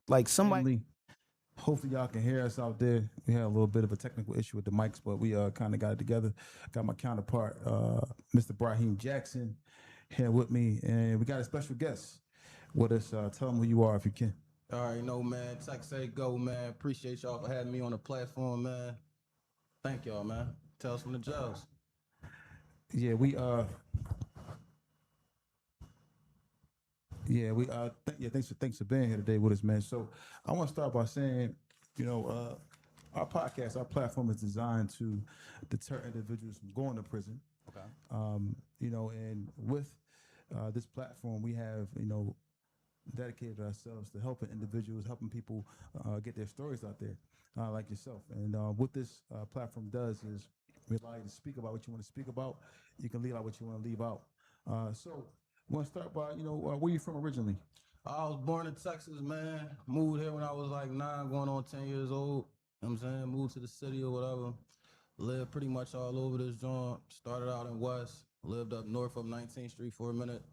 Like somebody. Family. Hopefully y'all can hear us out there. We had a little bit of a technical issue with the mics, but we kind of got it together. Got my counterpart, Mr. Brahim Jackson, here with me, and we got a special guest with us. Tell them who you are if you can. All right, know, man. Tex Saygo, man. Appreciate y'all for having me on the platform, man. Thank y'all, man. Tell us from the jails. Yeah, thanks for being here today with us, man. So I want to start by saying, you know, our platform is designed to deter individuals from going to prison. Okay. And with this platform, we have, dedicated ourselves to helping individuals, helping people get their stories out there, like yourself. And what this platform does is we allow you to speak about what you want to speak about. You can leave out what you want to leave out. So, I want to start by, where you from originally? I was born in Texas, man. Moved here when I was like 9, going on 10 years old. You know what I'm saying? Moved to the city or whatever. Lived pretty much all over this joint. Started out in West. Lived up north of 19th Street for a minute.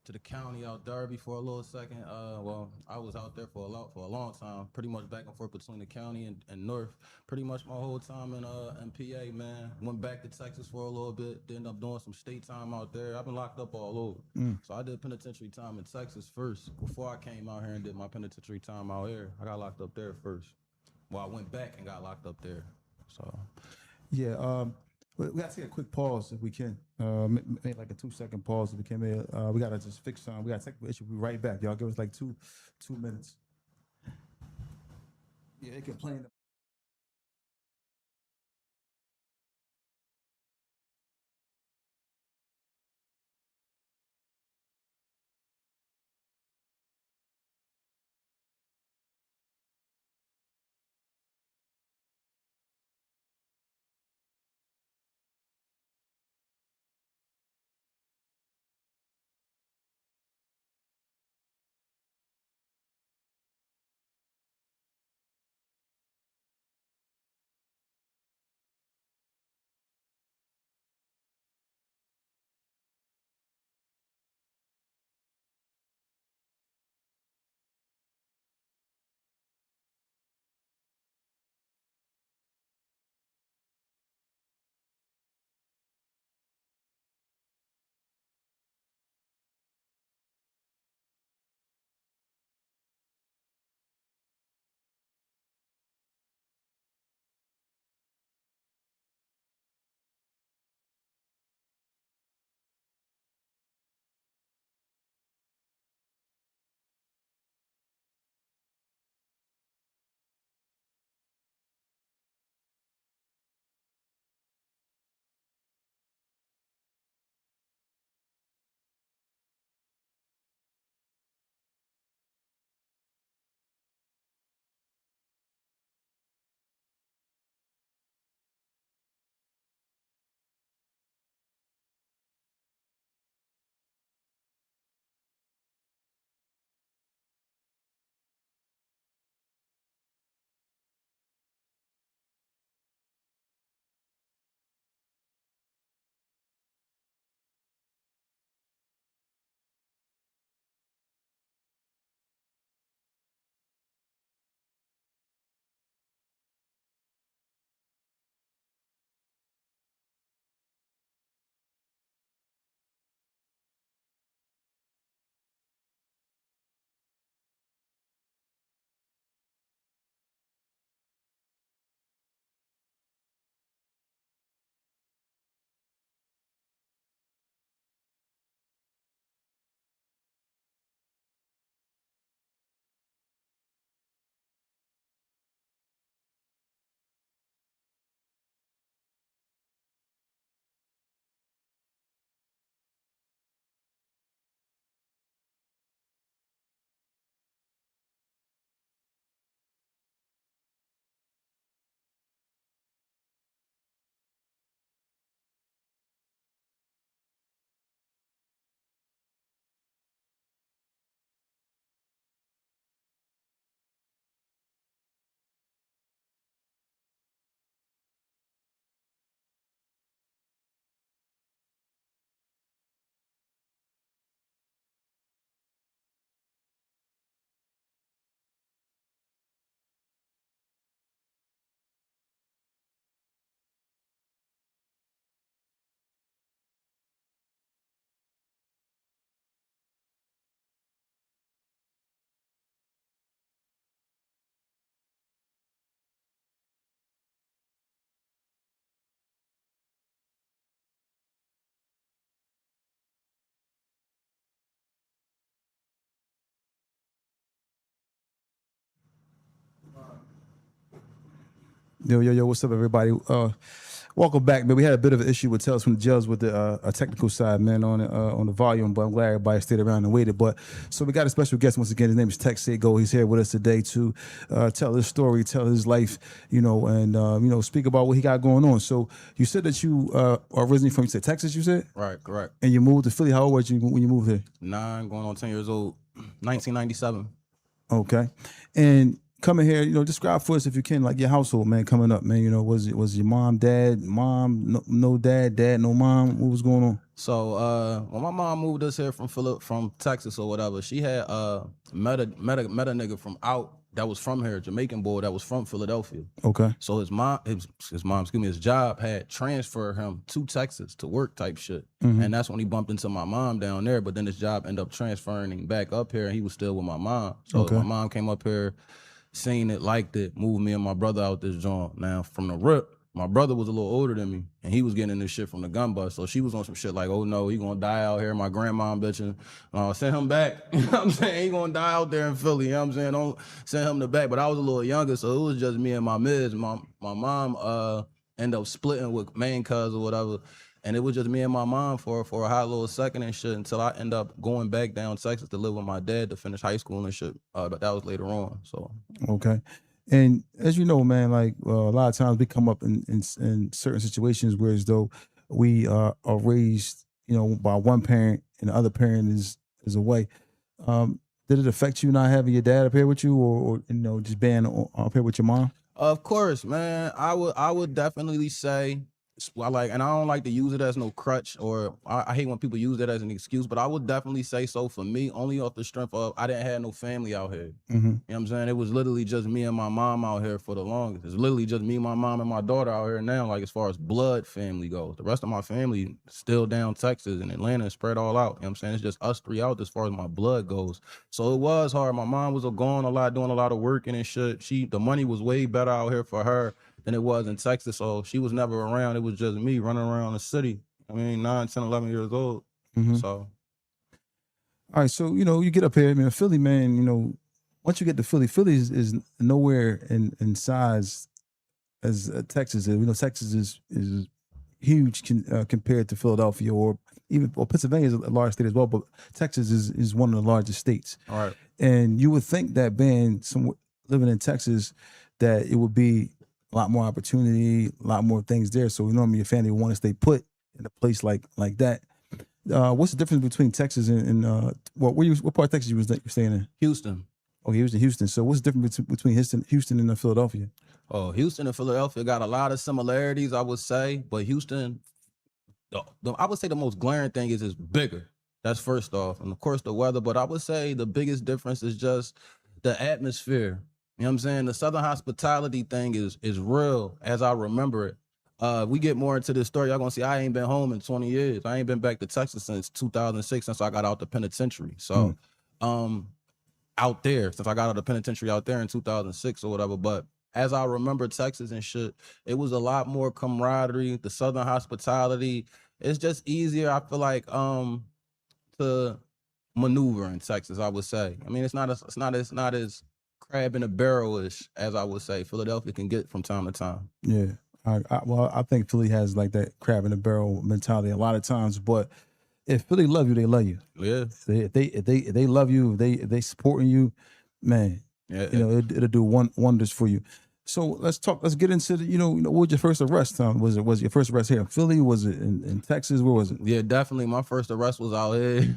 To the county out Derby for a little second. Well, I was out there for a long time, pretty much back and forth between the county and North. Pretty much my whole time in PA, man. Went back to Texas for a little bit. Ended up doing some state time out there. I've been locked up all over. Mm. So I did penitentiary time in Texas first before I came out here and did my penitentiary time out here. I got locked up there first. Well, I went back and got locked up there. So Yeah. We got to take a quick pause if we can. Make like a 2-second pause if we can. We got to just fix something. We got a technical issue. We'll be right back. Y'all give us like 2 minutes. Yeah, they complain. Yo, what's up, everybody? Welcome back, man. We had a bit of an issue with Tales from the Jails with the technical side, man, on the volume, but I'm glad everybody stayed around and waited. But so we got a special guest once again. His name is Tex Saygo. He's here with us today to tell his story, tell his life, and speak about what he got going on. So you said that you are originally from, you said Texas, you said? Right, correct. And you moved to Philly. How old were you when you moved here? 9, going on 10 years old, 1997. Okay. And coming here, describe for us if you can, like your household, man, coming up, man. Was your mom, dad, no dad, dad, no mom? What was going on? So when my mom moved us here from Texas or whatever, she had met a nigga from out that was from here, a Jamaican boy that was from Philadelphia. Okay. So his job had transferred him to Texas to work type shit. Mm-hmm. And that's when he bumped into my mom down there. But then his job ended up transferring him back up here, and he was still with my mom. So Okay. my mom came up here, seen it, liked it, moved me and my brother out this joint. Now, from the rip, my brother was a little older than me, and he was getting in this shit from the gun bust. So she was on some shit like, oh no, he gonna die out here. My grandma bitching. Send him back. You know what I'm saying? He gonna die out there in Philly. You know what I'm saying? Don't send him the back. But I was a little younger, so it was just me and my mids. My mom ended up splitting with main cuz or whatever. And it was just me and my mom for a hot little second and shit until I end up going back down to Texas to live with my dad to finish high school and shit. But that was later on. So okay. And as you know, man, like a lot of times we come up in certain situations where as though we are raised, by one parent and the other parent is away. Did it affect you not having your dad up here with you, or just being up here with your mom? Of course, man. I would definitely say, and I don't like to use it as no crutch, or I hate when people use that as an excuse, but I would definitely say so for me, only off the strength of I didn't have no family out here. Mm-hmm. You know what I'm saying? It was literally just me and my mom out here for the longest. It's literally just me, my mom, and my daughter out here now, like as far as blood family goes. The rest of my family still down Texas and Atlanta, spread all out. You know what I'm saying? It's just us three out as far as my blood goes. So it was hard. My mom was gone a lot, doing a lot of working and shit. The money was way better out here for her than it was in Texas, so she was never around. It was just me running around the city. I mean, 9, 10, 11 years old. Mm-hmm. So. All right, so, you get up here, man, Philly, man, once you get to Philly, Philly is nowhere in size as Texas is. Texas is huge compared to Philadelphia or Pennsylvania is a large state as well, but Texas is one of the largest states. All right. And you would think that being living in Texas, that it would be a lot more opportunity, a lot more things there. So normally your family would want to stay put in a place like that. What's the difference between Texas and what part of Texas you staying in? Houston. Okay, he was in Houston. So what's the difference between Houston and Philadelphia? Oh, Houston and Philadelphia got a lot of similarities, I would say, but Houston, I would say the most glaring thing is it's bigger. That's first off, and of course the weather. But I would say the biggest difference is just the atmosphere. You know what I'm saying? The Southern hospitality thing is real as I remember it. We get more into this story. Y'all gonna see I ain't been home in 20 years. I ain't been back to Texas since 2006, since I got out the penitentiary. So out there, since I got out of the penitentiary out there in 2006 or whatever. But as I remember Texas and shit, it was a lot more camaraderie, the Southern hospitality. It's just easier, I feel like, to maneuver in Texas, I would say. I mean, it's not as crab in a barrel-ish, as I would say Philadelphia can get from time to time. Yeah. I think Philly has like that crab in a barrel mentality a lot of times, but if Philly love you, they love you. Yeah. If they love you, if they supporting you, man. Yeah. It'll do wonders for you. So let's get into the, what was your first arrest? Was your first arrest here in Philly? Was it in Texas? Where was it? Yeah, definitely. My first arrest was out here.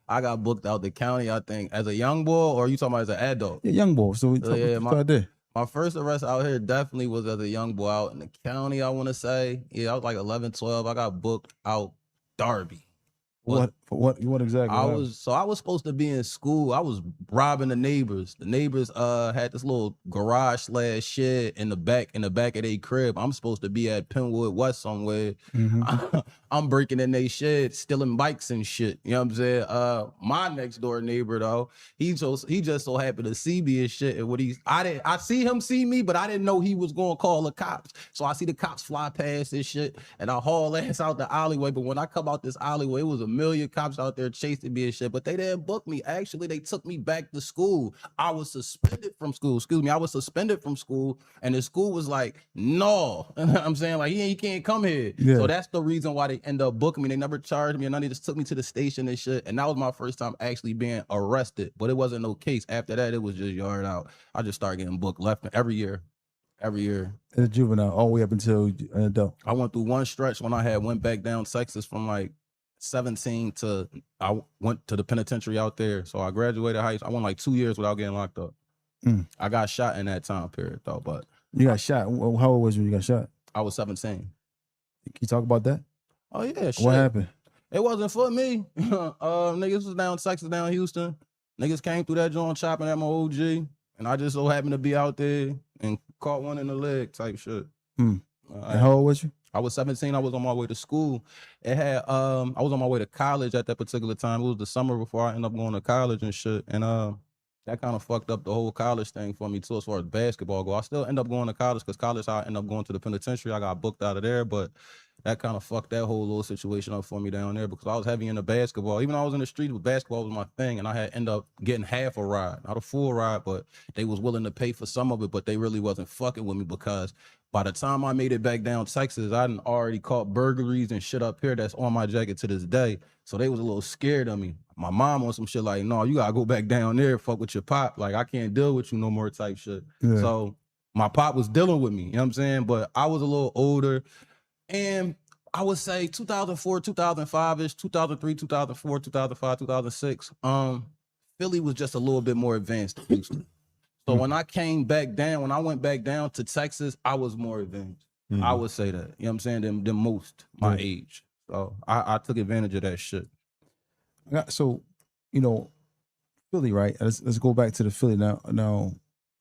I got booked out the county, I think, as a young boy, or you talking about as an adult? Yeah, young boy. So start there. My first arrest out here definitely was as a young boy out in the county, I want to say. Yeah, I was like 11, 12. I got booked out Darby. What exactly? I was supposed to be in school. I was robbing the neighbors. The neighbors had this little garage / shed in the back of their crib. I'm supposed to be at Penwood West somewhere. Mm-hmm. I'm breaking in their shed, stealing bikes and shit. You know what I'm saying? My next door neighbor though, he just so happened to see me and shit. And I see him see me, but I didn't know he was gonna call the cops. So I see the cops fly past this shit, and I haul ass out the alleyway. But when I come out this alleyway, it was a million cops out there chasing me and shit, but they didn't book me. Actually, they took me back to school. I was suspended from school. Excuse me. I was suspended from school, and the school was like, no. I'm saying, like, he can't come here. Yeah. So that's the reason why they end up booking me. They never charged me or nothing. They just took me to the station and shit. And that was my first time actually being arrested. But it wasn't no case. After that, it was just yard out. I just started getting booked left every year. Every year. As a juvenile, all the way up until an adult. I went through one stretch when I went back down Texas from like 17 to I went to the penitentiary out there. So I graduated high school. I went like 2 years without getting locked up. I got shot in that time period though, but you got shot. How old was you when you got shot? I was 17. Can you talk about that? Oh yeah, shit. What happened? It wasn't for me. Niggas was down Texas, down Houston. Niggas came through that joint chopping at my OG, and I just so happened to be out there and caught one in the leg type shit. And how old was you? I was 17. I was on my way to school. It had I was on my way to college at that particular time. It was the summer before I ended up going to college and shit. And that kind of fucked up the whole college thing for me too, as far as basketball go. I still end up going to college because college I ended up going to the penitentiary. I got booked out of there, but that kind of fucked that whole little situation up for me down there because I was heavy into basketball. Even though I was in the street, basketball was my thing, and I had end up getting half a ride, not a full ride, but they was willing to pay for some of it, but they really wasn't fucking with me because by the time I made it back down Texas, I done already caught burglaries and shit up here that's on my jacket to this day. So they was a little scared of me. My mom on some shit like, no, you gotta go back down there, fuck with your pop. Like, I can't deal with you no more type shit. Yeah. So my pop was dealing with me, you know what I'm saying? But I was a little older. And I would say 2004, 2005-ish, 2003, 2004, 2005, 2006, Philly was just a little bit more advanced than Houston. So when I went back down to Texas, I was more advanced. I would say that, you know what I'm saying, than most my age. So I took advantage of that shit. So, you know, Philly, right? Let's go back to the Philly now. No,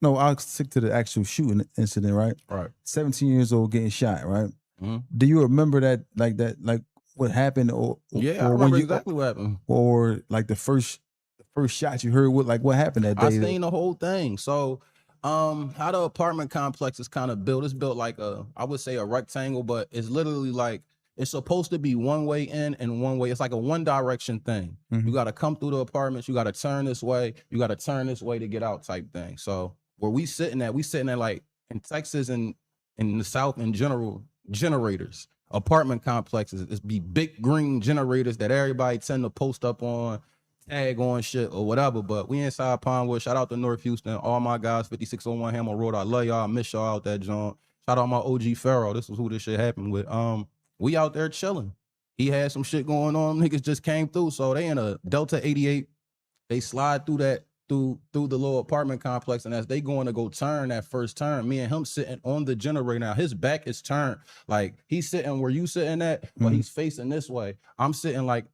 I'll stick to the actual shooting incident, right? Right. 17 years old getting shot, right? Do you remember that, like what happened? Yeah, I remember exactly what happened. Or like the first shot you heard, what happened that day? I seen the whole thing. So how the apartment complex is kind of built, it's built like I would say a rectangle, but it's literally like, it's supposed to be one way in and one way. It's like a one direction thing. You got to come through the apartments. You got to turn this way. You got to turn this way to get out type thing. So where we sitting at like in Texas and in the South in general, generators, apartment complexes. It's be big green generators that everybody tend to post up on, tag on shit or whatever. But we inside Pinewood. Shout out to North Houston. All my guys, 5601 Hamel Road. I love y'all. I miss y'all out that joint. Shout out my OG Pharaoh. This was who this shit happened with. We out there chilling. He had some shit going on. Niggas just came through. So they in a Delta 88. They slide through the little apartment complex. And as they going to go turn that first turn, me and him sitting on the generator. Now his back is turned. Like he's sitting where you sitting at, but he's facing this way. I'm sitting like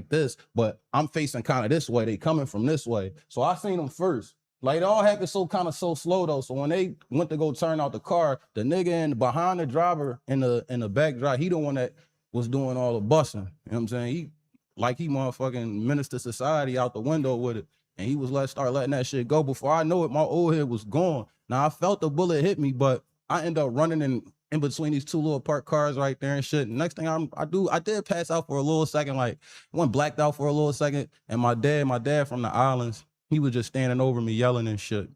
this, but I'm facing kind of this way. They coming from this way. So I seen them first. Like it all happened so slow though. So when they went to go turn out the car, the nigga behind the driver in the back drive, he the one that was doing all the busting. You know what I'm saying? He motherfucking minister society out the window with it. And he was start letting that shit go. Before I know it, my old head was gone. Now I felt the bullet hit me, but I ended up running in between these two little parked cars right there and shit. And next thing I did pass out for a little second, like went blacked out for a little second. And my dad from the islands, he was just standing over me yelling and shit.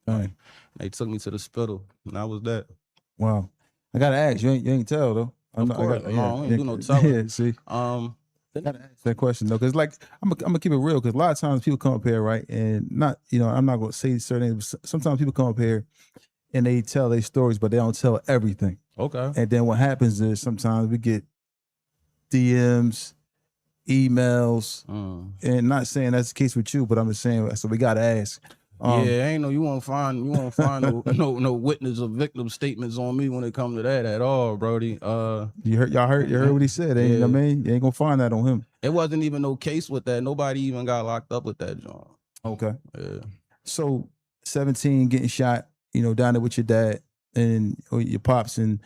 They took me to the hospital, and that was that. Wow. I gotta ask, you ain't tell though. I ain't do no telling. Yeah, see. I gotta ask that question though, because like I'm gonna keep it real, because a lot of times people come up here, right, and not, I'm not gonna say certain names, but sometimes people come up here and they tell their stories, but they don't tell everything. Okay. And then what happens is sometimes we get DMs, emails, and not saying that's the case with you, but I'm just saying, so we gotta ask. You won't find no witness or victim statements on me when it comes to that at all, Brody. You heard what he said. You know what I mean? You ain't gonna find that on him. It wasn't even no case with that. Nobody even got locked up with that, John. Okay. Yeah. So 17, getting shot, down there with your dad and or your pops, and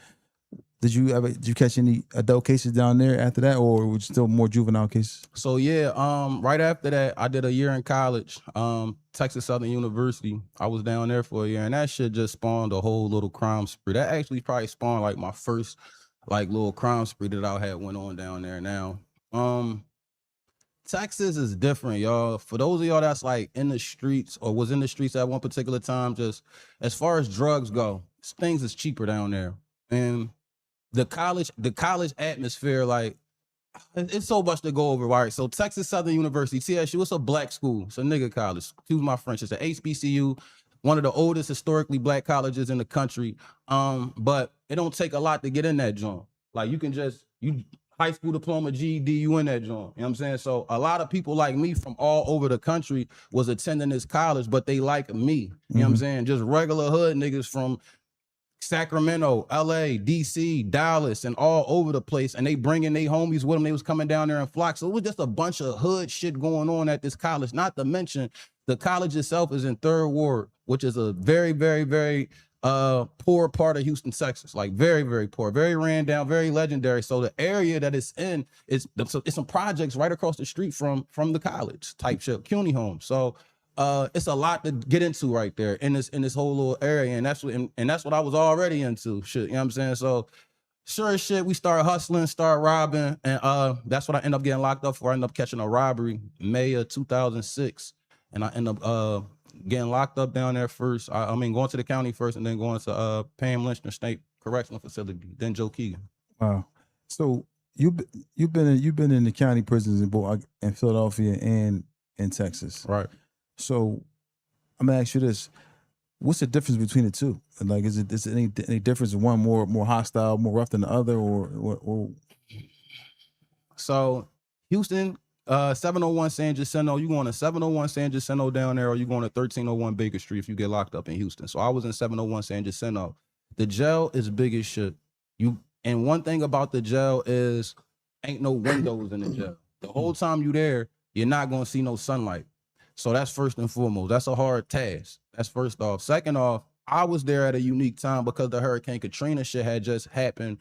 did you catch any adult cases down there after that, or was it still more juvenile cases? So right after that, I did a year in college, Texas Southern University. I was down there for a year, and that shit just spawned a whole little crime spree. That actually probably spawned like my first like little crime spree that I had went on down there. Now Texas is different, y'all. For those of y'all that's like in the streets or was in the streets at one particular time, just as far as drugs go, things is cheaper down there. And the college atmosphere, like it's so much to go over, right? So Texas Southern University, TSU, it's a black school. It's a nigga college. Excuse my French. It's an HBCU, one of the oldest historically black colleges in the country. But it don't take a lot to get in that joint. Like you can just you high school diploma, GED, you in that joint. You know what I'm saying? So a lot of people like me from all over the country was attending this college, but they like me. You know what I'm saying? Just regular hood niggas from Sacramento, LA, DC, Dallas, and all over the place. And they bringing their homies with them. They was coming down there in flocks. So it was just a bunch of hood shit going on at this college. Not to mention the college itself is in Third Ward, which is a very, very, very poor part of Houston, Texas. Like very, very poor, very ran down, very legendary. So the area that it's in is it's some projects right across the street from the college type shit, CUNY home. So it's a lot to get into right there in this whole little area, and that's what I was already into. Shit, you know what I'm saying? So sure as shit, we start hustling, start robbing, and that's what I end up getting locked up for. I end up catching a robbery May of 2006, and I end up getting locked up down there first. I mean, going to the county first, and then going to Pam Lynchner State Correctional Facility, then Joe Keegan. Wow. So you've been in the county prisons in Philadelphia and in Texas, Right. So I'm gonna ask you this: what's the difference between the two? Like, is it any difference? In one more hostile, more rough than the other, or? So Houston, 701 San Jacinto, you going to 701 San Jacinto down there, or you going to 1301 Baker Street if you get locked up in Houston. So I was in 701 San Jacinto. The jail is big as shit. And one thing about the jail is ain't no windows in the jail. The whole time you there, you're not gonna see no sunlight. So that's first and foremost. That's a hard task. That's first off. Second off, I was there at a unique time because the Hurricane Katrina shit had just happened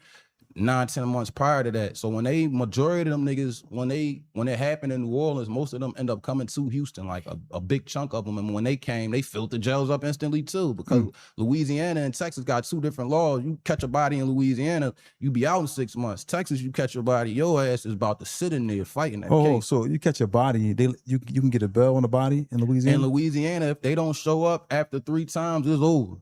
9-10 months prior to that. So majority of them niggas, when it happened in New Orleans, most of them end up coming to Houston, like a big chunk of them. And when they came, they filled the jails up instantly too, because Louisiana and Texas got two different laws. You catch a body in Louisiana, you be out in 6 months. Texas, you catch your body, your ass is about to sit in there fighting that case. So you catch a body, you can get a bail on the body in Louisiana? In Louisiana, if they don't show up after 3 times, it's over.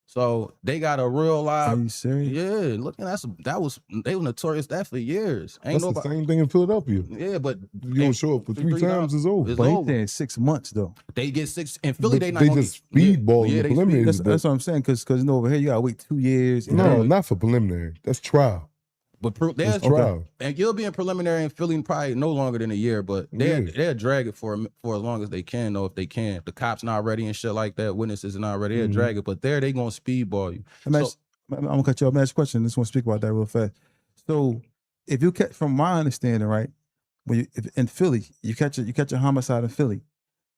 So they got a real live. Are you serious? Yeah, look, they were notorious that for years. That's the same thing in Philadelphia. Yeah, but you don't show up for 3 times, it's over. But he's saying 6 months though. They get 6 in Philly. They just speedball the preliminary. That's what I'm saying. Because over here you gotta wait 2 years. No, not for preliminary. That's trial. But there's trial, and you'll be in preliminary in Philly probably no longer than a year. But they'll drag it for as long as they can, though. If they can, the cops not ready and shit like that, witnesses are not ready, they'll drag it. But they gonna speedball you. I'm gonna cut you off. Next question. I just want to speak about that real fast. So, if you catch, from my understanding, right, if in Philly you catch a homicide in Philly,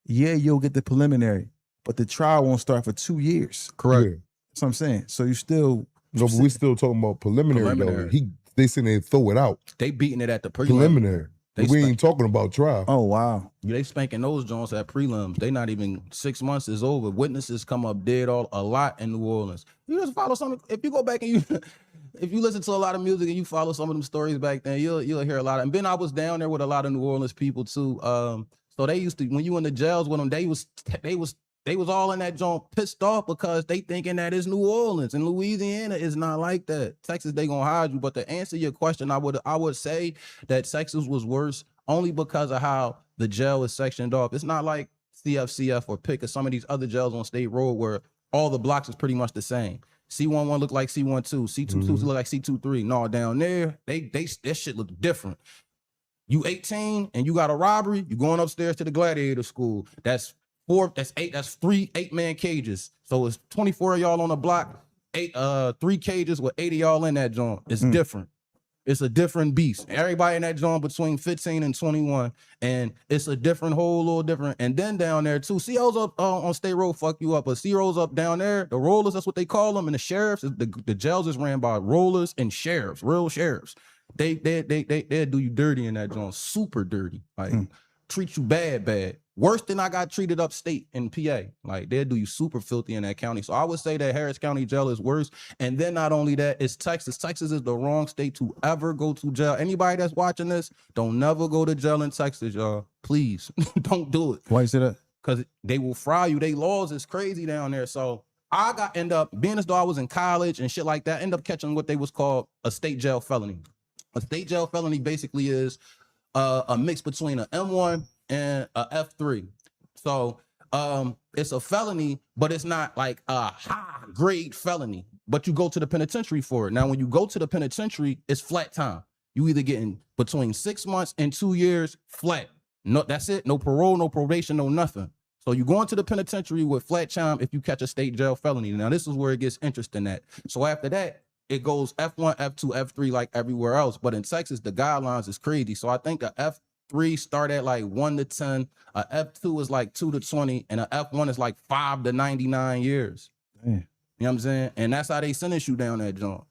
you'll get the preliminary, but the trial won't start for 2 years. Correct. Yeah. That's what I'm saying. So you still but we still talking about preliminary. Though. They saying they throw it out. They beating it at the preliminary. We ain't talking about trial. Oh wow. They spanking those joints at prelims. They not even 6 months is over. Witnesses come up dead a lot in New Orleans. You just follow something. If you go back and if you listen to a lot of music and you follow some of them stories back then, you'll hear a lot. And then I was down there with a lot of New Orleans people too. So they used to, when you in the jails with them, they was all in that joint pissed off because they thinking that it's New Orleans, and Louisiana is not like that. Texas, they gonna hide you. But to answer your question, I would say that Texas was worse only because of how the jail is sectioned off. It's not like CFCF or PIC or some of these other jails on State Road where all the blocks is pretty much the same. C11 look like C12, C22 look like C23. No, down there, that shit look different. You 18 and you got a robbery, you going upstairs to the gladiator school. That's 3 8-man cages. So it's 24 of y'all on the block, 3 cages with 8 of y'all in that joint. It's different. It's a different beast. Everybody in that joint between 15 and 21, and it's a whole little different. And then down there too, COs up on State Road fuck you up, but COs up down there, the rollers, that's what they call them, and the sheriffs, the jails is ran by rollers and sheriffs, real sheriffs. They do you dirty in that joint, super dirty, like treat you bad. Worse than I got treated upstate in PA. Like, they'll do you super filthy in that county. So I would say that Harris County jail is worse. And then not only that, it's Texas. Texas is the wrong state to ever go to jail. Anybody that's watching this, don't never go to jail in Texas, y'all. Please, don't do it. Why you say that? Because they will fry you. They laws is crazy down there. So I end up, being as though I was in college and shit like that, end up catching what they was called a state jail felony. A state jail felony basically is a mix between an M1 and a F3. So it's a felony, but it's not like a high grade felony, but you go to the penitentiary for it. Now, when you go to the penitentiary, it's flat time. You either getting between 6 months and 2 years flat. No, that's it. No parole, no probation, no nothing. So you go into the penitentiary with flat time if you catch a state jail felony. Now, this is where it gets interesting at. So after that, it goes F1, F2, F3 like everywhere else. But in Texas, the guidelines is crazy. So I think a F3 start at like 1 to 10, a F2 is like 2 to 20, and a F1 is like 5 to 99 years. Damn. You know what I'm saying? And that's how they sentence you down that joint.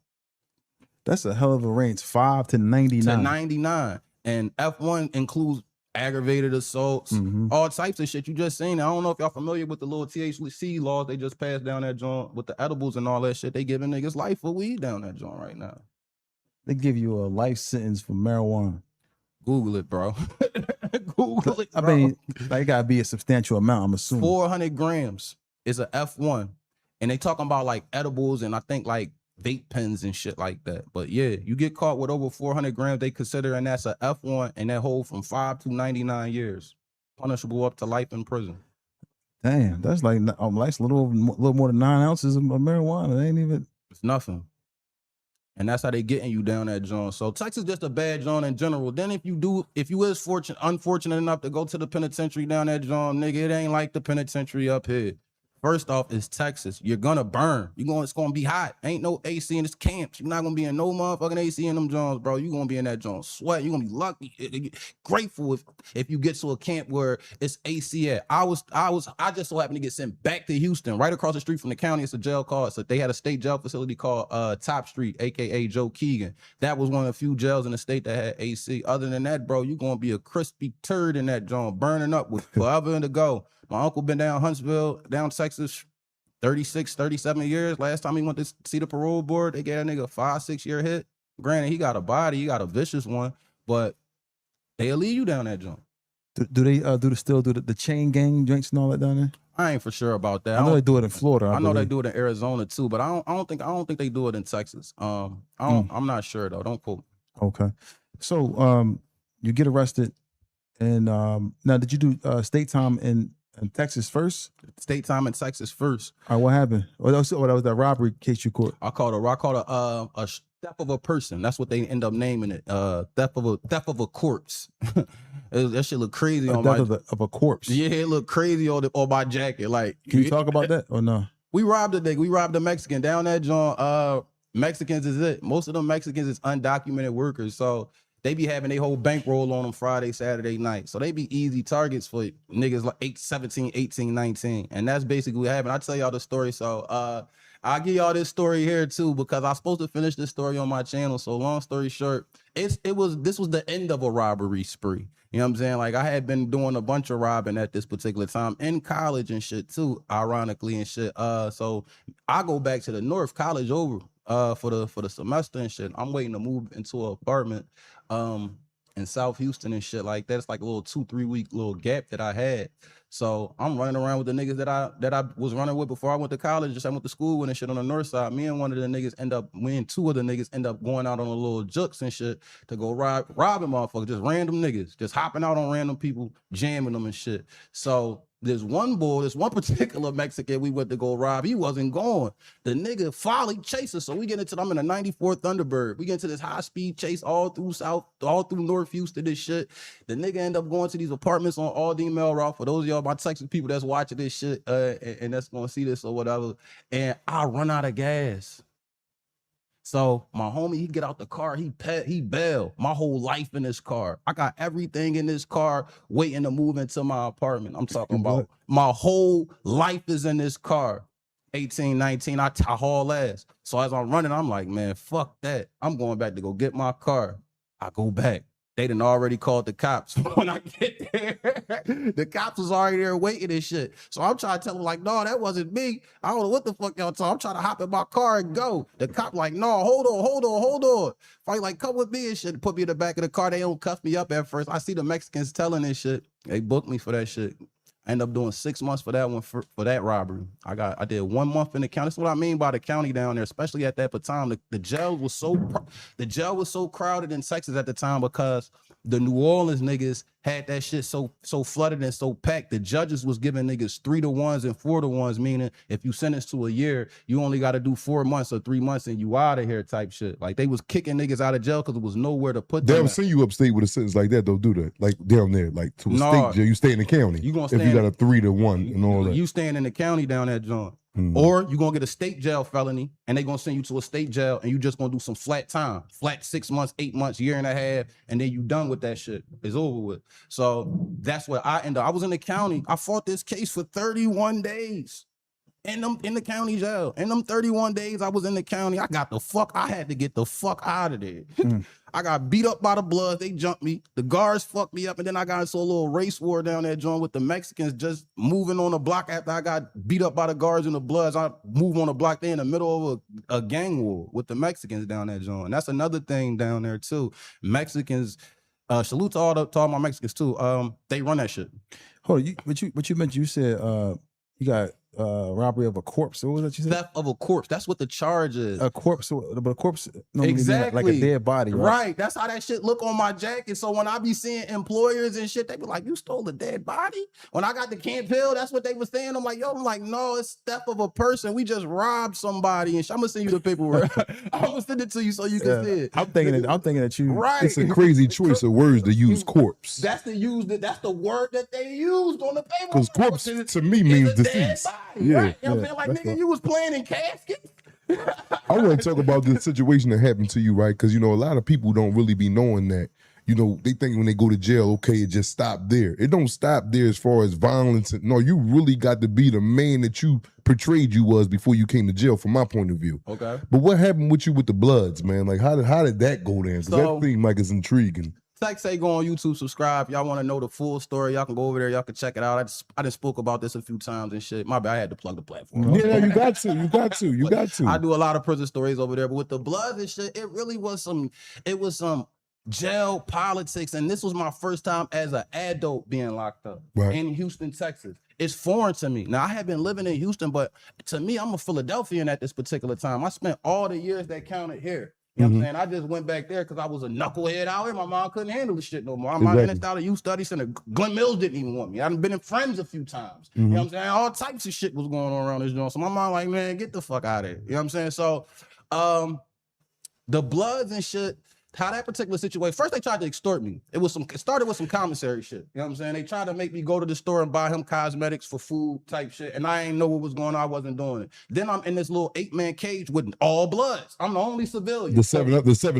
That's a hell of a range, 5 to 99. To 99. And F1 includes aggravated assaults, all types of shit you just seen. I don't know if y'all familiar with the little THC laws they just passed down that joint with the edibles and all that shit. They giving niggas life for weed down that joint right now. They give you a life sentence for marijuana. Google it, bro. Google it, bro. I mean, like, gotta be a substantial amount, I'm assuming. 400 grams is a F1. And they talking about like edibles and I think like vape pens and shit like that. But yeah, you get caught with over 400 grams, they consider, and that's a F1, and that hold from 5 to 99 years. Punishable up to life in prison. Damn, that's like that's a little more than 9 ounces of marijuana. It ain't even. It's nothing. And that's how they getting you down that joint. So Texas just a bad joint in general. Then if you is unfortunate enough to go to the penitentiary down that joint, nigga, it ain't like the penitentiary up here. First off, it's Texas. You're gonna burn. It's gonna be hot. Ain't no AC in this camps. You're not gonna be in no motherfucking AC in them joints, bro. You're gonna be in that joint sweat. You're gonna be lucky, grateful if you get to a camp where it's AC at. I just so happened to get sent back to Houston, right across the street from the county. It's a jail called. So they had a state jail facility called Top Street, aka Joe Keegan. That was one of the few jails in the state that had AC. Other than that, bro, you're gonna be a crispy turd in that joint, burning up with forever to go. My uncle been down Huntsville, down Texas, 36, 37 years. Last time he went to see the parole board, they gave that nigga a 5-6 year hit. Granted, he got a body, he got a vicious one, but they'll leave you down that joint. Do they still do the chain gang drinks and all that down there? I ain't for sure about that. I know they do it in Florida. I know they do it in Arizona too, but I don't think they do it in Texas. I'm not sure though. Don't quote. Okay. So you get arrested, and now did you do state time in Texas first? State time in Texas first. All right, what happened? That was that robbery case you caught. I called a theft of a person. That's what they end up naming it. Theft of a corpse. That shit look crazy on my of a corpse. Yeah, it look crazy on my jacket. Like, can you talk about that or no? We robbed a nigga. We robbed a Mexican down that joint. Mexicans is it. Most of them Mexicans is undocumented workers. So they be having their whole bankroll on them Friday, Saturday night. So they be easy targets for niggas like 17, 18, 19. And that's basically what happened. I'll tell y'all the story. So I'll give y'all this story here too, because I was supposed to finish this story on my channel. So long story short, this was the end of a robbery spree. You know what I'm saying? Like, I had been doing a bunch of robbing at this particular time in college and shit too, ironically and shit. So I go back to the North, college over for the semester and shit. I'm waiting to move into an apartment in South Houston and shit like that. It's like a little 2-3 week little gap that I had. So I'm running around with the niggas that I was running with before I went to college. Just I went to school with and shit on the north side. Me and two of the niggas end up going out on a little jukes and shit to go robbing motherfuckers, just random niggas, just hopping out on random people, jamming them and shit. So this one particular Mexican we went to go rob, he wasn't going. The nigga folly chases. So we get into, I'm in a 94 Thunderbird. We get into this high speed chase all through North Houston, this shit. The nigga end up going to these apartments on Aldine Melrock. For those of y'all, my Texas people that's watching this shit and that's gonna see this or whatever. And I run out of gas. So my homie, he get out the car, he bail. My whole life in this car. I got everything in this car waiting to move into my apartment. I'm talking about my whole life is in this car. 18, 19, I haul ass. So as I'm running, I'm like, man, fuck that. I'm going back to go get my car. I go back. They done already called the cops. When I get there, the cops was already there waiting and shit. So I'm trying to tell them like, no, that wasn't me. I don't know what the fuck y'all talking. I'm trying to hop in my car and go. The cop like, no, hold on. Fight like, come with me and shit. Put me in the back of the car. They don't cuff me up at first. I see the Mexicans telling this shit. They booked me for that shit. I ended up doing 6 months for that one for that robbery. I did 1 month in the county. That's what I mean by the county down there, especially at that time. The jail was so crowded in Texas at the time because the New Orleans niggas had that shit so flooded and so packed. The judges was giving niggas 3-to-1s and 4-to-1s, meaning if you sentenced to a year, you only got to do 4 months or 3 months and you out of here type shit. Like they was kicking niggas out of jail because there was nowhere to put them. They don't send you upstate with a sentence like that though, do they? Like down there, like to a state jail, you stay in the county. You gonna if you got a 3-to-1 and all that. You staying in the county down that joint. Or you're gonna get a state jail felony and they're gonna send you to a state jail and you just gonna do some flat time, flat 6 months, 8 months, year and a half, and then you done with that shit. It's over with. So that's what I ended up. I was in the county. I fought this case for 31 days. In the county jail. In them 31 days I was in the county, I had to get the fuck out of there. I got beat up by the Bloods. They jumped me. The guards fucked me up. And then I got into a little race war down there, joint, with the Mexicans just moving on the block after I got beat up by the guards and the Bloods. I moved on the block there in the middle of a gang war with the Mexicans down there, joint. And that's another thing down there too. Mexicans, salute to all my Mexicans too. They run that shit. Hold on, what you mentioned, you said you got robbery of a corpse. What was that you said? Theft of a corpse. That's what the charge is. A corpse, but a corpse exactly like a dead body, right? That's how that shit look on my jacket. So when I be seeing employers and shit, they be like, "You stole a dead body." When I got the Camp Hill, that's what they was saying. I'm like, no, it's theft of a person. We just robbed somebody, and I'm gonna send you the paperwork. I'm gonna send it to you so you can see it. I'm thinking that you right. It's a crazy choice of words to use corpse. That's the word that they used on the paper. Because corpse to me means deceased. Yeah, right? You know what I'm saying? Like, nigga, you was playing in caskets. I want to talk about this situation that happened to you, right? Because, a lot of people don't really be knowing that. They think when they go to jail, okay, it just stopped there. It don't stop there as far as violence. No, you really got to be the man that you portrayed you was before you came to jail, from my point of view. Okay. But what happened with you with the Bloods, man? Like, how did that go down? Because that seemed like it's intriguing. Tex Saygo on YouTube, subscribe. Y'all want to know the full story, y'all can go over there, y'all can check it out. I just spoke about this a few times and shit. My bad, I had to plug the platform. Yeah, you got to. I do a lot of prison stories over there, but with the Bloods and shit, it really was some jail politics, and this was my first time as an adult being locked up in Houston, Texas. It's foreign to me. Now, I have been living in Houston, but to me, I'm a Philadelphian at this particular time. I spent all the years that counted here. You know what I'm saying? I just went back there because I was a knucklehead out here. My mom couldn't handle the shit no more. I'm in and out of youth study center. Glen Mills didn't even want me. I've been in Friends a few times. You know what I'm saying? All types of shit was going on around this joint. So my mom like, man, get the fuck out of here. You know what I'm saying? So the Bloods and shit, how that particular situation, first they tried to extort me. It started with some commissary shit. You know what I'm saying? They tried to make me go to the store and buy him cosmetics for food type shit. And I ain't know what was going on. I wasn't doing it. Then I'm in this little 8-man cage with all Bloods. I'm the only civilian. The seven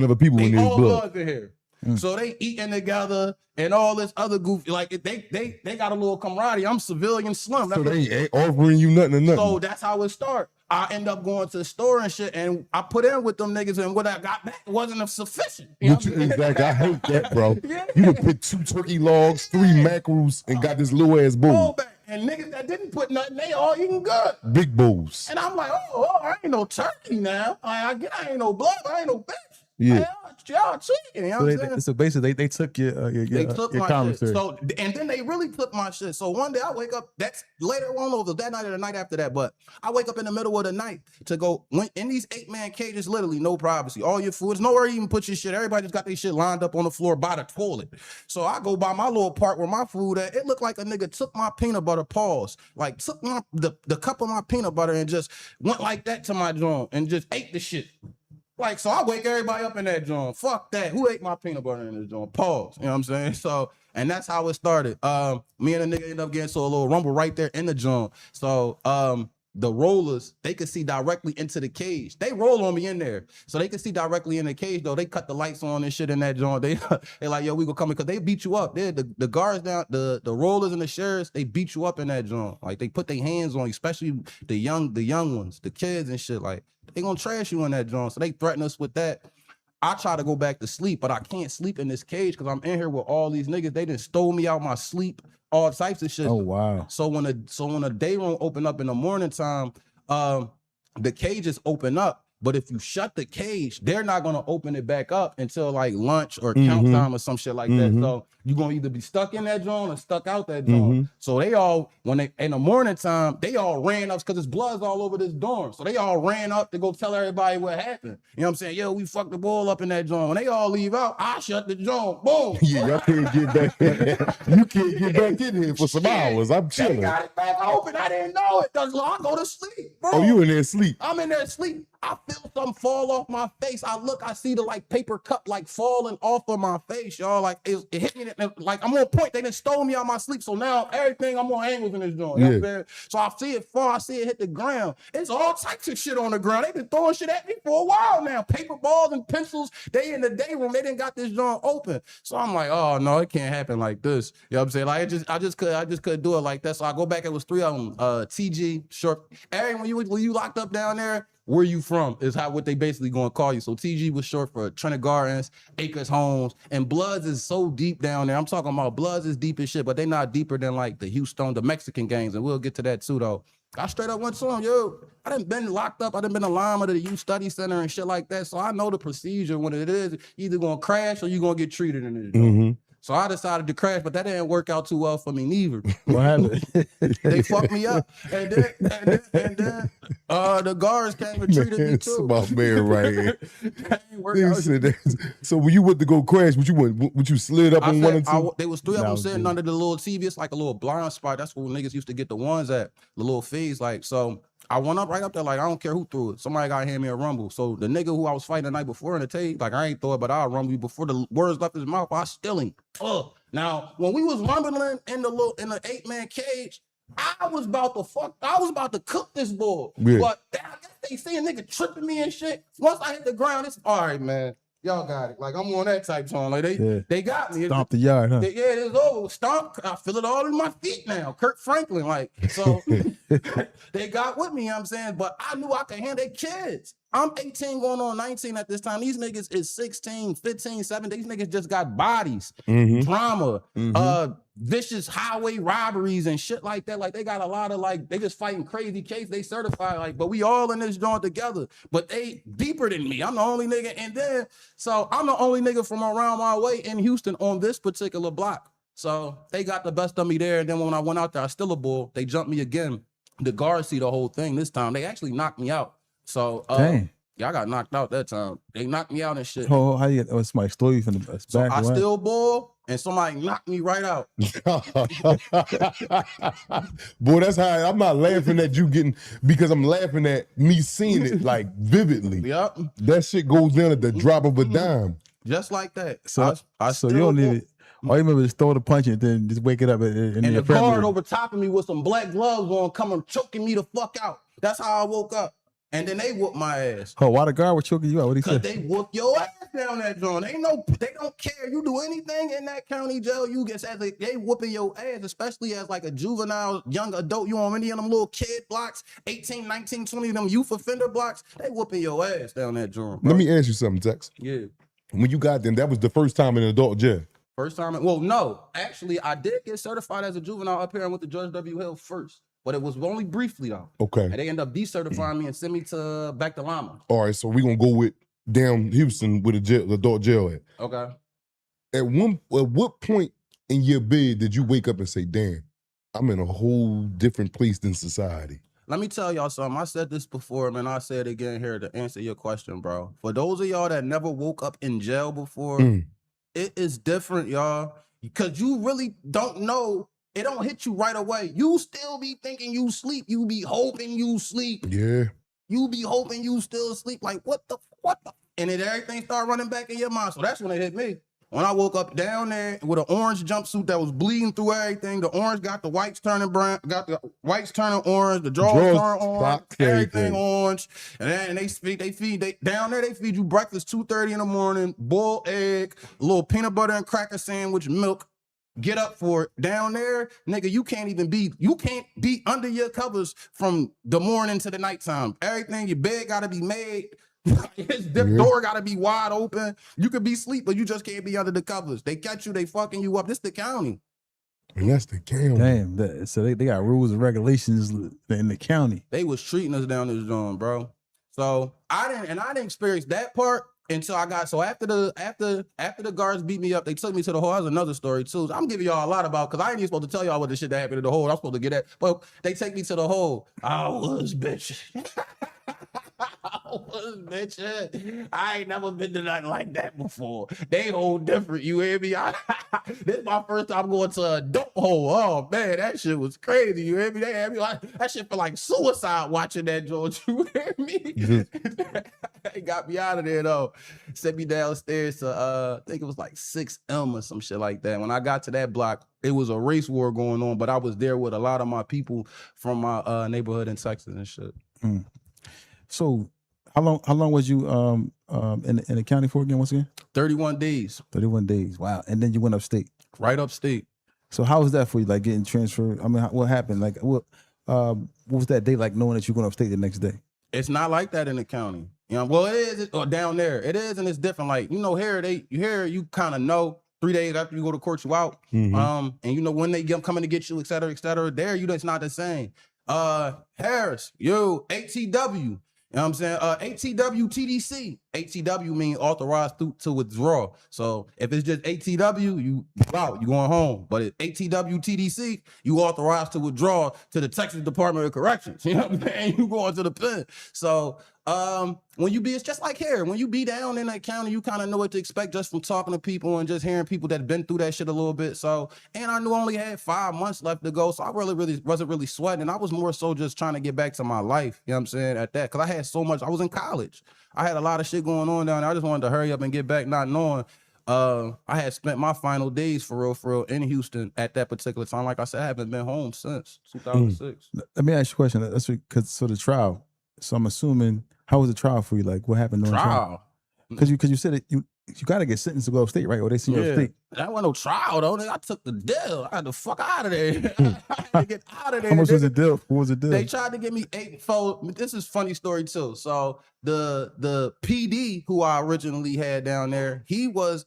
other people in there. All Bloods in here. So they eating together and all this other goofy, like they got a little camaraderie. I'm civilian slum. So they ain't offering you nothing or nothing. So that's how it started. I end up going to the store and shit, and I put in with them niggas, and what I got back wasn't sufficient. Exactly. I hate that, bro. Yeah. You done put 2 turkey logs, 3 mackerels, and got this little ass bowl. And niggas that didn't put nothing, they all eating good. Big bowls. And I'm like, I ain't no turkey now. I ain't no blood. I ain't no bitch. Yeah. Y'all cheating, you know what I'm saying? So basically, they took your my commissary. shit. So, and then they really took my shit. So one day I wake up, that's later on over that night or the night after that, but I wake up in the middle of the night to go, in these 8-man cages, literally no privacy. All your food, there's nowhere to even put your shit. Everybody just got their shit lined up on the floor by the toilet. So I go by my little part where my food at. It looked like a nigga took my peanut butter, like took the cup of my peanut butter and just went like that to my joint and just ate the shit. Like, so I wake everybody up in that joint. Fuck that. Who ate my peanut butter in this joint? Pause. You know what I'm saying? So, and that's how it started. Me and the nigga ended up getting to a little rumble right there in the joint. So, the rollers, they could see directly into the cage. They roll on me in there. So they could see directly in the cage, though. They cut the lights on and shit in that joint. They like, yo, we gonna come in, because they beat you up. The guards down, the rollers and the sheriffs, they beat you up in that joint. Like, they put their hands on you, especially the young ones, the kids and shit. Like, they gonna trash you in that joint. So they threaten us with that. I try to go back to sleep, but I can't sleep in this cage because I'm in here with all these niggas. They done stole me out my sleep, all types of shit. Oh wow. So when a day room open up in the morning time, the cages open up. But if you shut the cage, they're not gonna open it back up until like lunch or count time or some shit like that. So you're gonna either be stuck in that joint or stuck out that joint. So they all, when they in the morning time, they all ran up because there's bloods all over this dorm. So they all ran up to go tell everybody what happened. You know what I'm saying? Yo, we fucked the ball up in that joint. When they all leave out, I shut the joint. Boom. Yeah, y'all can't get back. You can't get back in here for some hours. I'm They chilling. got it back open. I didn't know it. I go to sleep, bro. Oh, you in there asleep? I'm in there asleep. I feel something fall off my face. I look, I see the like paper cup like falling off of my face, y'all. Like it hit me like I'm on point. They done stole me out my sleep. So now everything I'm on angles in this joint. You know what I'm saying? So I see it fall, I see it hit the ground. It's all types of shit on the ground. They been throwing shit at me for a while now. Paper balls and pencils. They in the day room. They didn't got this joint open. So I'm like, oh no, it can't happen like this. You know what I'm saying? Like I just couldn't do it like that. So I go back, it was 3 of them. TG, short. Aaron, when you locked up down there, where you from is what they basically gonna call you. So TG was short for Trinity Gardens, Acres Homes, and Bloods is so deep down there. I'm talking about Bloods is deep as shit, but they not deeper than like the Houston, the Mexican gangs, and we'll get to that too though. I straight up went to him, yo, I done been locked up, I done been a lineman of the youth study center and shit like that, so I know the procedure when it is, either gonna crash or you gonna get treated in it. So I decided to crash, but that didn't work out too well for me neither. What happened? They fucked me up. And then the guards came and treated me It's too. my man right here. That ain't work They out. said that- So when you went to go crash, what you slid up on one and two? They was 3 of them sitting under the little TV. It's like a little blind spot. That's where niggas used to get the ones at, the little fees. Like, so I went up right up there, like, I don't care who threw it. Somebody got to hand me a rumble. So the nigga who I was fighting the night before in the tape, like, I ain't throw it, but I'll rumble you before the words left his mouth. I still ain't. Now, when we was rumbling in the 8-man cage, I was about to cook this bull. Yeah. But I guess they see a nigga tripping me and shit. Once I hit the ground, it's all right, man. Y'all got it. Like, I'm on that type song. Like, they got me. Stomp the yard, huh? Yeah, it is over. Stomp. I feel it all in my feet now. Kirk Franklin, like, so they got with me, you know what I'm saying? But I knew I could handle their kids. I'm 18 going on 19 at this time. These niggas is 16, 15, 17. These niggas just got bodies, drama, vicious highway robberies and shit like that. Like, they got a lot of, like, they just fighting crazy cases. They certified, like, but we all in this joint together. But they deeper than me. I'm the only nigga. And then, so I'm the only nigga from around my way in Houston on this particular block. So they got the best of me there. And then when I went out there, I still a bull. They jumped me again. The guards see the whole thing this time. They actually knocked me out. So Dang. yeah, I got knocked out that time. They knocked me out and shit. Oh, how you get? Oh, somebody stole you from the back. So I what? still bull, and somebody knocked me right out. Boy, that's how I'm not laughing at you getting, because I'm laughing at me seeing it like vividly. Yep, That shit goes down at the drop of a dime. just like that. So, I so still you don't bull. need it. All you remember is throw the punch and then just wake it up. And And the guard over top of me with some black gloves on, coming choking me the fuck out. That's how I woke up. And then they whooped my ass. Oh, why the guard was choking you out? What he Cause said? they whoop your ass down that joint. They don't care. You do anything in that county jail, you get they whooping your ass, especially as like a juvenile, young adult. You on any of them little kid blocks, 18, 19, 20 of them youth offender blocks, they whooping your ass down that joint. Bro. Let me ask you something, Tex. Yeah. When you got them, that was the first time in adult jail. First time, well, no. Actually, I did get certified as a juvenile up here and went to Judge W. Hill first. But it was only briefly though. Okay. And they ended up decertifying me and sent me to back to Lama. All right, so we're gonna go with down Houston with the adult jail at. Okay. At what point in your bed did you wake up and say, damn, I'm in a whole different place than society? Let me tell y'all something. I said this before, man. I said it again here to answer your question, bro. For those of y'all that never woke up in jail before, it is different, y'all. Because you really don't know. It don't hit you right away. You still be thinking you sleep. You be hoping you sleep. Yeah. You be hoping you still sleep. Like, what the? And then everything start running back in your mind. So that's when it hit me. When I woke up down there with an orange jumpsuit that was bleeding through everything, the orange got the whites turning brown, got the whites turning orange, the drawers turning orange, everything orange. And then they feed down there, they feed you breakfast 2:30 in the morning, boiled egg, a little peanut butter and cracker sandwich, milk. Get up for it. Down there, nigga, you can't be under your covers from the morning to the nighttime. Everything, your bed gotta be made His door gotta be wide open. You could be asleep, but you just can't be under the covers. They catch you, they fucking you up. This the county. And that's the county. Damn. So they got rules and regulations in the county. They was treating us down this zone, bro. So I didn't experience that part until I got, so after the guards beat me up, they took me to the hole. That's another story too. I'm giving y'all a lot about, because I ain't even supposed to tell y'all what the shit that happened in the hole. I'm supposed to get that, but they take me to the hole. I was bitch. I ain't never been to nothing like that before. They hold different, you hear me? This is my first time going to a dope hole. Oh man, that shit was crazy. You hear me? They had me like, that shit felt like suicide watching that, George. You hear me? They got me out of there though. Sent me downstairs to I think it was like 6M or some shit like that. When I got to that block, it was a race war going on, but I was there with a lot of my people from my neighborhood in Texas and shit. So how long was you in the county for again, once again? 31 days. 31 days. Wow. And then you went upstate. Right upstate. So how was that for you, like getting transferred? I mean, what happened? Like what was that day like, knowing that you're going upstate the next day? It's not like that in the county. You know, well, it is, or down there. It is, and it's different. Like, you know, here you kind of know 3 days after you go to court, you out. And you know when they coming to get you, et cetera, et cetera. There, it's not the same. Harris, ATW. You know what I'm saying? ATW TDC. ATW means authorized to withdraw. So if it's just ATW, you out, you going home. But if ATW TDC, you authorized to withdraw to the Texas Department of Corrections. You know what I'm saying? You going to the pen. So when you be, it's just like here. When you be down in that county, you kind of know what to expect just from talking to people and just hearing people that been through that shit a little bit. So, and I knew I only had 5 months left to go. So I really wasn't really sweating. I was more so just trying to get back to my life. You know what I'm saying? At that, because I had so much, I was in college. I had a lot of shit going on down there. I just wanted to hurry up and get back, not knowing I had spent my final days for real in Houston at that particular time. Like I said, I haven't been home since 2006. Let me ask you a question. That's because so the trial. So I'm assuming, how was the trial for you? Like, what happened during the trial? Because you said it, you got to get sentenced to go upstate, right? Or they see you upstate. That wasn't no trial though. I took the deal. I had to fuck out of there. I had to get out of there. How much was the deal? What was the deal? They tried to give me 8 for. This is a funny story too. So the PD who I originally had down there, he was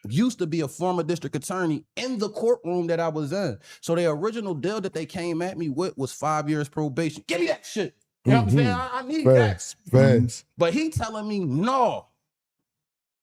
used to be a former district attorney in the courtroom that I was in. So the original deal that they came at me with was 5 years probation. Give me that shit. You know what I'm saying? I need that. But he telling me, no,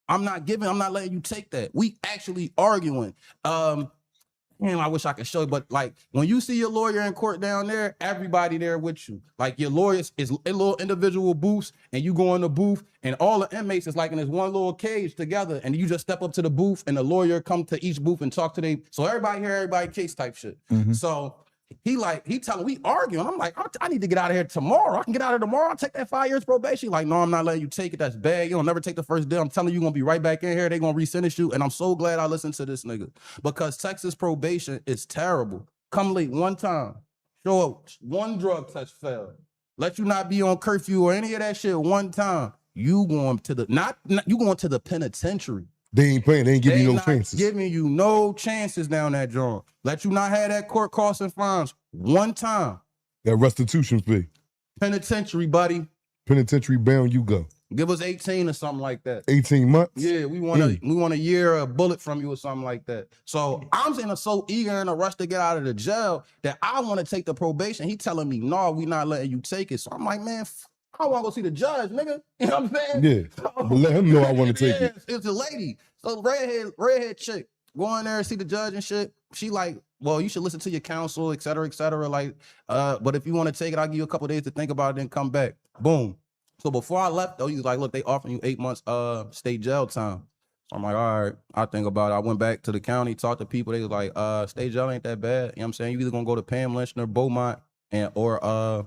I'm not letting you take that. We actually arguing. Man, I wish I could show you, but like when you see your lawyer in court down there, everybody there with you. Like your lawyers is a little individual booths, and you go in the booth, and all the inmates is like in this one little cage together, and you just step up to the booth, and the lawyer come to each booth and talk to them. So everybody hear everybody case type shit. So he telling, we arguing. I'm like, I need to get out of here tomorrow. I can get out of here tomorrow. I'll take that 5 years probation. Like, no, I'm not letting you take it. That's bad. You don't never take the first deal. I'm telling you, you're gonna be right back in here. They're gonna resentence you. And I'm so glad I listened to this nigga, because Texas probation is terrible. Come late one time, show up, one drug test failed, let you not be on curfew or any of that shit one time. You going to the you going to the penitentiary. They ain't playing. They ain't giving you no chances. Giving you no chances down that joint. Let you not have that court costs and fines one time. That restitution fee. Penitentiary, buddy. Penitentiary bound you go. Give us 18 or something like that. 18 months? Yeah, we want a year, a bullet from you or something like that. So I'm so eager and a rush to get out of the jail that I want to take the probation. He telling me, no, we not letting you take it. So I'm like, man, I want to go see the judge, nigga. You know what I'm saying? Yeah, but let him know I want to take it. It's a lady. So redhead chick. Go in there and see the judge and shit. She like, well, you should listen to your counsel, et cetera, et cetera. Like, but if you want to take it, I'll give you a couple days to think about it, then come back. Boom. So before I left, though, he was like, look, they offering you 8 months state jail time. So I'm like, all right, I'll think about it. I went back to the county, talked to people. They was like, state jail ain't that bad. You know what I'm saying? You either gonna go to Pam Lynchner, Beaumont, or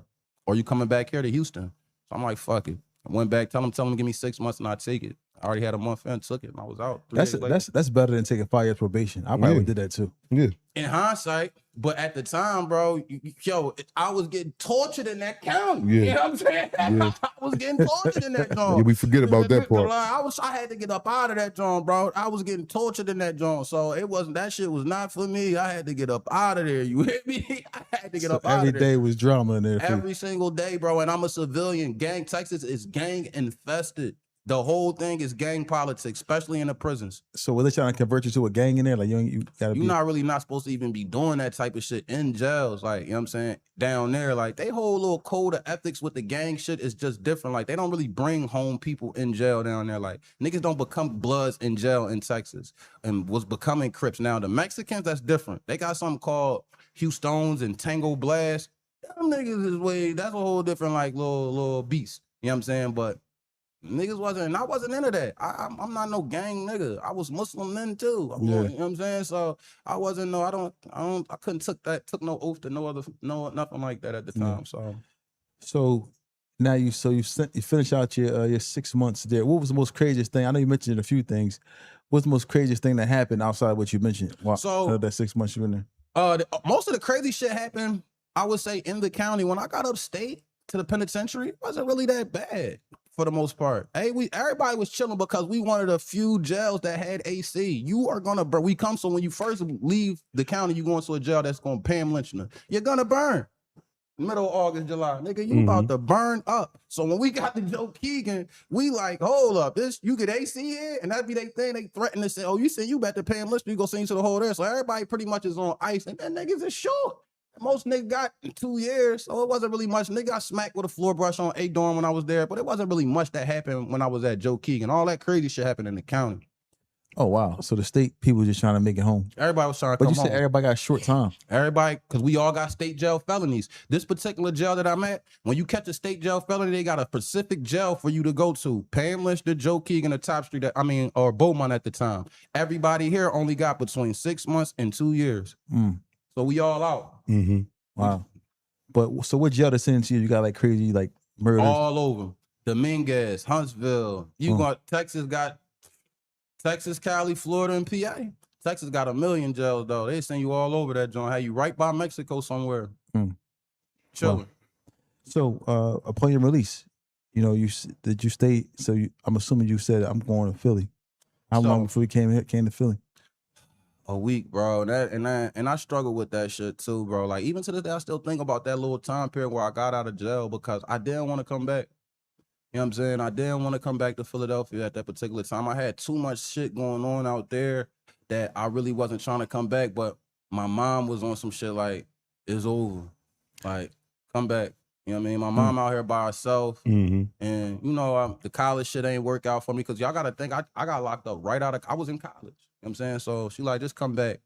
you coming back here to Houston. So I'm like, fuck it. I went back, tell them to give me 6 months and I take it. I already had a month in, took it, and I was out 3 days later. That's better than taking 5 years probation. I probably did that too. Yeah. In hindsight, but at the time, bro, I was getting tortured in that county. Yeah. You know what I'm saying? Yeah. I was getting tortured in that joint. Yeah, we forget about that part. I had to get up out of that joint, bro. I was getting tortured in that joint. So that shit was not for me. I had to get up out of there. You hear me? I had to get up out of there. Every day was drama in there. Every single day, bro. And I'm a civilian. Texas is gang infested. The whole thing is gang politics, especially in the prisons. So were they trying to convert you to a gang in there? Like you gotta be. You're not supposed to even be doing that type of shit in jails. Like, you know what I'm saying? Down there, like they whole little code of ethics with the gang shit is just different. Like they don't really bring home people in jail down there. Like niggas don't become bloods in jail in Texas and was becoming Crips. Now the Mexicans, that's different. They got something called Houstones and Tango Blast. Them niggas is that's a whole different like little beast. You know what I'm saying? But niggas I wasn't into that. I'm not no gang nigga. I was Muslim then too. You know what I'm saying? So I wasn't I couldn't took no oath to nothing like that at the time. So now you finish out your 6 months there. What was the most craziest thing? I know you mentioned a few things. What's the most craziest thing that happened outside of what you mentioned? That 6 months you been there? Most of the crazy shit happened, I would say, in the county. When I got upstate to the penitentiary, it wasn't really that bad. For the most part, everybody was chilling because we wanted a few jails that had AC. You are gonna burn. So when you first leave the county, you go into a jail that's gonna Pam Lynch you. You're gonna burn. Middle of August, July, nigga, you about to burn up. So when we got to Joe Keegan, we like, hold up, you get AC here, and that'd be their thing. They threaten to say, oh, you say you bet the Pam Lynch, you go send you to the hole there. So everybody pretty much is on ice, and then niggas is short. Most niggas got 2 years, so it wasn't really much. Nigga got smacked with a floor brush on A dorm when I was there, but it wasn't really much that happened when I was at Joe Keegan. All that crazy shit happened in the county. Oh wow! So the state people just trying to make it home. Everybody was trying to come home. But you said everybody got short time. Everybody, because we all got state jail felonies. This particular jail that I'm at, when you catch a state jail felony, they got a specific jail for you to go to. Pam Lynch, the Joe Keegan, the Top Street, or Beaumont at the time. Everybody here only got between 6 months and 2 years. So we all out. Mm-hmm. Wow. But so what jail to send you? You got like crazy like murders all over. Dominguez, Huntsville. Texas, Cali, Florida, and PA. Texas got 1 million jails though. They send you all over that joint. Have you right by Mexico somewhere? Chilling. Wow. So upon your release, did you stay? So I'm assuming you said I'm going to Philly. How long before you came to Philly? A week, bro. And I struggle with that shit too, bro. Like even to this day, I still think about that little time period where I got out of jail because I didn't want to come back. You know what I'm saying? I didn't want to come back to Philadelphia at that particular time. I had too much shit going on out there that I really wasn't trying to come back. But my mom was on some shit like, it's over. Like, come back. You know what I mean? My mom out here by herself. Mm-hmm. And, the college shit ain't work out for me because y'all got to think I got locked up I was in college. You know what I'm saying? So she like, just come back.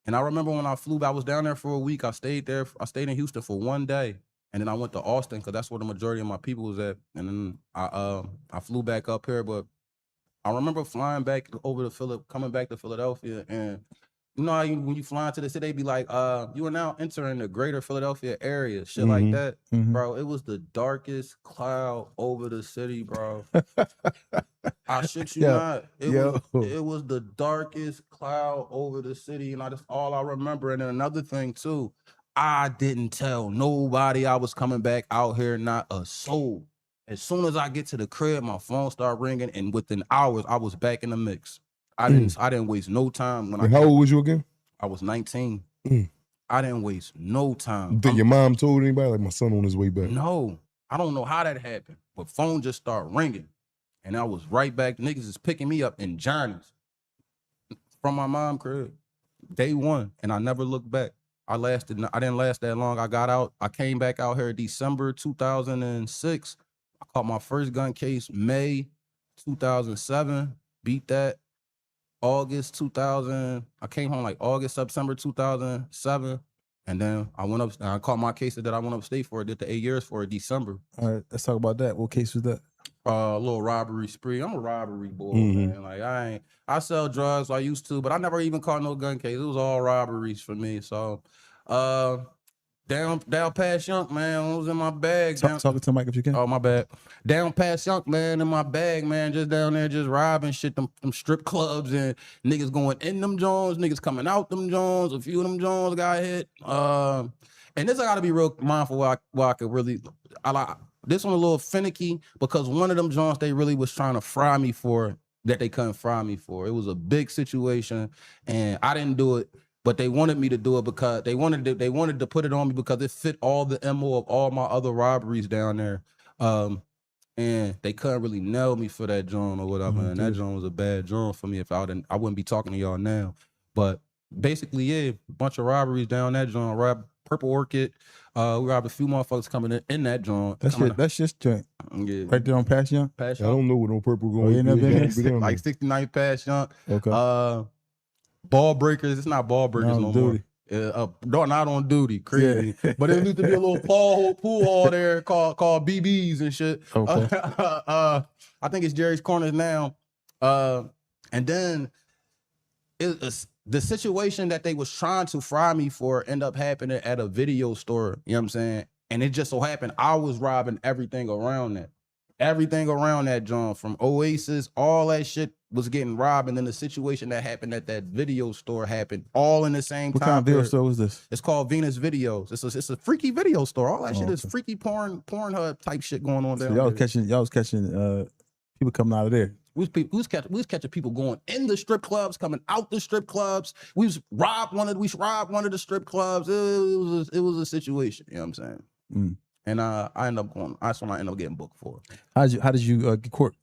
And I remember when I flew back, I was down there for a week. I stayed in Houston for 1 day. And then I went to Austin because that's where the majority of my people was at. And then I flew back up here. But I remember flying back coming back to Philadelphia. And you know how when you fly into the city, they be like, you are now entering the greater Philadelphia area, shit like that. Bro, it was the darkest cloud over the city, bro. I shit you not. It was the darkest cloud over the city, and that's all I remember. And then another thing too, I didn't tell nobody I was coming back out here, not a soul. As soon as I get to the crib, my phone started ringing, and within hours, I was back in the mix. I didn't waste no time. How old was you again? I was 19. I didn't waste no time. Did your mom told anybody like my son on his way back? No, I don't know how that happened, but phone just started ringing, and I was right back. Niggas is picking me up in journeys from my mom crib, day one, and I never looked back. I didn't last that long. I got out. I came back out here December 2006. I caught my first gun case May 2007. Beat that. August 2000. I came home like September 2007. And then I went up, and I caught my case that I went upstate for. I did the 8 years for December. All right, let's talk about that. What case was that? A little robbery spree. I'm a robbery boy, man. Like I sell drugs. I used to, but I never even caught no gun case. It was all robberies for me. So, Down past Younk, man. It was in my bag. Talking to the mic if you can. Oh, my bad. Down past Younk, man, in my bag, man. Just down there, just robbing shit, them strip clubs and niggas going in them Jones, niggas coming out them Jones. A few of them Jones got hit. And this I gotta be real mindful where I could really, this one a little finicky because one of them Jones they really was trying to fry me for that they couldn't fry me for. It was a big situation and I didn't do it. But they wanted me to do it because they wanted to put it on me because it fit all the MO of all my other robberies down there. And they couldn't really nail me for that joint or whatever. And that joint was a bad joint for me. If I wouldn't be talking to y'all now. But basically, yeah, a bunch of robberies down that joint. Robbed Purple Orchid. We robbed a few motherfuckers coming in that joint. That's just joint. Yeah. Right there on Past Young. Past I don't know what no purple Oh, you going. never been there? like 69 Past Young. Okay. Ball breakers. It's not ball breakers no more. No, not on duty. Crazy. Yeah. But there used to be a little pool hall there called BBs and shit. Okay. I think it's Jerry's Corners now. And then the situation that they was trying to fry me for ended up happening at a video store. You know what I'm saying? And it just so happened I was robbing everything around that. Everything around that joint, from Oasis, all that shit was getting robbed, and then the situation that happened at that video store happened all in the same time. What kind of video store was this? It's called Venus Videos. It's a freaky video store. All that shit is freaky Pornhub type shit going on there. So y'all was catching people coming out of there. We was catching people going in the strip clubs, coming out the strip clubs. We robbed one of the strip clubs. It was a situation. You know what I'm saying? Mm. And I ended up going. That's when I ended up getting booked for. How did you get court?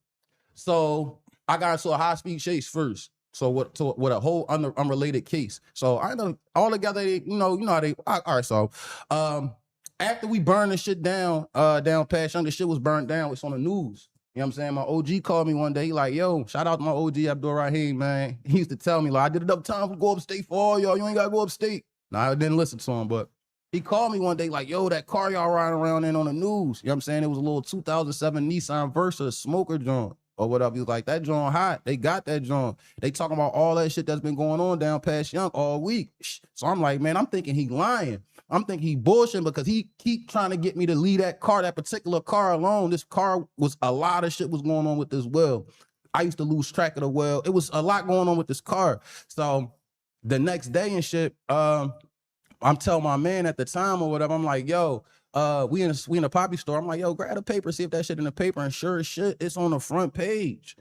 So I got into a high speed chase first. So with a whole unrelated case. So I know all together, you know how they. All right. So after we burned the shit down past Young, the shit was burned down. It's on the news. You know what I'm saying? My OG called me one day. He like, yo, shout out to my OG Abdul Rahim, man. He used to tell me like, I did enough time to go upstate for all y'all. You ain't gotta go upstate. Nah, I didn't listen to him, but. He called me one day like, yo, that car y'all riding around in on the news. You know what I'm saying? It was a little 2007 Nissan Versa smoker joint or whatever. He was like, that joint hot. They got that joint. They talking about all that shit that's been going on down past Young all week. So I'm like, man, I'm thinking he lying. I'm thinking he bullshitting because he keep trying to get me to leave that particular car alone. This car was a lot of shit was going on with this well. I used to lose track of the well. It was a lot going on with this car. So the next day and shit, I'm telling my man at the time or whatever, I'm like, yo, we in a poppy store. I'm like, yo, grab a paper, see if that shit in the paper. And sure as shit, it's on the front page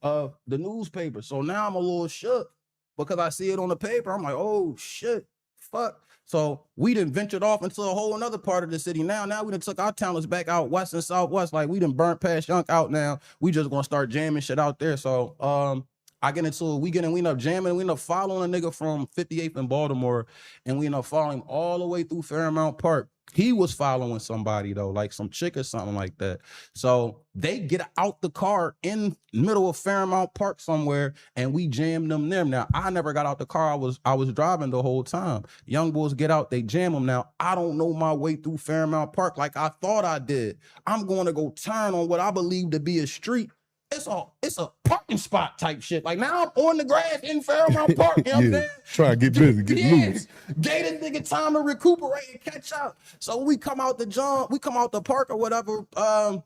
of the newspaper. So now I'm a little shook because I see it on the paper. I'm like, oh shit, fuck. So we done ventured off into a whole another part of the city. Now we done took our talents back out west and southwest. Like we done burnt past Young out now. We just gonna start jamming shit out there. So I get into it. We end up jamming. We end up following a nigga from 58th in Baltimore, and we end up following him all the way through Fairmount Park. He was following somebody though, like some chick or something like that. So they get out the car in middle of Fairmount Park somewhere, and we jammed them there. Now I never got out the car. I was driving the whole time. Young boys get out, they jam them. Now I don't know my way through Fairmount Park like I thought I did. I'm going to go turn on what I believe to be a street. It's a parking spot type shit. Like now I'm on the grass in Fairmount Park. You know what I'm saying? Trying to get busy, get loose. Gave this nigga time to recuperate and catch up. So we come out the park or whatever. I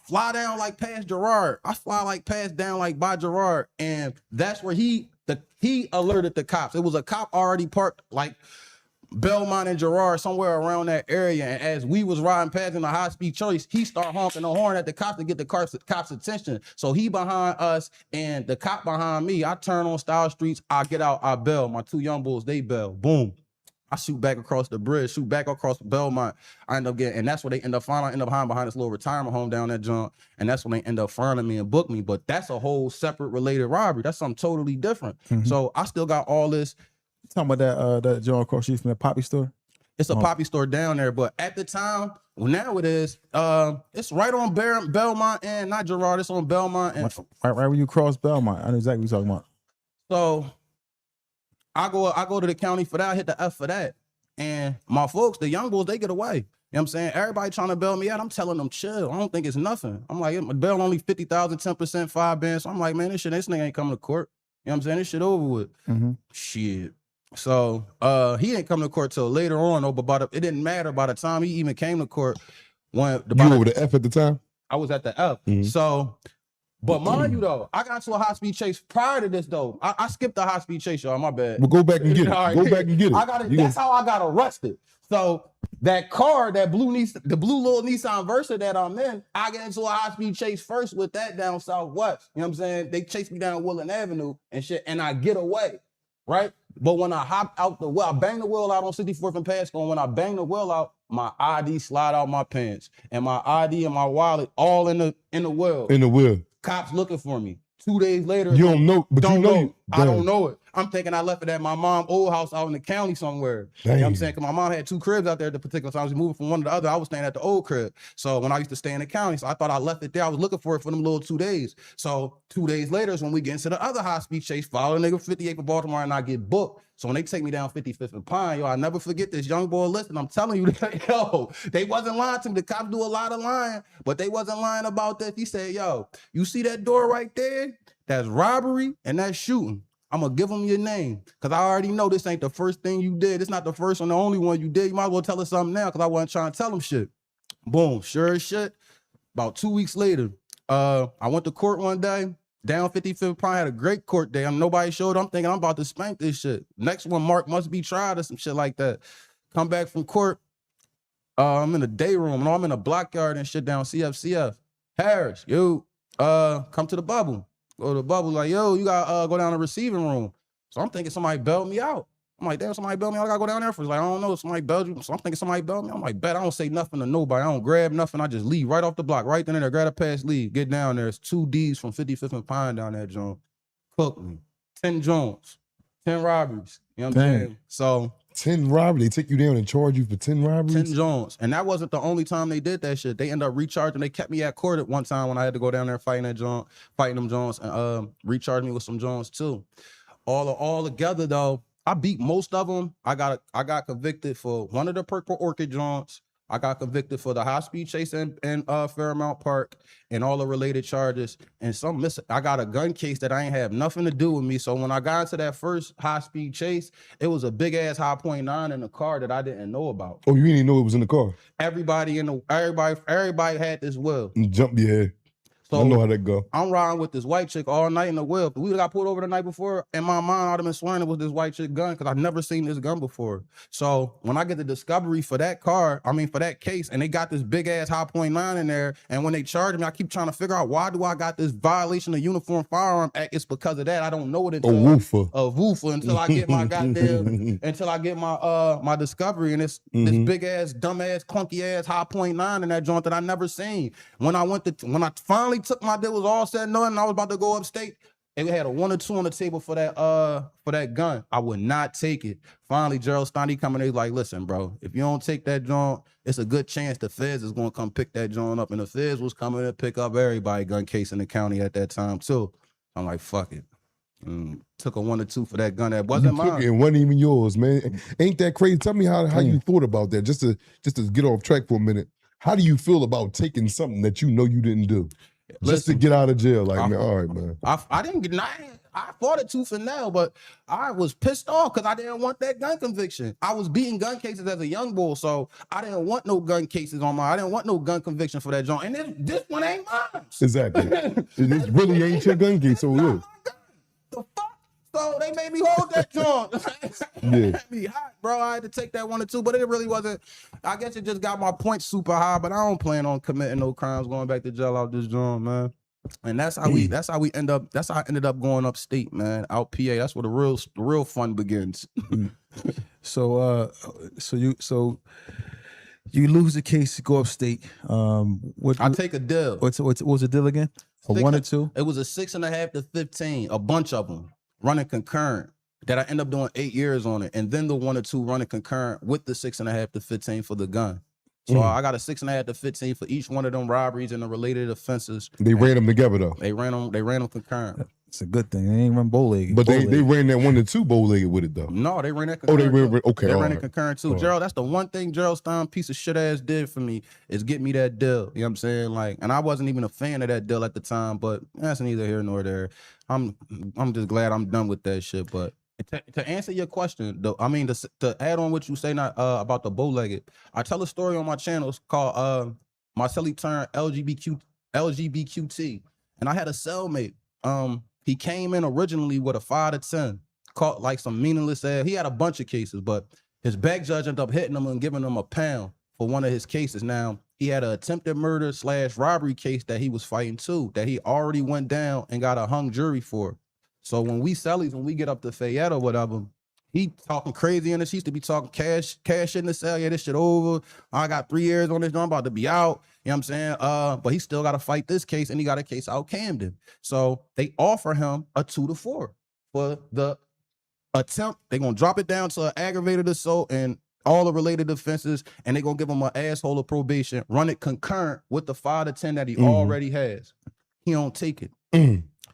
fly down like past Gerard. I fly like past down like by Gerard. And that's where he alerted the cops. It was a cop already parked like Belmont and Gerard, somewhere around that area. And as we was riding past in a high-speed chase, he start honking the horn at the cops to get the cops' attention. So he behind us and the cop behind me. I turn on Style Streets. I get out. I bail. My two young bulls, they bail. Boom. I shoot back across the bridge, shoot back across Belmont. I end up getting, and that's where they end up finding. I end up behind this little retirement home down that junk. And that's when they end up finding me and book me. But that's a whole separate related robbery. That's something totally different. Mm-hmm. So I still got all this. Talking about that John across street from the poppy store? It's a poppy store down there, but at the time, well, now it is. It's right on Belmont and not Gerard. It's on Belmont and right when you cross Belmont. I know exactly what you're talking about. So I go to the county for that. I hit the F for that, and my folks, the young bulls, they get away. You know what I'm saying? Everybody trying to bail me out. I'm telling them, chill. I don't think it's nothing. I'm like, my bail only 50,000, 10%, 5 bands. So I'm like, man, this nigga ain't coming to court. You know what I'm saying? This shit over with. Mm-hmm. Shit. So he didn't come to court till later on, though. But it didn't matter by the time he even came to court. When You over the F at the time? I was at the F. So, but mind you though, I got into a high-speed chase prior to this though. I skipped the high-speed chase, y'all. My bad. Well, go back and get it. All right. Go back and get it. I got it. That's how I got arrested. So that car, the blue little Nissan Versa that I'm in, I get into a high-speed chase first with that down Southwest. You know what I'm saying? They chase me down Woodland Avenue and shit, and I get away, right? But when I hop out the wheel, I bang the wheel out on 64th and Pasco, and when I bang the wheel out, my ID slide out my pants, and my ID and my wallet all in the wheel. In the wheel. Cops looking for me. 2 days later, you don't know, but you know. I don't know it. I'm thinking I left it at my mom's old house out in the county somewhere. You know what I'm saying? Because my mom had 2 cribs out there at the particular time. I was moving from one to the other. I was staying at the old crib. So when I used to stay in the county, so I thought I left it there. I was looking for it for them little 2 days. So 2 days later is when we get into the other high-speed chase, follow the nigga 58 for Baltimore, and I get booked. So when they take me down 55th and Pine, yo, I never forget this young boy. Listen, I'm telling you, yo, they wasn't lying to me. The cops do a lot of lying, but they wasn't lying about this. He said, yo, you see that door right there? That's robbery and that's shooting. I'm gonna give them your name because I already know this ain't the first thing you did. It's not the first and the only one you did. You might as well tell us something now because I wasn't trying to tell them shit. Boom, sure as shit. About 2 weeks later, I went to court one day. Down 55th Pine, had a great court day. Nobody showed. I'm thinking I'm about to spank this shit. Next one, Mark must be tried or some shit like that. Come back from court. I'm in a day room. No, I'm in a block yard and shit down CFCF. Harris, yo, come to the bubble. Go to the bubble, like, yo, you gotta go down the receiving room. So I'm thinking somebody bailed me out. I'm like, damn, somebody bailed me out. I gotta go down there for. Like, I don't know, somebody bailed you. So I'm thinking somebody bailed me. I'm like, bet I don't say nothing to nobody. I don't grab nothing. I just leave right off the block, right then and there. Grab a pass, leave. Get down there. It's 2 Ds from 55th and Pine down there, John. Cook me. 10 Jones. 10 robberies. You know what I'm saying? So 10 robberies. They take you down and charge you for 10 robberies? 10 Jones. And that wasn't the only time they did that shit. They ended up recharging. They kept me at court at one time when I had to go down there fighting them Jones, and recharged me with some Jones too. All together though, I beat most of them. I got convicted for one of the Purple Orchid Jones. I got convicted for the high-speed chase in Fairmount Park and all the related charges. And I got a gun case that I ain't have nothing to do with me. So when I got into that first high-speed chase, it was a big-ass high .9 in the car that I didn't know about. Oh, you didn't even know it was in the car? Everybody had this will. Jump your head. So I know how that go. I'm riding with this white chick all night in the wheel. We got pulled over the night before, and my mind I'd have been swearing it was this white chick gun because I've never seen this gun before. So when I get the discovery for that for that case, and they got this big ass high .9 in there, and when they charge me, I keep trying to figure out why do I got this violation of Uniform Firearm Act. It's because of that. I don't know it until a woofer until I get my goddamn my discovery, and it's this big ass, dumb ass, clunky ass high .9 in that joint that I never seen. When I finally took my deal, was all said and done, and I was about to go upstate, and we had a 1 or 2 on the table for that gun. I would not take it. Finally, Gerald Steiny coming in, he's like, listen, bro, if you don't take that joint, it's a good chance the feds is going to come pick that joint up. And the feds was coming to pick up everybody gun case in the county at that time too. I'm like, fuck it. Took a 1 or 2 for that gun that wasn't mine. It wasn't even yours, man. Ain't that crazy? Tell me how you thought about that. Just to get off track for a minute. How do you feel about taking something that you know you didn't do? Just to get out of jail, like, man, all right, man. I didn't get I fought it tooth and nail, but I was pissed off because I didn't want that gun conviction. I was beating gun cases as a young boy, so I didn't want no gun cases on I didn't want no gun conviction for that joint. And this one ain't mine. Exactly. It really ain't your gun case, so it is. The fuck? So they made me hold that joint. Yeah. Me hot, bro. I had to take that 1 or 2, but it really wasn't. I guess it just got my points super high, but I don't plan on committing no crimes going back to jail out this joint, man. And that's how I ended up going upstate, man. Out PA. That's where the real fun begins. So you lose the case, go upstate. I take a deal. What was the deal again? A 1 or 2? It was a 6.5 to 15, a bunch of them running concurrent. That I end up doing 8 years on it, and then the 1 or 2 running concurrent with the 6.5 to 15 for the gun. So I got a 6.5 to 15 for each one of them robberies and the related offenses. They ran them together though. They ran them concurrent. It's a good thing. They ain't run bow-legged. But they ran that 1 or 2 bow-legged with it though. No, they ran that concurrent. Oh, they ran okay. They ran it concurrent too. Gerald, that's the one thing Gerald Stein piece of shit ass did for me is get me that deal. You know what I'm saying? Like, and I wasn't even a fan of that deal at the time, but that's neither here nor there. I'm just glad I'm done with that shit. But To answer your question, though, I mean to add on what you say not about the bow-legged, I tell a story on my channel. It's called Marcelli turned LGBTQT, and I had a cellmate. He came in originally with a 5 to 10, caught like some meaningless ass. He had a bunch of cases, but his back judge ended up hitting him and giving him a pound for one of his cases. Now he had an attempted murder / robbery case that he was fighting too, that he already went down and got a hung jury for. So when we sellies, when we get up to Fayette or whatever, he talking crazy in this. He used to be talking cash in the cell. Yeah, this shit over. I got 3 years on this. I'm about to be out. You know what I'm saying? But he still got to fight this case, and he got a case out Camden. So they offer him a 2 to 4 for the attempt. They're gonna drop it down to an aggravated assault and all the related offenses, and they're gonna give him an asshole of probation, run it concurrent with the 5 to 10 that he already has. He don't take it.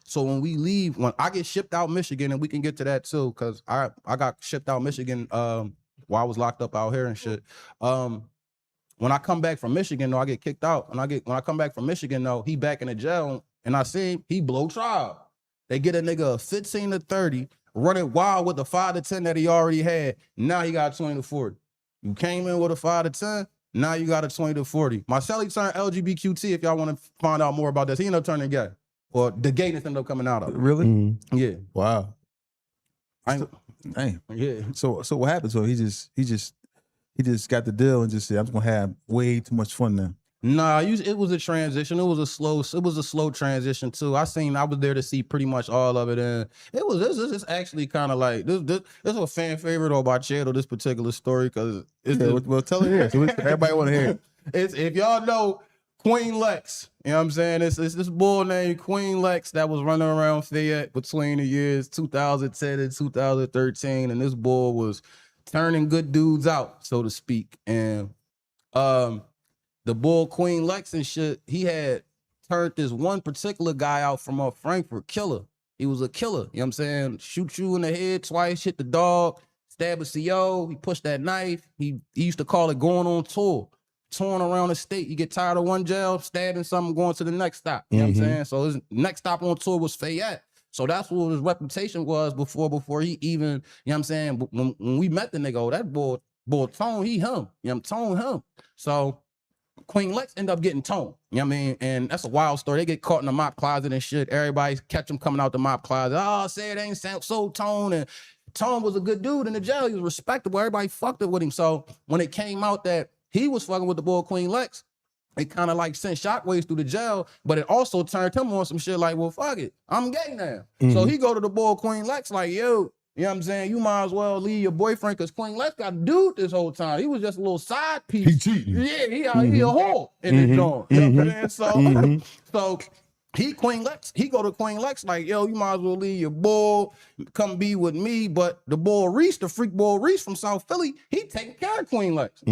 So when we leave, when I get shipped out Michigan, and we can get to that too, because I got shipped out Michigan while I was locked up out here and shit. When I come back from Michigan, though, I get kicked out. When I come back from Michigan, though, he back in the jail, and I see him, he blow trial. They get a nigga a 15 to 30, running wild with the 5 to 10 that he already had. Now he got 20 to 40. You came in with a 5 to 10, now you got a 20 to 40. Marcelli turned LGBTQT, if y'all want to find out more about this. He ended up turning gay. Or the gayness ended up coming out of it. Really? Yeah. Wow. Damn. Yeah. So what happened? So he just got the deal and just said, I'm just gonna have way too much fun now. Nah, it was a transition. It was a slow transition too. I was there to see pretty much all of it, and this is actually kind of like this is a fan favorite on my channel. This particular story because well, tell it here. So everybody want to hear it. It's if y'all know Queen Lex, you know what I'm saying? It's this bull named Queen Lex that was running around Fayette between the years 2010 and 2013, and this bull was turning good dudes out, so to speak. And the bull Queen Lex and shit, he had turned this one particular guy out from Frankfurt, killer. He was a killer, you know what I'm saying? Shoot you in the head twice, hit the dog, stab a CO, he pushed that knife. He used to call it going on tour. Touring around the state, you get tired of one jail, stabbing something, going to the next stop. You know what I'm saying? So his next stop on tour was Fayette. So that's what his reputation was before he even, you know what I'm saying? When we met the nigga, oh, that boy Tone, he him. You know, Tone him. So Queen Lex ended up getting Tone. You know what I mean? And that's a wild story. They get caught in the mop closet and shit. Everybody catch them coming out the mop closet. Oh, say it ain't so Tone. And Tone was a good dude in the jail. He was respectable. Everybody fucked it with him. So when it came out that he was fucking with the boy Queen Lex, it kind of like sent shockwaves through the jail, but it also turned him on some shit like, well, fuck it, I'm gay now. So he go to the boy Queen Lex like, yo, you know what I'm saying? You might as well leave your boyfriend because Queen Lex got a dude this whole time. He was just a little side piece. He cheating. Yeah, he a whore in the joint. You know what I'm saying? So he go to Queen Lex like, yo, you might as well leave your boy, come be with me. But the boy Reese, the freak boy Reese from South Philly, he taking care of Queen Lex.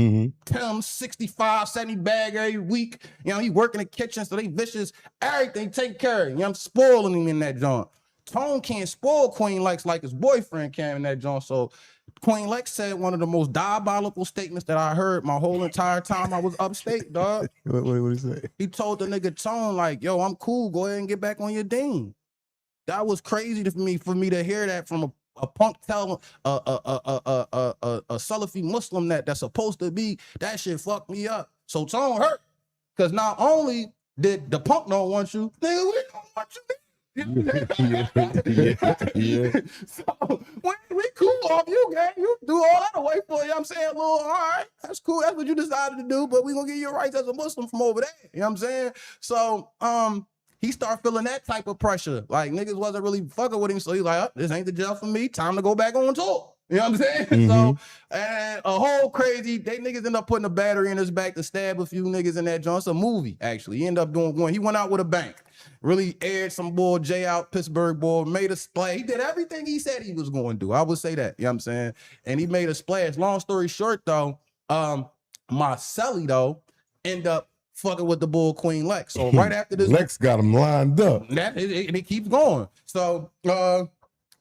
Tell him 65, 70 bag every week. You know, he work in the kitchen, so they vicious. Everything take care of him. You know, I'm spoiling him in that joint. Tone can't spoil Queen Lex like his boyfriend can in that joint. So Queen Lex said one of the most diabolical statements that I heard my whole entire time I was upstate, dog. What did he say? He told the nigga Tone like, yo, I'm cool. Go ahead and get back on your dean. That was crazy for me to hear that from a punk telling a Salafi Muslim that's supposed to be. That shit fucked me up. So Tone hurt. Because not only did the punk don't want you, nigga, we don't want you. So we cool off you, gang. You do all that away for you. You know what I'm saying, Lil, all right, that's cool. That's what you decided to do, but we gonna give you your rights as a Muslim from over there. You know what I'm saying? So he started feeling that type of pressure. Like niggas wasn't really fucking with him. So he's like, oh, this ain't the jail for me. Time to go back on tour. You know what I'm saying? So, and a whole crazy, they niggas end up putting a battery in his back to stab a few niggas in that joint. It's a movie, actually. He ended up doing one. He went out with a bang. Really aired some boy, Jay out, Pittsburgh boy, made a splash. He did everything he said he was going to do. I would say that, you know what I'm saying? And he made a splash. Long story short, though, Marcelli, though, ended up fucking with the bull Queen Lex. So right after this, Lex got him lined up. And it keeps going. So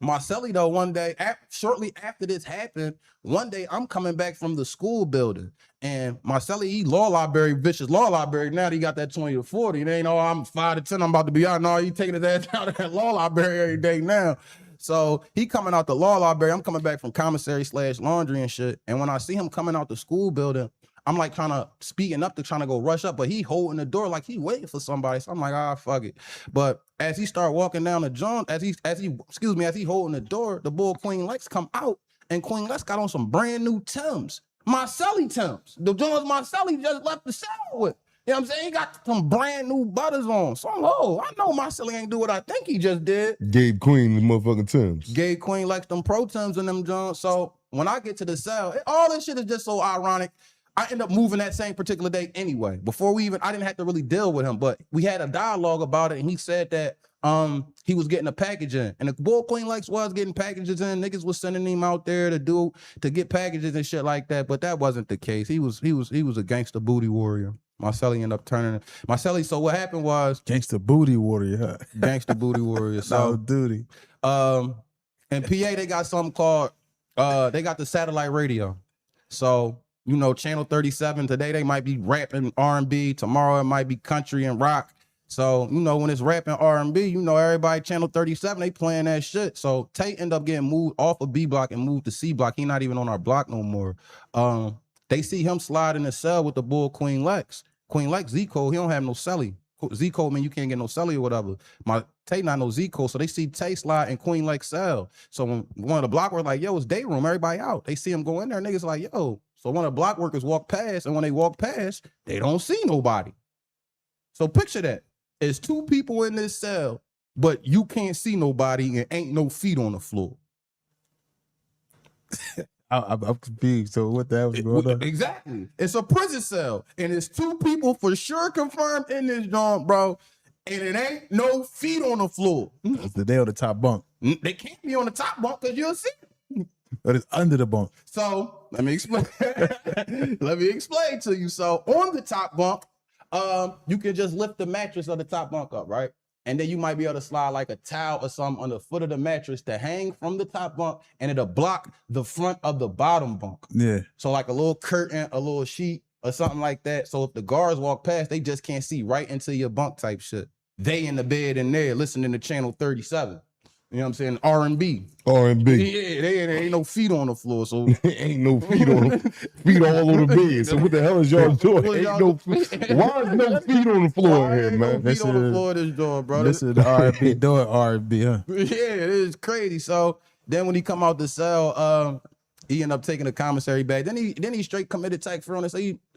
Marcelli, though, one day, shortly after this happened, one day I'm coming back from the school building, and Marcelli, he law library, vicious law library. Now he got that 20 to 40. It ain't, oh, I'm 5 to 10, I'm about to be out. No, he taking his ass out of that law library every day now. So he coming out the law library. I'm coming back from commissary / laundry and shit. And when I see him coming out the school building, I'm like trying to speeding up to trying to go rush up, but he holding the door like he waiting for somebody. So I'm like, fuck it. But as he start walking down the John, as he holding the door, the boy Queen Lex come out, and Queen Lex got on some brand new Timbs. Marcelli Timbs. The Jones Marcelli just left the cell with. You know what I'm saying? He got some brand new butters on. So I'm, I know Marcelli ain't do what I think he just did. Gave Queen the motherfucking Timbs. Gave Queen Lex them pro Timbs and them Jones. So when I get to the cell, all this shit is just so ironic. I end up moving that same particular day anyway. Before I didn't have to really deal with him, but we had a dialogue about it, and he said that he was getting a package in, and the boy Queen Lex was getting packages in. Niggas was sending him out there to get packages and shit like that, but that wasn't the case. He was a gangster booty warrior. Marcelli ended up turning Marcelli. So what happened was gangster booty warrior, huh? Gangster booty warrior. So duty. In PA they got something called they got the satellite radio. So you know, Channel 37 today they might be rapping R&B. Tomorrow it might be country and rock. So, you know, when it's rapping R&B, you know, everybody Channel 37, they playing that shit. So Tate end up getting moved off of B block and moved to C block. He not even on our block no more. They see him slide in the cell with the bull Queen Lex. Queen Lex, Z-Code, he don't have no celly. Z-Code mean you can't get no celly or whatever. My Tate not no Z-Code, so they see Tate slide in Queen Lex cell. So when one of the block workers like, yo, it's day room, everybody out. They see him go in there, niggas like, yo. So one of the block workers walk past, and when they walk past, they don't see nobody. So picture that. It's two people in this cell, but you can't see nobody and ain't no feet on the floor. I'm confused. So what the hell was going on? Exactly. It's a prison cell, and it's two people for sure confirmed in this joint, bro. And it ain't no feet on the floor. They on the top bunk. They can't be on the top bunk because you'll see them. But it's under the bunk. So let me explain. Let me explain to you. So on the top bunk, you can just lift the mattress of the top bunk up, right? And then you might be able to slide like a towel or something on the foot of the mattress to hang from the top bunk, and it'll block the front of the bottom bunk. Yeah. So like a little curtain, a little sheet, or something like that. So if the guards walk past, they just can't see right into your bunk type shit. They in the bed in there listening to Channel 37. You know what I'm saying? R&B. R&B. Yeah, there ain't no feet on the floor, so ain't no feet on feet all over the bed. So what the hell is y'all doing? Ain't no feet. Why is no feet on the floor here, man? No feet on the floor of this door, bro. This is the R&B door, R&B, huh? Yeah, it is crazy. So then when he come out the cell, he ended up taking a commissary bag. Then he straight committed tax fraud.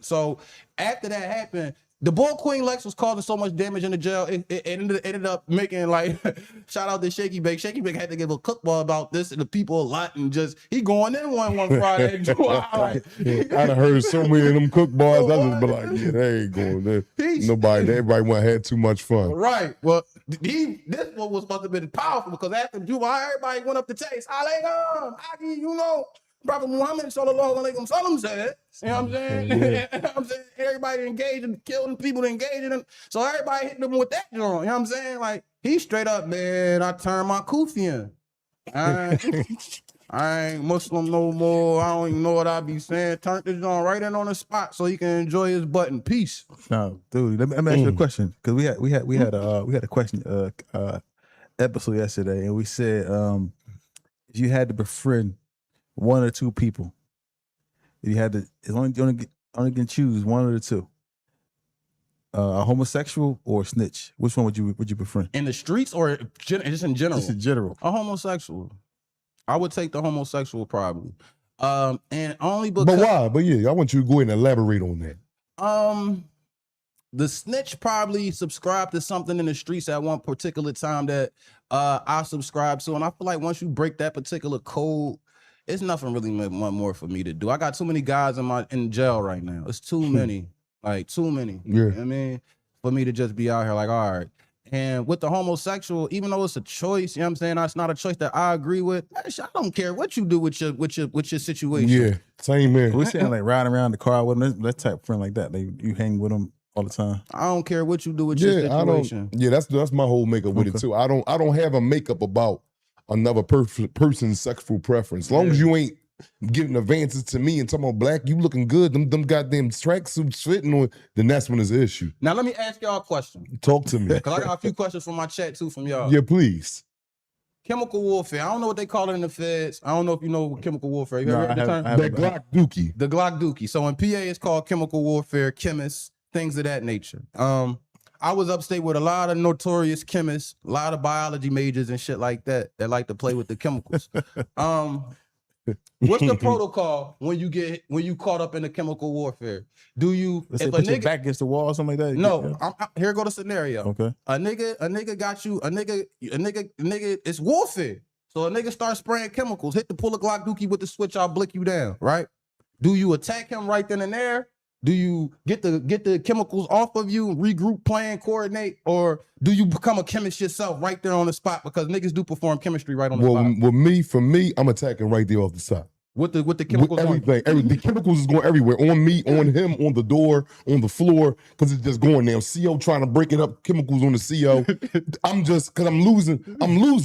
So after that happened, the boy Queen Lex was causing so much damage in the jail, it ended up making like, shout out to Shaky Bake. Shaky Bake had to give a cookball about this and the people a lot, and just, he going in one Friday. I'd have heard so many of them cookballs. I just be like, yeah, they ain't going there. Everybody had too much fun. Right. Well, this one was supposed to be powerful because after Juba, everybody went up to taste. You know, Prophet Muhammad sallallahu alaihi wasallam said, you know what I'm saying? Yeah. You know what I'm saying? Everybody engaged and killing people engaged in them. So everybody hit them with that joint. You know what I'm saying? Like, he straight up, man, I turned my kufi in. I ain't Muslim no more. I don't even know what I be saying. Turned this joint right in on the spot so he can enjoy his butt in peace. No, dude, let me ask you a question. Because we had a question episode yesterday, and we said if you had to befriend one or two people, you had to only can choose one of the two. A homosexual or a snitch. Which one would you befriend? In the streets or just in general? Just in general. A homosexual. I would take the homosexual probably. And only because. But why? But yeah, I want you to go ahead and elaborate on that. The snitch probably subscribed to something in the streets at one particular time that I subscribe to, and I feel like once you break that particular code, it's nothing really more for me to do. I got too many guys in jail right now. It's too many, like too many. Yeah. You know what I mean, for me to just be out here like, all right. And with the homosexual, even though it's a choice, you know what I'm saying? It's not a choice that I agree with. I don't care what you do with your situation. Yeah, same man. We saying like riding around the car with them, that type of friend like that. You hang with them all the time. I don't care what you do with your situation. That's my whole makeup with it too. I don't have a makeup about another person's sexual preference. As long as you ain't giving advances to me and talking about black, you looking good, them goddamn tracksuits fitting on, then that's when it's an issue. Now let me ask y'all a question. Talk to me. Because I got a few questions from my chat too from y'all. Yeah, please. chemical warfare. I don't know what they call it in the feds. I don't know if you know chemical warfare. You ever heard the term? That Glock Dookie. The Glock Dookie. So in PA, it's called chemical warfare, chemists, things of that nature. I was upstate with a lot of notorious chemists, a lot of biology majors and shit like that like to play with the chemicals. What's the protocol when you caught up in the chemical warfare? Do you Let's say put your back against the wall or something like that? No, here go the scenario. Okay. A nigga got you, a nigga, it's warfare. So a nigga starts spraying chemicals, hit the pull a Glock Dookie with the switch, I'll blick you down, right? Do you attack him right then and there? Do you get the chemicals off of you, regroup, plan, coordinate, or do you become a chemist yourself right there on the spot? Because niggas do perform chemistry right on the spot. Well, for me, I'm attacking right there off the side. With the chemicals, with everything. The chemicals is going everywhere. On me, on him, on the door, on the floor, because it's just going there. CO trying to break it up. Chemicals on the CO. Because I'm losing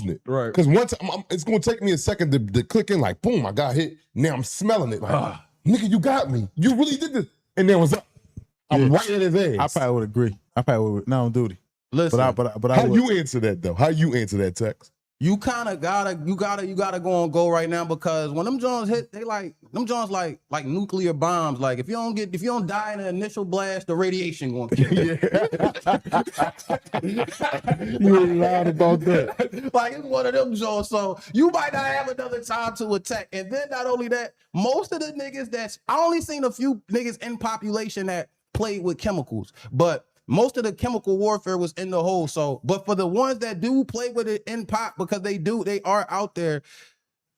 it. Right. Because once it's going to take me a second to click in. Like, boom, I got hit. Now I'm smelling it. Like, nigga, you got me. You really did this. And then was up. I'm right at his ass. I probably would agree. I probably would not on duty. Listen, but how you answer that though? How you answer that, Tex? You kind of gotta go right now, because when them Jones hit, them Jones like nuclear bombs. Like if you don't die in the initial blast, the radiation going to kill you. You ain't lying about that. Like it's one of them Jones. So you might not have another time to attack. And then not only that, most of the niggas I only seen a few niggas in population that played with chemicals, but most of the chemical warfare was in the hole. So, but for the ones that do play with it in pop, because they are out there,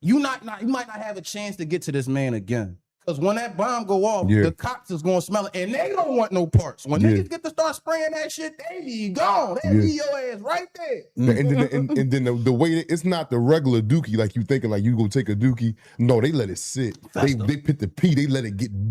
you might not have a chance to get to this man again. Because when that bomb go off, the cops is gonna smell it, and they don't want no parts. When niggas get to start spraying that shit, they be gone. They be your ass right there. And then the way it's not the regular Dookie like you thinking like you go take a Dookie. No, they let it sit. They put the pee. They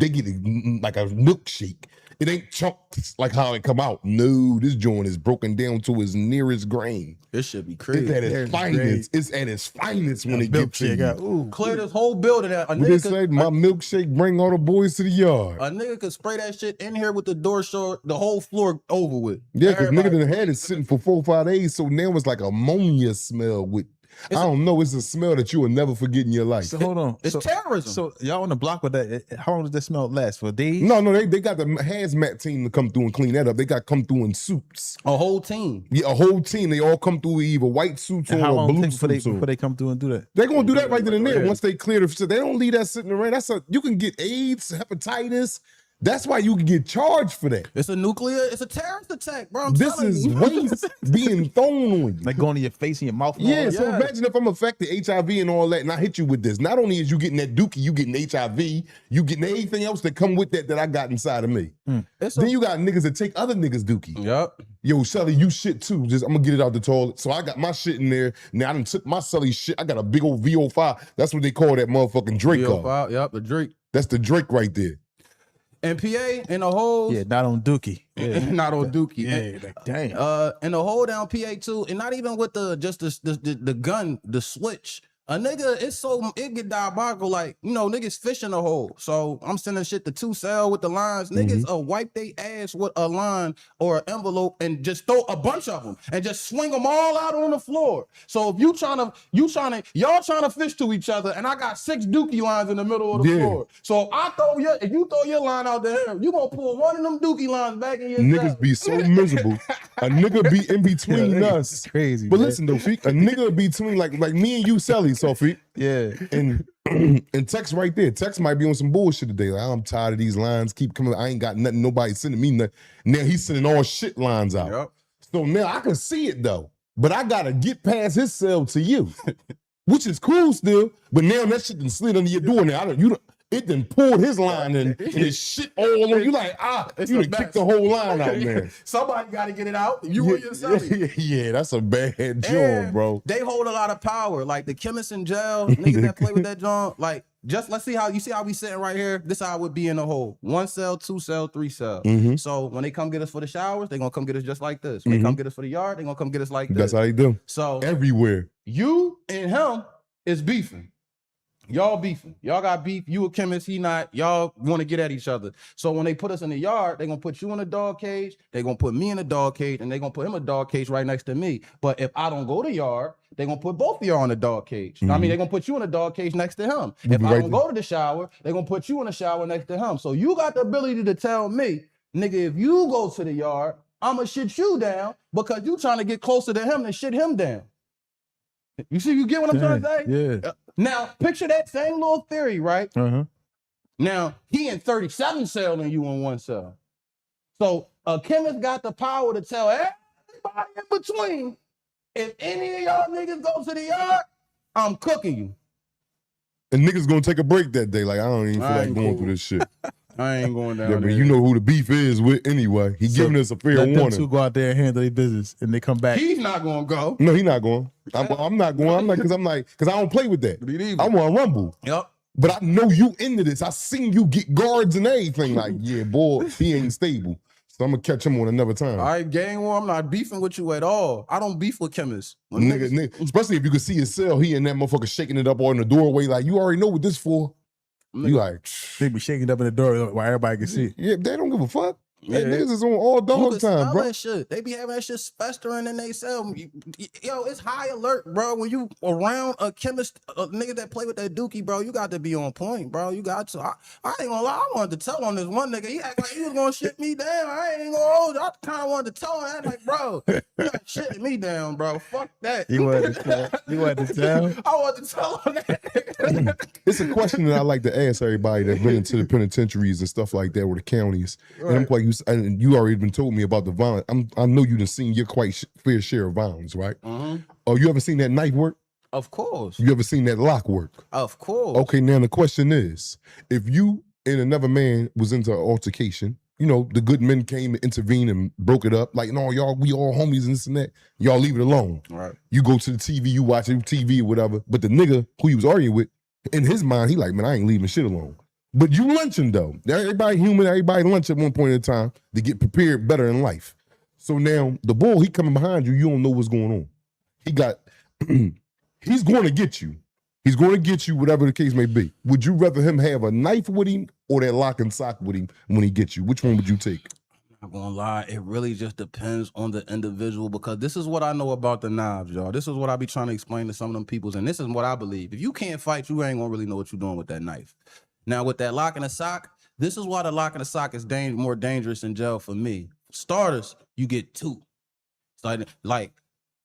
get it like a milkshake. It ain't chunks like how it come out. No, this joint is broken down to its nearest grain. This should be crazy. It's at its finest. It's at its finest when it gets to you. Clear this whole building out. What they say? My milkshake bring all the boys to the yard. A nigga could spray that shit in here with the door shut, the whole floor over with. Yeah, because nigga done had it sitting for 4 or 5 days, so now it's like ammonia smell with. I don't know. It's a smell that you will never forget in your life. So hold on. It's terrorism. So y'all on the block with that? How long does that smell last? For days? No. They got the hazmat team to come through and clean that up. They got come through in suits. A whole team. Yeah, a whole team. They all come through with either white suits or blue suits. Before they come through and do that? They're gonna do that right then and there. Once they clear the shit, they don't leave that sitting around. You can get AIDS, hepatitis. That's why you can get charged for that. It's a terrorist attack, bro. This is waste being thrown on you. Like going to your face and your mouth. Yeah, so imagine if I'm affected, HIV and all that, and I hit you with this. Not only is you getting that Dookie, you getting HIV, you getting anything else that come with that I got inside of me. Then you got niggas that take other niggas' Dookie. Yep. Yo, Sully, you shit too. I'm gonna get it out the toilet. So I got my shit in there. Now I done took my Sully shit. I got a big old VO5. That's what they call that motherfucking Drake. VO5, yep, the Drake. That's the Drake right there. And PA in the whole not on Dookie. Not on Dookie. Yeah, like, damn. And the whole down PA too, and not even with the gun, the switch. A nigga, it get diabolical. Like, niggas fishing a hole. So I'm sending shit to 2 cell with the lines. Niggas wipe they ass with a line or an envelope and just throw a bunch of them and just swing them all out on the floor. So if y'all trying to fish to each other, and I got 6 Dookie lines in the middle of the floor. So if you throw your line out there, you gonna pull one of them Dookie lines back in your Niggas be so miserable. A nigga be in between us. Crazy. But listen though, Feek, a nigga between like me and you, Sally, Sophie. Yeah. And Tex right there. Tex might be on some bullshit today. Like, I'm tired of these lines. Keep coming. I ain't got nothing. Nobody sending me nothing. Now he's sending all shit lines out. Yep. So now I can see it though. But I gotta get past his cell to you. Which is cool still. But now that shit done slid under your door now. It done pulled his line and his shit all on you. Like, you done kicked the whole line out, man. Somebody got to get it out. You and yourself. Yeah, that's a bad job, bro. They hold a lot of power. Like the chemists in jail, niggas that play with that joint. Like, let's see how we sitting right here. This how I would be in the hole. 1 cell, 2 cell, 3 cell. So when they come get us for the showers, they gonna come get us just like this. When they come get us for the yard, they gonna come get us like this. That's how they do. So everywhere. You and him is beefing. Y'all beefing. Y'all got beef. You a chemist, he not. Y'all want to get at each other. So when they put us in the yard, they gonna put you in a dog cage. They gonna put me in a dog cage, and they gonna put him in a dog cage right next to me. But if I don't go to yard, they gonna put both of y'all in a dog cage. I mean, they gonna put you in a dog cage next to him. If I don't go to the shower, they gonna put you in a shower next to him. So you got the ability to tell me, nigga, if you go to the yard, I'ma shit you down because you trying to get closer to him than shit him down. You see, you get what I'm trying to say? Yeah. Now, picture that same little theory, right? Uh-huh. Now, he in 37 cell and you in 1 cell. So a chemist got the power to tell everybody in between, if any of y'all niggas go to the yard, I'm cooking you. And niggas gonna take a break that day. Like, I don't even feel like going through this shit. I ain't going down Yeah, there. but you know who the beef is with anyway. He giving us a fair let warning. them two go out there and handle their business, and they come back. He's not gonna go. No, he not going. I'm not going. Because I don't play with that. I want to rumble. Yep. But I know you into this. I seen you get guards and everything. Like, yeah, boy, he ain't stable. So I'm gonna catch him on another time. All right, gang war, I'm not beefing with you at all. I don't beef with chemists. Nigga, especially if you can see his cell, he and that motherfucker shaking it up on the doorway. Like, you already know what this for. You like, They be shaking it up in the door while everybody can see. yeah, they don't give a fuck. Yeah. Niggas is on all dog time, bro. That shit. They be having that shit festering in they cell. Yo, it's high alert, bro. When you around a chemist, a nigga that play with that dookie, bro, you got to be on point, bro. You got to. I ain't gonna lie. I wanted to tell on this one nigga. He act like he was gonna shit me down. I ain't gonna hold you. I kind of wanted to tell him. I'm like, bro, you not shitting me down, bro. Fuck that. You wanted to tell? You wanted to tell? I wanted to tell him that. It's a question that I like to ask everybody that been into the penitentiaries and stuff like that, or the counties. Right. And I'm quite used, and you already been told me about the violence. I know you done seen your quite fair share of violence, right? Oh, you ever seen that knife work? Of course. You ever seen that lock work? Of course. Okay, now the question is, if you and another man was into an altercation, you know, the good men came and intervened and broke it up. Like, no, y'all, we all homies and this and that. Y'all leave it alone. Right. You go to the TV, you watch TV or whatever. But the nigga who you was arguing with, in his mind, he like, man, I ain't leaving shit alone. But you lunching though. Everybody human, everybody lunch at one point in time to get prepared better in life. So now the bull, he coming behind you, you don't know what's going on. He got, he's going to get you. He's going to get you, whatever the case may be. Would you rather him have a knife with him or that lock and sock with him when he gets you? Which one would you take? I'm not gonna lie, it really just depends on the individual, because this is what I know about the knives, y'all. This is what I be trying to explain to some of them peoples, and this is what I believe. If you can't fight, you ain't gonna really know what you're doing with that knife. Now, with that lock and a sock, this is why the lock and the sock is more dangerous in jail for me. Starters, you get two. It's like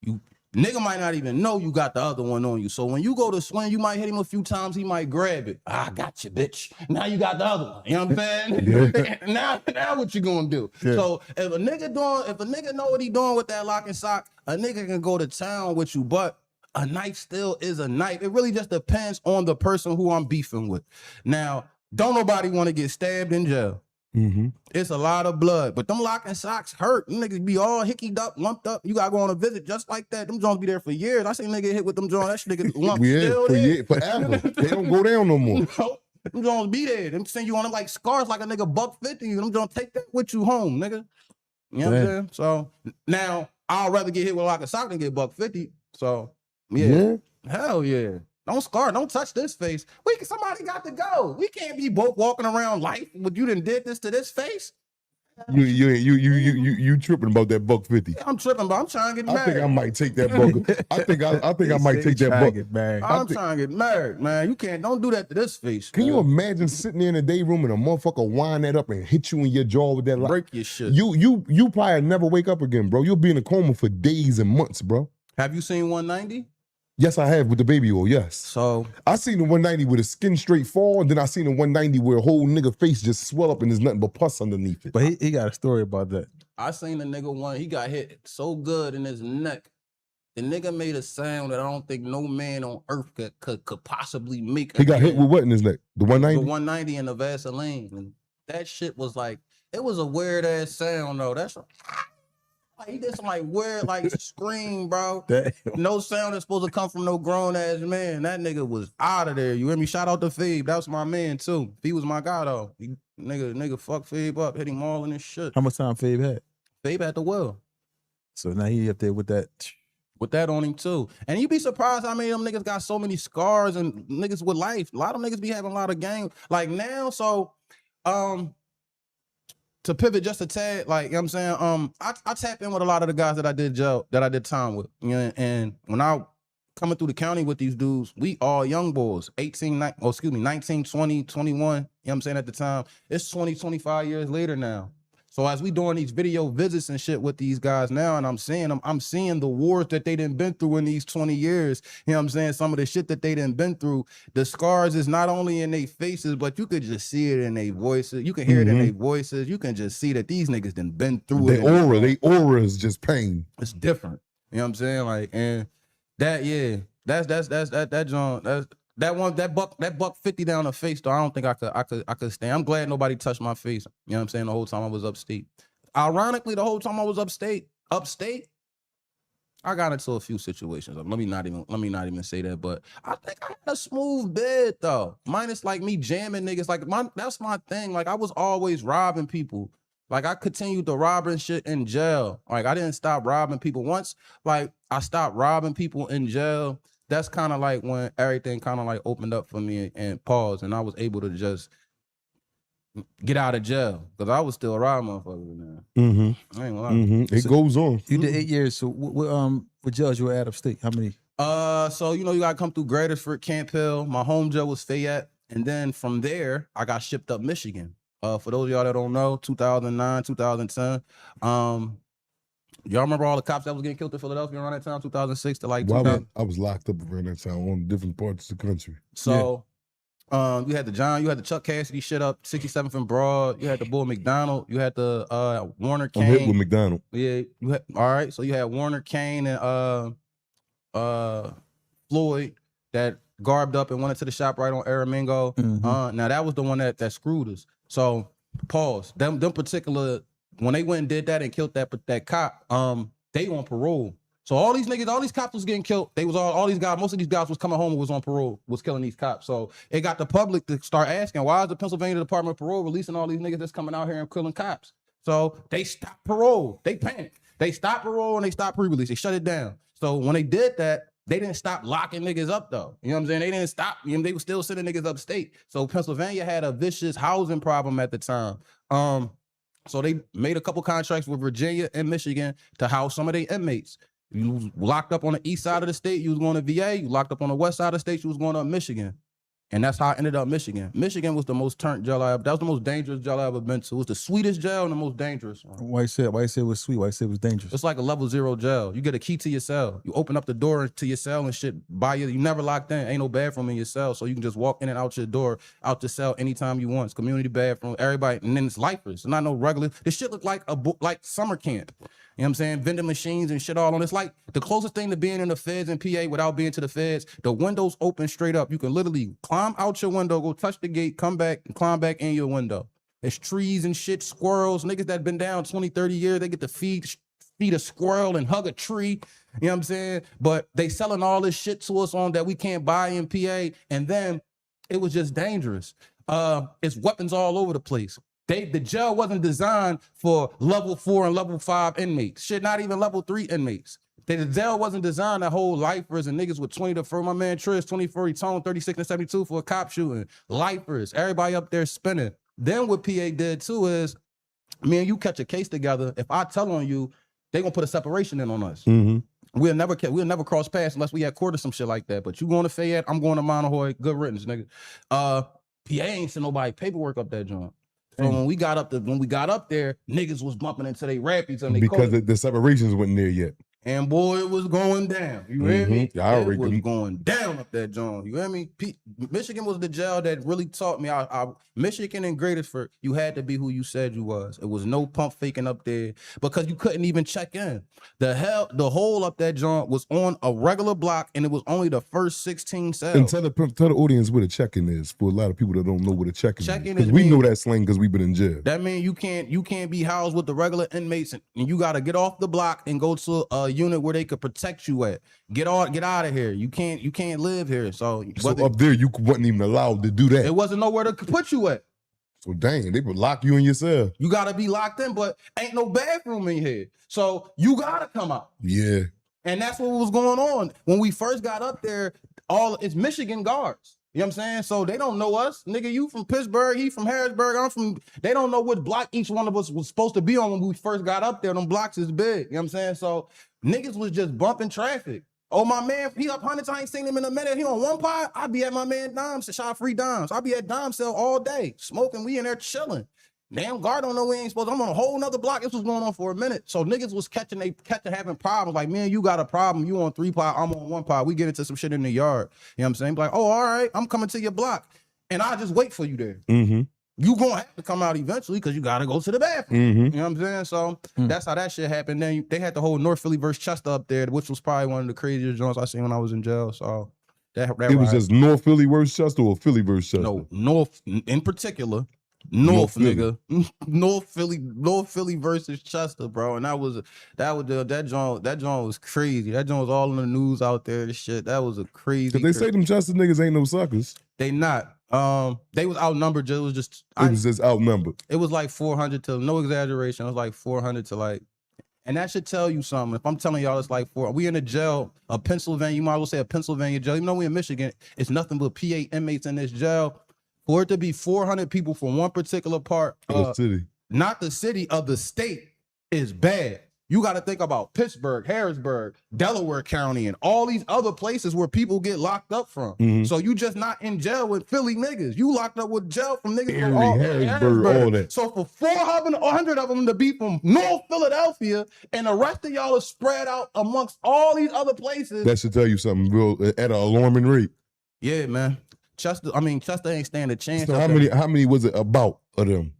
you nigga might not even know you got the other one on you. So when you go to swing, you might hit him a few times, he might grab it. I got you, bitch. Now you got the other one. You know what I'm saying? now what you gonna do? Yeah. So if a nigga know what he doing with that lock and sock, a nigga can go to town with you, but a knife still is a knife. It really just depends on the person who I'm beefing with. Now, don't nobody want to get stabbed in jail. Mm-hmm. It's a lot of blood, but them lock and socks hurt. Them niggas be all hickied up, lumped up. You gotta go on a visit just like that. Them joints be there for years. I seen nigga hit with them joints. That nigga lump still there. Forever. They don't go down no more. No, them joints be there. Them send you on them like scars like a nigga $150. Them joints take that with you home, nigga. You know what I'm saying? So now I'd rather get hit with a lock and sock than get $150. So yeah. Hell yeah. Don't touch this face. Somebody got to go. We can't be both walking around life, but you done did this to this face. You tripping about that $150? Yeah, I'm tripping, but I'm trying to get married. I think I might take that buck. I think I might take that buck. I'm trying to get married, man. Don't do that to this face. Can you imagine sitting there in the day room and a motherfucker wind that up and hit you in your jaw with that lock? Break your shit. You probably never wake up again, bro. You'll be in a coma for days and months, bro. Have you seen 190? Yes, I have, with the baby oil, yes. So I seen the 190 with a skin straight fall, and then I seen the 190 where a whole nigga face just swell up and there's nothing but pus underneath it. But he got a story about that. I seen the nigga one, he got hit so good in his neck. The nigga made a sound that I don't think no man on earth could possibly make. He got hit with what in his neck? The 190? The 190 and the Vaseline. And that shit was like, it was a weird ass sound though. That's he did some like weird like scream, bro. No sound is supposed to come from no grown ass man. That nigga was out of there. You hear me? Shout out to Phoebe. That was my man too. He was my guy though. Nigga fuck Phoebe up, hit him all in his shit. How much time Phoebe had? Phoebe at the well. So now he up there with that with that on him too. And you be surprised how many of them niggas got so many scars and niggas with life. A lot of niggas be having a lot of gang. Like now, so to pivot just a tad, like, you know what I'm saying? I tap in with a lot of the guys that I did time with. You know, and when I coming through the county with these dudes, we all young boys, 19, 20, 21, you know what I'm saying, at the time. It's 20, 25 years later now. So as we doing these video visits and shit with these guys now, and I'm seeing them, I'm seeing the wars that they done been through in these 20 years. You know what I'm saying? Some of the shit that they done been through. The scars is not only in their faces, but you could just see it in their voices. You can hear it in their voices. You can just see that these niggas done been through it. Their aura is just pain. It's different. You know what I'm saying? Like, and that, yeah, that John, that buck 50 down the face though. I don't think I could stand. I'm glad nobody touched my face. You know what I'm saying? The whole time I was upstate. Ironically, the whole time I was upstate, I got into a few situations. Let me not even say that, but I think I had a smooth bed though. Minus like me jamming niggas. Like that's my thing. Like I was always robbing people. Like I continued to rob and shit in jail. Like I didn't stop robbing people. Once like I stopped robbing people in jail, that's kind of like when everything kind of like opened up for me and paused, and I was able to just get out of jail because I was still a robbing motherfucker now. I ain't gonna lie. It goes on. You did 8 years. So what jails you were at upstate? How many? So you know you gotta come through Gratersford, Camp Hill. My home jail was Fayette, and then from there I got shipped up Michigan. For those of y'all that don't know, 2009, 2010. Y'all remember all the cops that was getting killed in Philadelphia around that time, 2006 to like 2000? I was locked up around that time on different parts of the country. So you had the Chuck Cassidy shit up, 67th and Broad. You had the Bull McDonald. You had the Warner Kane. I'm hit with McDonald. Yeah, all right. So you had Warner Kane and Floyd that garbed up and went into the shop right on Aramingo. Now that was the one that screwed us. So pause. Them particular, when they went and did that and killed that cop, they on parole. So all these niggas, all these cops was getting killed. They was all these guys, most of these guys was coming home and was on parole, was killing these cops. So it got the public to start asking, why is the Pennsylvania Department of Parole releasing all these niggas that's coming out here and killing cops? So they stopped parole. They panicked. They stopped parole and they stopped pre-release. They shut it down. So when they did that, they didn't stop locking niggas up though. You know what I'm saying? They didn't stop. You know, they were still sending niggas upstate. So Pennsylvania had a vicious housing problem at the time. So they made a couple contracts with Virginia and Michigan to house some of their inmates. You was locked up on the east side of the state, you was going to VA. You locked up on the west side of the state, you was going to Michigan. And that's how I ended up Michigan. Michigan was the most turned jail that was the most dangerous jail I ever been to. It was the sweetest jail and the most dangerous one. Why you say it was sweet? Why you say it was dangerous? It's like a level 0 jail. You get a key to your cell. You open up the door to your cell and shit. You never locked in. Ain't no bathroom in your cell, so you can just walk in and out your door, out the cell anytime you want. It's community bathroom, everybody, and then it's lifers. It's not no regular. This shit look like like summer camp. You know what I'm saying? Vending machines and shit all on. It's like the closest thing to being in the feds in PA without being to the feds. The windows open straight up. You can literally climb out your window, go touch the gate, come back, and climb back in your window. There's trees and shit, squirrels. Niggas that been down 20, 30 years, they get to feed a squirrel and hug a tree. You know what I'm saying? But they selling all this shit to us on that we can't buy in PA. And then it was just dangerous. It's weapons all over the place. The jail wasn't designed for level 4 and level 5 inmates. Shit, not even level 3 inmates. The jail wasn't designed to hold lifers and niggas with 20 to 40. My man Trish, 24, he toned 36 and 72 for a cop shooting. Lifers, everybody up there spinning. Then what PA did too is, me and you catch a case together. If I tell on you, they gonna put a separation in on us. We'll never cross paths unless we had court or some shit like that. But you going to Fayette, I'm going to Monohoy. Good riddance, nigga. PA ain't send nobody paperwork up that joint. So when we got up there, niggas was bumping into their rappies and they because the separations wasn't there yet. And boy, it was going down. You hear me? It was going down up that joint. You hear me? Michigan was the jail that really taught me. Michigan and Gratersford, you had to be who you said you was. It was no pump faking up there because you couldn't even check in. The hole up that joint was on a regular block, and it was only the first 16 cells. And tell the audience what a check-in is for a lot of people that don't know what a check-in is. Because we know that slang because we've been in jail. That means you can't be housed with the regular inmates, and you got to get off the block and go to a unit where they could protect you at. Get out of here. You can't live here. So up there you wasn't even allowed to do that. It wasn't nowhere to put you at. So dang, they would lock you in your cell. You gotta be locked in, but ain't no bathroom in here. So you gotta come out. Yeah. And that's what was going on. When we first got up there, it's Michigan guards. You know what I'm saying? So they don't know us. Nigga, you from Pittsburgh, he from Harrisburg, I'm from, they don't know what block each one of us was supposed to be on when we first got up there. Them blocks is big. You know what I'm saying? So niggas was just bumping traffic. Oh, my man, he up hundreds. I ain't seen him in a minute. He on one pod. I be at my man Dom's, shot free Dom's. I be at Dom's cell all day, smoking. We in there chilling. Damn guard don't know we ain't supposed to. I'm on a whole nother block. This was going on for a minute. So niggas was catching having problems. Like, man, you got a problem. You on 3 pod, I'm on 1 pod. We get into some shit in the yard. You know what I'm saying? Like, oh, all right, I'm coming to your block. And I'll just wait for you there. Mm-hmm. You gonna have to come out eventually because you gotta go to the bathroom. Mm-hmm. You know what I'm saying? So that's how that shit happened. Then they had the whole North Philly versus Chester up there, which was probably one of the craziest joints I seen when I was in jail. So that it was just North Philly versus Chester or Philly versus Chester? No, North in particular. North nigga, North Philly versus Chester, bro, and that joint was crazy. That joint was all in the news out there. This shit, that was a crazy. Cause they say them Chester niggas ain't no suckers. They not. They was outnumbered. It was just outnumbered. It was like 400 to, no exaggeration. It was like 400 to like, and that should tell you something. If I'm telling y'all, it's like we in a jail, a Pennsylvania. You might as well say a Pennsylvania jail. Even though we in Michigan, it's nothing but PA inmates in this jail. For it to be 400 people from one particular part of the city, not the city, of the state, is bad. You got to think about Pittsburgh, Harrisburg, Delaware County, and all these other places where people get locked up from. Mm-hmm. So you just not in jail with Philly niggas. You locked up with jail from niggas from Harrisburg, all that. So for 400 of them to be from North Philadelphia and the rest of y'all are spread out amongst all these other places. That should tell you something real at an alarming rate. Yeah, man. Chester ain't stand a chance. So how many was it about of them?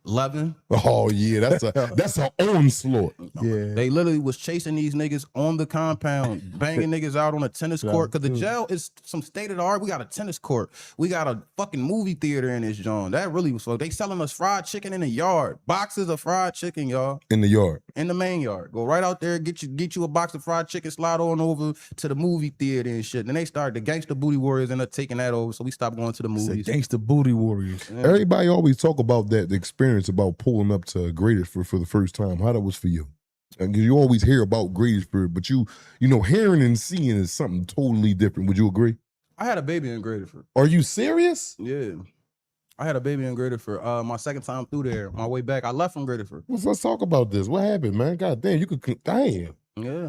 11. Oh yeah, that's an onslaught. Yeah, they literally was chasing these niggas on the compound, banging niggas out on a tennis court. Cause the jail is some state of the art. We got a tennis court. We got a fucking movie theater in this joint. That really was so. They selling us fried chicken in the yard, boxes of fried chicken, y'all. In the yard, in the main yard. Go right out there, get you a box of fried chicken, slide on over to the movie theater and shit. Then they started the gangster booty warriors end up taking that over, so we stopped going to the movies. Gangster booty warriors. Yeah. Everybody always talk about that, the experience about pulling up to Greatesford for the first time. How that was for you? And you always hear about Greatesford, but you know, hearing and seeing is something totally different. Would you agree? I had a baby in Greatesford. Are you serious? Yeah. I had a baby in Greatesford. My second time through there. My way back, I left from Greatesford. Let's talk about this. What happened, man? God damn, you could damn. Yeah.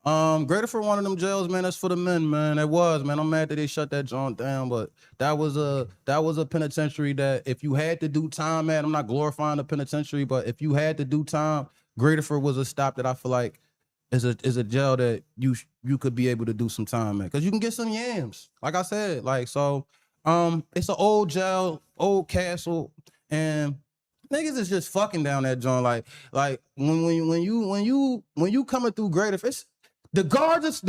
Greatesford, one of them jails, man. That's for the men, man. It was, man. I'm mad that they shut that joint down, but that was a penitentiary that if you had to do time at, I'm not glorifying the penitentiary, but if you had to do time, Greatesford was a stop that I feel like is a jail that you could be able to do some time at, because you can get some yams. Like I said, like so. It's an old jail, old castle, and niggas is just fucking down that joint. Like when you coming through Greater, it's the guards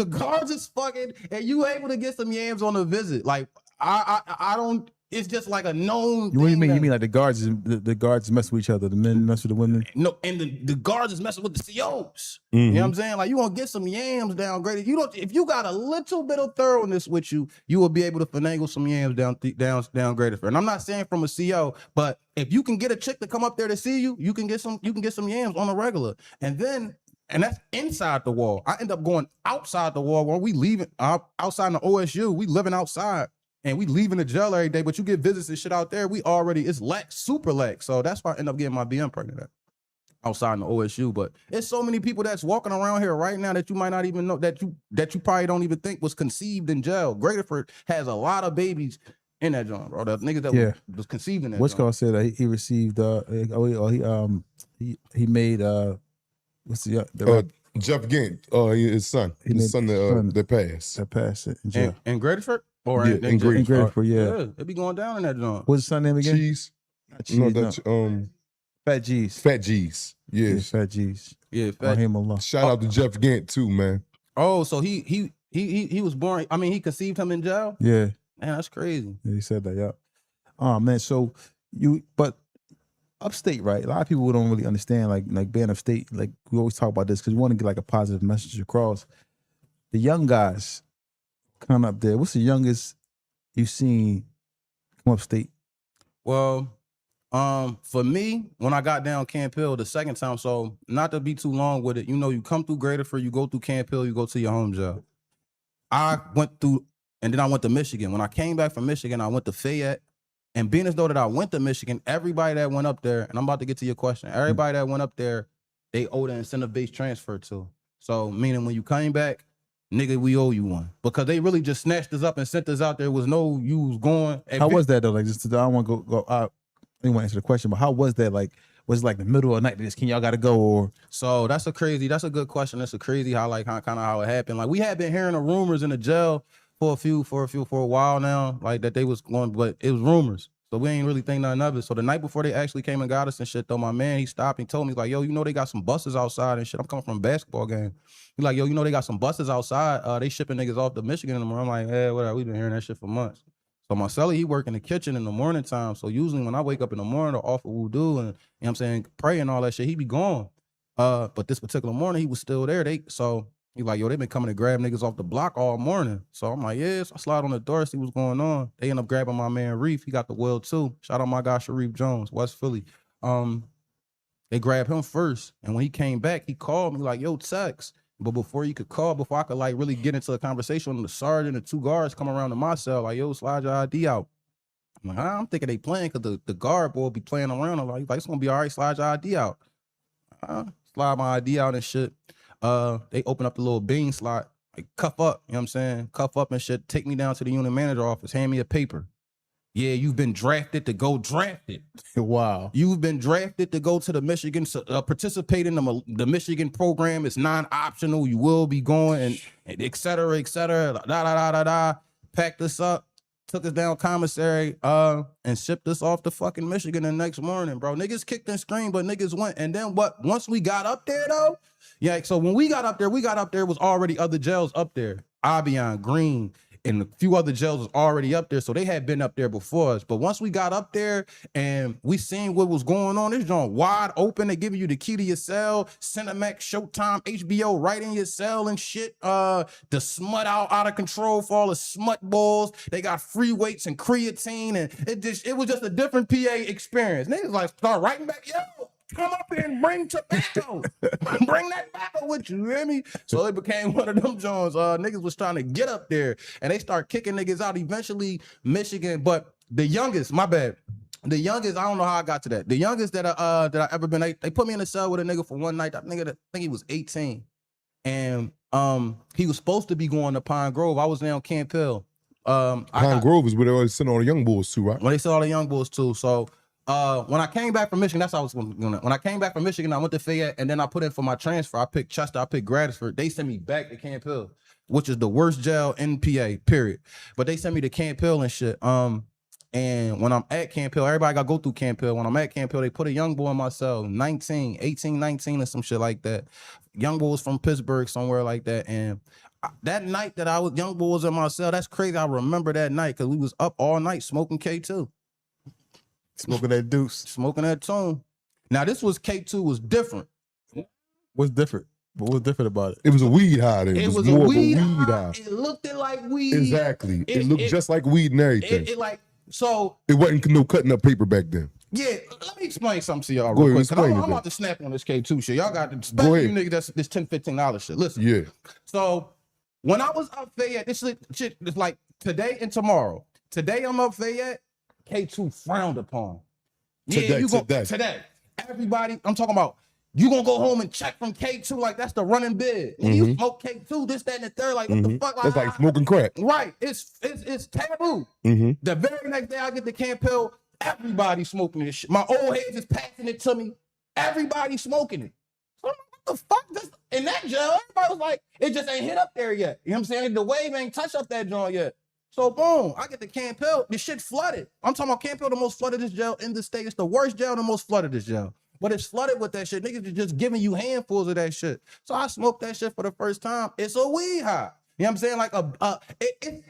is fucking, and you able to get some yams on a visit. Like I don't. It's just like a known. What do you mean? You mean like the guards mess with each other, the men mess with the women? No, and the guards is messing with the COs. Mm-hmm. You know what I'm saying? Like you gonna get some yams down Greater. If you got a little bit of thoroughness with you, you will be able to finagle some yams down Greater. And I'm not saying from a CO, but if you can get a chick to come up there to see you, you can get some yams on a regular. And that's inside the wall. I end up going outside the wall when we leaving outside in the OSU. We living outside. And we leaving the jail every day, but you get visits and shit out there. It's lax, super lax. So that's why I end up getting my BM pregnant at outside in the OSU. But it's so many people that's walking around here right now that you might not even know, that you probably don't even think was conceived in jail. Greaterford has a lot of babies in that joint, bro. The niggas that was conceived in that. What's called said that he received he made what's the Jeff Gant, his son that passed. That passed in jail. In Greaterford? Or in Greaterford, yeah. It be going down in that joint. What's his son name again? Cheese. Fat G's. Fat G's. Yes. Fat G's. Yeah, Fat G's. Shout out to Jeff Gant too, man. Oh, so he was born. I mean, he conceived him in jail? Yeah. Man, that's crazy. Yeah, he said that, yeah. Oh man, so but upstate, right? A lot of people don't really understand like being upstate. Like we always talk about this because we want to get like a positive message across. The young guys come up there. What's the youngest you've seen come upstate? Well, For me, when I got down Camp Hill the second time, so not to be too long with it, you know, you come through Graterford, you go through Camp Hill, you go to your home jail. I went through, and then I went to Michigan. When I came back from Michigan, I went to Fayette. And being as though that I went to Michigan, everybody that went up there, and I'm about to get to your question, everybody that went up there, they owed an incentive-based transfer to. So meaning when you came back, nigga, we owe you one. Because they really just snatched us up and sent us out there. Was no you was going. How was that though? Like, just I don't want to go out. I didn't want to answer the question, but how was that? Like, was it like the middle of the night? Just can y'all got to go or? So that's a good question. That's a crazy how how it happened. Like we had been hearing the rumors in the jail for a while now, like that they was going, but it was rumors. So we ain't really think nothing of it. So the night before they actually came and got us and shit, though, my man, he stopped and told me, like, yo, you know they got some buses outside and shit. I'm coming from a basketball game. He like, yo, you know they got some buses outside. They shipping niggas off to Michigan in the morning. I'm like, hey, whatever. We've been hearing that shit for months. So my celly, he work in the kitchen in the morning time. So usually when I wake up in the morning to offer wudu and, you know what I'm saying, pray and all that shit, he be gone. But this particular morning, he was still there. So he like, yo, they been coming to grab niggas off the block all morning. So I'm like, yeah. So I slide on the door, see what's going on. They end up grabbing my man Reef. He got the will too. Shout out my guy Sharif Jones, West Philly. They grabbed him first. And when he came back, he called me like, yo, Tex. But before I could like really get into a conversation, the sergeant and two guards come around to my cell, like, yo, slide your ID out. I'm like, I'm thinking they playing because the guard boy be playing around. I'm like, it's gonna be all right, slide your ID out. Slide my ID out and shit. They open up the little bean slot, like cuff up, you know what I'm saying? Cuff up and shit, take me down to the unit manager office, hand me a paper. Yeah, you've been drafted to go drafted. Wow. You've been drafted to go to the Michigan, participate in the Michigan program. It's non-optional. You will be going and et cetera, et cetera. Da, da, da, da, da. Packed us up, took us down commissary, and shipped us off to fucking Michigan the next morning, bro. Niggas kicked and screamed, but niggas went. And then what? Once we got up there, though, yeah, so when we got up there, was already other jails up there. Abion, Green, and a few other jails was already up there, so they had been up there before us. But once we got up there and we seen what was going on, this joint wide open. They giving you the key to your cell, Cinemax, Showtime, HBO, right in your cell and shit. The smut out of control for all the smut balls. They got free weights and creatine, and it was just a different PA experience. Niggas like start writing back, yo, come up here and bring tobacco. Bring that tobacco with you, you hear me? So it became one of them joints. Niggas was trying to get up there and they start kicking niggas out. Eventually, Michigan, but the youngest, my bad. The youngest, I don't know how I got to that. The youngest that I ever been, they put me in a cell with a nigga for one night. That nigga, I think he was 18. And he was supposed to be going to Pine Grove. I was there on Camp Hill. Pine Grove is where they always send all the young boys to, right? When they sent all the young boys too. So when I came back from Michigan, that's how I was going. When I came back from Michigan, I went to Fayette, and then I put in for my transfer. I picked Chester, I picked Gratisford. They sent me back to Camp Hill, which is the worst jail in PA, period. But they sent me to Camp Hill and shit. And when I'm at Camp Hill, everybody got to go through Camp Hill. When I'm at Camp Hill, they put a young boy in my cell, 18, 19, or some shit like that. Young boy was from Pittsburgh, somewhere like that. And that night that young boy was in my cell, that's crazy. I remember that night because we was up all night smoking K2. Smoking that deuce. Smoking that tune. Now, this was K2 was different. What's different? What was different about it? It was a weed high. It was more of a weed high. It looked like weed. Exactly. It looked just like weed and everything. It wasn't no cutting up paper back then. Yeah, let me explain something to y'all Go real ahead, quick. I'm about to snap on this K2 shit. Y'all got to, especially you niggas, that's this $10, $15 shit. Listen. Yeah. So when I was up Fayette, this shit is like today and tomorrow. Today I'm up Fayette, K2 frowned upon. Today. Everybody, I'm talking about, you gonna go home and check from K2 like that's the running bid. Mm-hmm. You smoke K2, this, that, and the third, like what the fuck? That's like smoking crack. Right. It's taboo. Mm-hmm. The very next day I get to Camp Hill, everybody smoking this shit. My old heads is passing it to me. Everybody smoking it. So I'm like, what the fuck? In that jail, everybody was like, it just ain't hit up there yet. You know what I'm saying? The wave ain't touched up that joint yet. So boom, I get to Camp Hill, this shit flooded. I'm talking about Camp Hill, the most floodedest jail in the state. It's the worst jail, the most floodedest jail. But it's flooded with that shit. Niggas are just giving you handfuls of that shit. So I smoked that shit for the first time. It's a weed high. You know what I'm saying? Like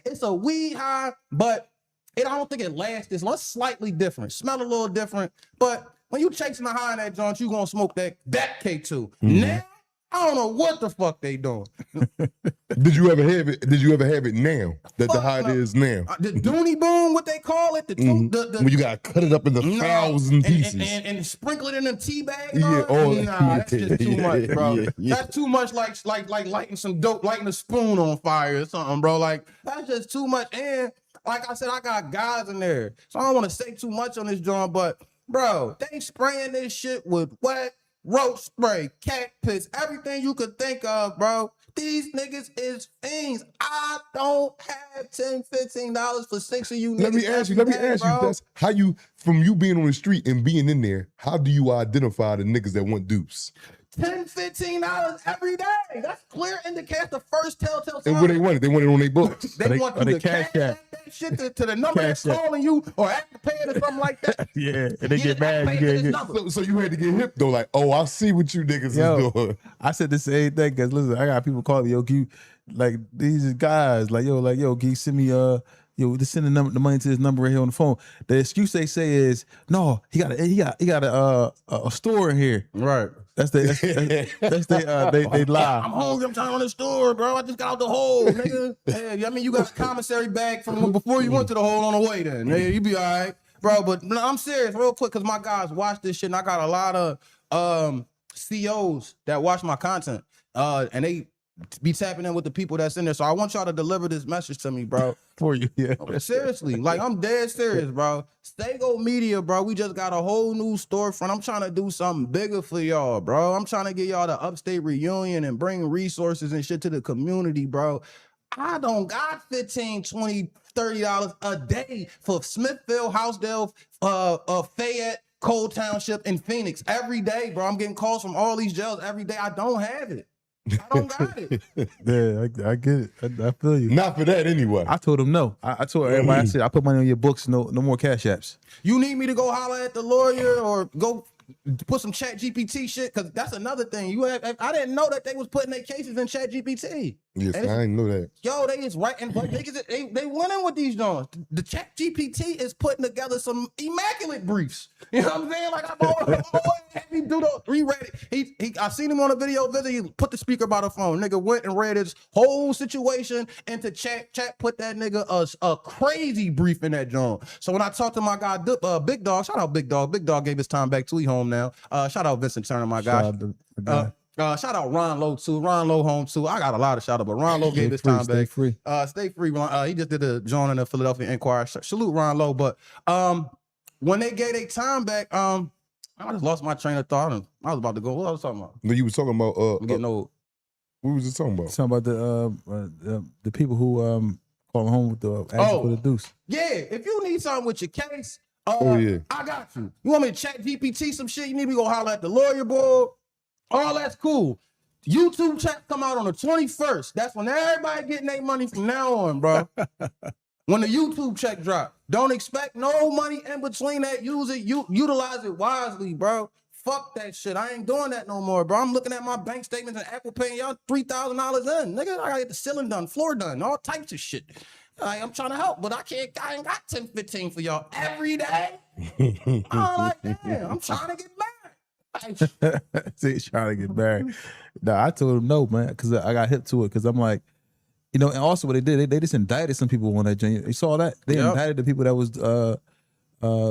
it's a weed high, but I don't think it lasts this long. It's slightly different. Smell a little different. But when you chasing the high in that joint, you gonna smoke that K2. Mm-hmm. Now I don't know what the fuck they doing. Did you ever have it? Did you ever have it now? That's Fuck how it no. is now. The Dooney Boom, what they call it, the When you gotta cut it up into no, 1,000 pieces. and sprinkle it in a tea bag. Yeah, That's just too much, bro. yeah. That's too much. Like lighting some dope, lighting a spoon on fire or something, bro. Like that's just too much. And like I said, I got guys in there, so I don't want to say too much on this joint, but bro, they spraying this shit with wet roach spray, cat piss, everything you could think of, bro. These niggas is fiends. I don't have $10, $15 for 6 of you niggas. Let me ask you, bro. that's how you, from you being on the street and being in there, how do you identify the niggas that want dupes? $10, $15 every day. That's clear indicator. The first telltale sign. And what they want it? They want it on their books. They want you to cash that shit to the number that's calling you or Apple Pay or something like that. Yeah, and they get mad. So you had to get hip though, like, oh, I see what you niggas is doing. I said the same thing because listen, I got people calling me, yo, you like these guys, like yo, can you send me just send the money to this number right here on the phone. The excuse they say is, no, he got a store in here. Right. That's they lie. I'm hungry. I'm trying to run the store, bro. I just got out the hole, nigga. Hey, I mean, you got a commissary bag from before you went to the hole on the way. Then, hey, you be all right, bro. But no, I'm serious, real quick, because my guys watch this shit, and I got a lot of COs that watch my content, and they be tapping in with the people that's in there. So I want y'all to deliver this message to me, bro. For you, yeah. Seriously, like I'm dead serious, bro. Saygo Media, bro. We just got a whole new storefront. I'm trying to do something bigger for y'all, bro. I'm trying to get y'all the upstate reunion and bring resources and shit to the community, bro. I don't got $15, $20, $30 a day for Smithville, Housedale, Fayette, Cole Township, and Phoenix every day, bro. I'm getting calls from all these jails every day. I don't have it. I don't got it. Yeah, I get it. I feel you. Not for that anyway. I told him no. I told everybody, I said, I put money on your books, no more cash apps. You need me to go holler at the lawyer or go put some Chat GPT shit? Because that's another thing. I didn't know that they was putting their cases in Chat GPT. Yes, I didn't know that. Yo, they is right, and but niggas, they winning with these joints. The Chat GPT is putting together some immaculate briefs. You know what I'm saying? Like I'm always had me do the reread it. I seen him on a video visit. He put the speaker by the phone. Nigga went and read his whole situation into Chat. Chat put that nigga a crazy brief in that joint. So when I talked to my guy, Big Dog, shout out Big Dog. Big Dog gave his time back too. He home now. Shout out Vincent Turner, my guy. Shout out Ron Lowe too. Ron Lowe home too. I got a lot of shout out, but Ron Lowe gave his time back. Stay free. He just did a joint in the Philadelphia Inquirer. Salute Ron Lowe. But when they gave their time back, I just lost my train of thought. And I was about to go. What I was talking about? No, you was talking about I'm getting old. What was it talking about? Talking about the people who calling home with the asking for the deuce. Yeah, if you need something with your case, yeah, I got you. You want me to Chat GPT some shit? You need me to go holler at the lawyer board? All that's cool. YouTube chat come out on the 21st. That's when everybody getting their money from now on, bro. When the YouTube check drop, don't expect no money in between that. Utilize it wisely, bro. Fuck that shit. I ain't doing that no more, bro. I'm looking at my bank statements and Apple paying y'all $3,000 in. Nigga, I gotta get the ceiling done, floor done, all types of shit. I'm trying to help, but I ain't got 10, 15 for y'all every day. I'm like, damn, I'm trying to get back. See, he's trying to get married. Nah, I told him no, man, because I got hip to it. Because I'm like, and also what they did, they just indicted some people on that joint. You saw that? They indicted the people that was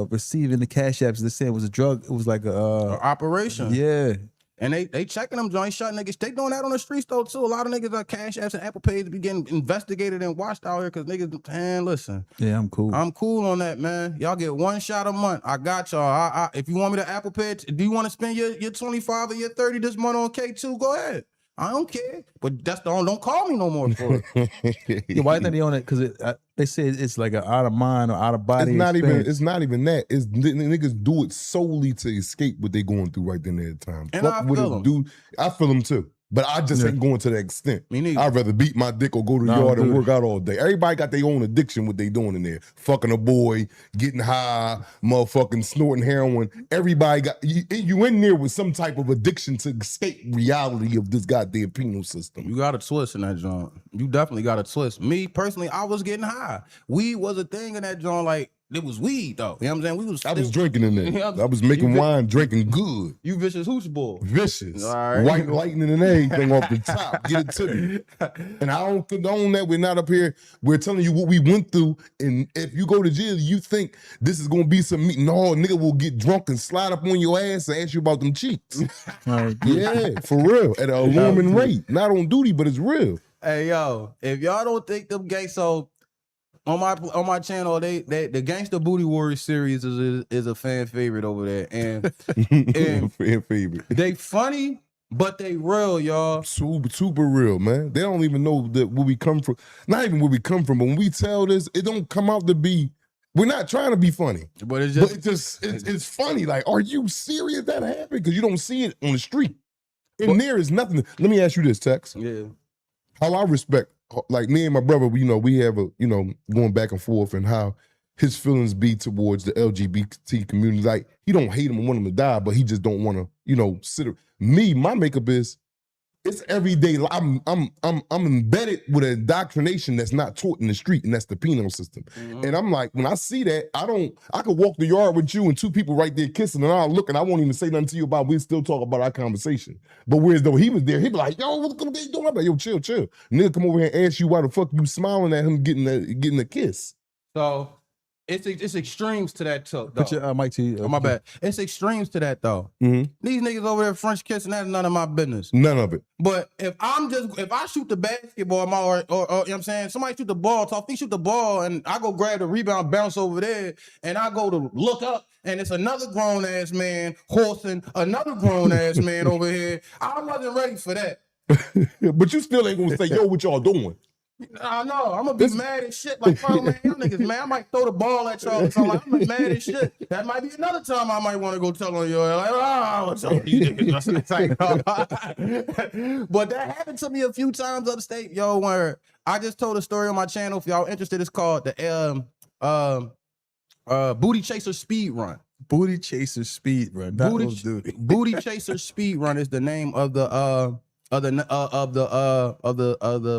receiving the cash apps. They said it was a drug. It was like a operation. Yeah. And they checking them joints, shut niggas. They doing that on the streets though too. A lot of niggas are cash apps and Apple Pays be getting investigated and watched out here because niggas, man, listen. Yeah, I'm cool. I'm cool on that, man. Y'all get one shot a month. I got y'all. If you want me to Apple Pay, do you want to spend your 25 or your 30 this month on K2? Go ahead. I don't care. But that's the only, don't call me no more for it. Yeah, why think they on it? Because they say it's like an out of mind or out of body. It's not even that. It's niggas do it solely to escape what they going through right then at the time. And I feel them. I feel them too. But I just ain't going to that extent. Me neither. I'd rather beat my dick or go to the yard and work out all day. Everybody got their own addiction, what they doing in there. Fucking a boy, getting high, motherfucking snorting heroin. Everybody got, you in there with some type of addiction to escape reality of this goddamn penal system. You got a twist in that joint. You definitely got a twist. Me, personally, I was getting high. Weed was a thing in that joint. Like, it was weed though. You know what I'm saying? We was I was drinking in there. Yeah, I was making you- wine, drinking good. You vicious hooch boy. Vicious. All right. White lightning and everything off the top. Get it to me. And I don't condone that. We're not up here. We're telling you what we went through. And if you go to jail, you think this is going to be some meat. No, nigga will get drunk and slide up on your ass and ask you about them cheeks. Yeah, for real. At an alarming rate. Not on duty, but it's real. Hey yo, if y'all don't think them gay, so on my channel, the Gangsta Booty Warriors series is a fan favorite over there, and Fan favorite. they funny, but they real, y'all. Super real, man. They don't even know that where we come from. Not even where we come from, but when we tell this, it don't come out to be. We're not trying to be funny, But it's but just it's funny. Like, are you serious that happened? Because you don't see it on the street. And there is nothing. Let me ask you this, Tex. yeah. How I respect, like me and my brother, we have a, going back and forth and how his feelings be towards the LGBT community. Like, he don't hate them and want them to die, but he just don't want to, sit. Me, my makeup is, it's everyday. I'm embedded with an indoctrination that's not taught in the street, and that's the penal system. Mhm. And I'm like, when I see that, I could walk the yard with you and two people right there kissing, and I'll look and I won't even say nothing to you about. We still talk about our conversation. But whereas though he was there, he'd be like, yo, what you doing? I'm like, yo, chill. Nigga come over here and ask you why the fuck you smiling at him getting a kiss. So it's extremes to that though. Put your mic to you. Oh, my bad. It's extremes to that though. Mm-hmm. These niggas over there French kissing, that's none of my business. None of it. But if I shoot the basketball, or you know what I'm saying, somebody shoot the ball, so if he shoot the ball and I go grab the rebound, bounce over there, and I go to look up and it's another grown ass man horsing another grown ass man over here, I wasn't ready for that. But you still ain't gonna say, yo, what y'all doing? I know. I'm gonna be mad as shit. Like, bro, man, y'all niggas, man, I might throw the ball at y'all. So like, I'm mad as shit. That might be another time I might want to go tell on you. Like, what's up, you niggas? But that happened to me a few times upstate, yo, where I just told a story on my channel. If y'all interested, it's called the Booty Chaser Speed Run. Booty Chaser Speed Run. Booty Chaser Speed Run is the name of the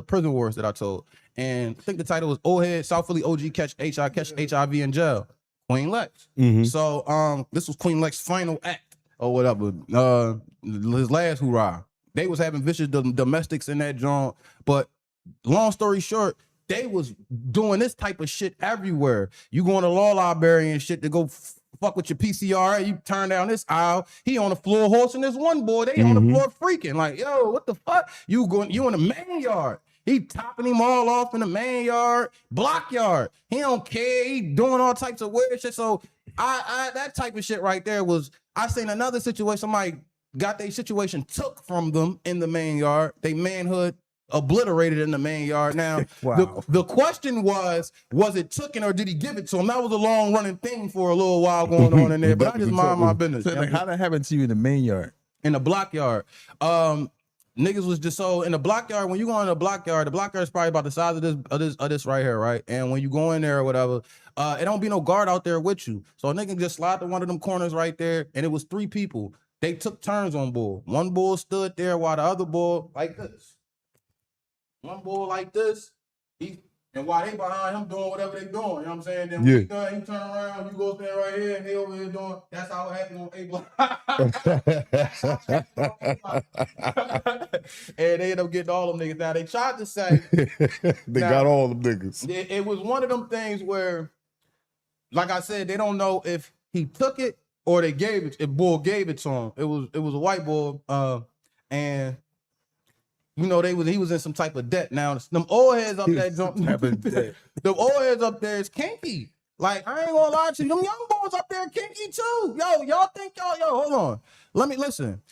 prison wars that I told. And I think the title was Old Head, South Philly OG catch HIV in jail. Queen Lex. Mm-hmm. So this was Queen Lex's final act or whatever. His last hoorah. They was having vicious domestics in that joint. But long story short, they was doing this type of shit everywhere. You go in a law library and shit to go fuck with your PCRA, you turn down this aisle, he on the floor horsing this one boy, they on the floor freaking like, yo, what the fuck? You in the main yard. He topping him all off in the main yard, block yard. He don't care. He doing all types of weird shit. So I that type of shit right there was, I seen another situation, somebody got their situation took from them in the main yard, they manhood obliterated in the main yard. Now, Wow. the question was it tooken or did he give it to him? That was a long running thing for a little while going on in there, but I just mind my business. So, like, how that happened to you in the main yard? In the block yard. Niggas was just so in the block yard. When you go in the block yard is probably about the size of this right here, right? And when you go in there or whatever, it don't be no guard out there with you. So a nigga just slide to one of them corners right there, and it was 3 people. They took turns on bull. One bull stood there while the other bull like this. One bull like this, and while they behind him doing whatever they doing, you know what I'm saying? Then when he done, he turn around, you go stand right here, and they over here doing, that's how it happened on A block. And they end up getting all them niggas. Now, they tried to say. They got all them niggas. It was one of them things where, like I said, they don't know if he took it or they gave it, if bull gave it to him. It was a white bull, and you know, he was in some type of debt. Now, them old heads up there, them old heads up there is kinky. Like, I ain't gonna lie to you, them young boys up there kinky too. Yo, y'all think hold on. Let me listen.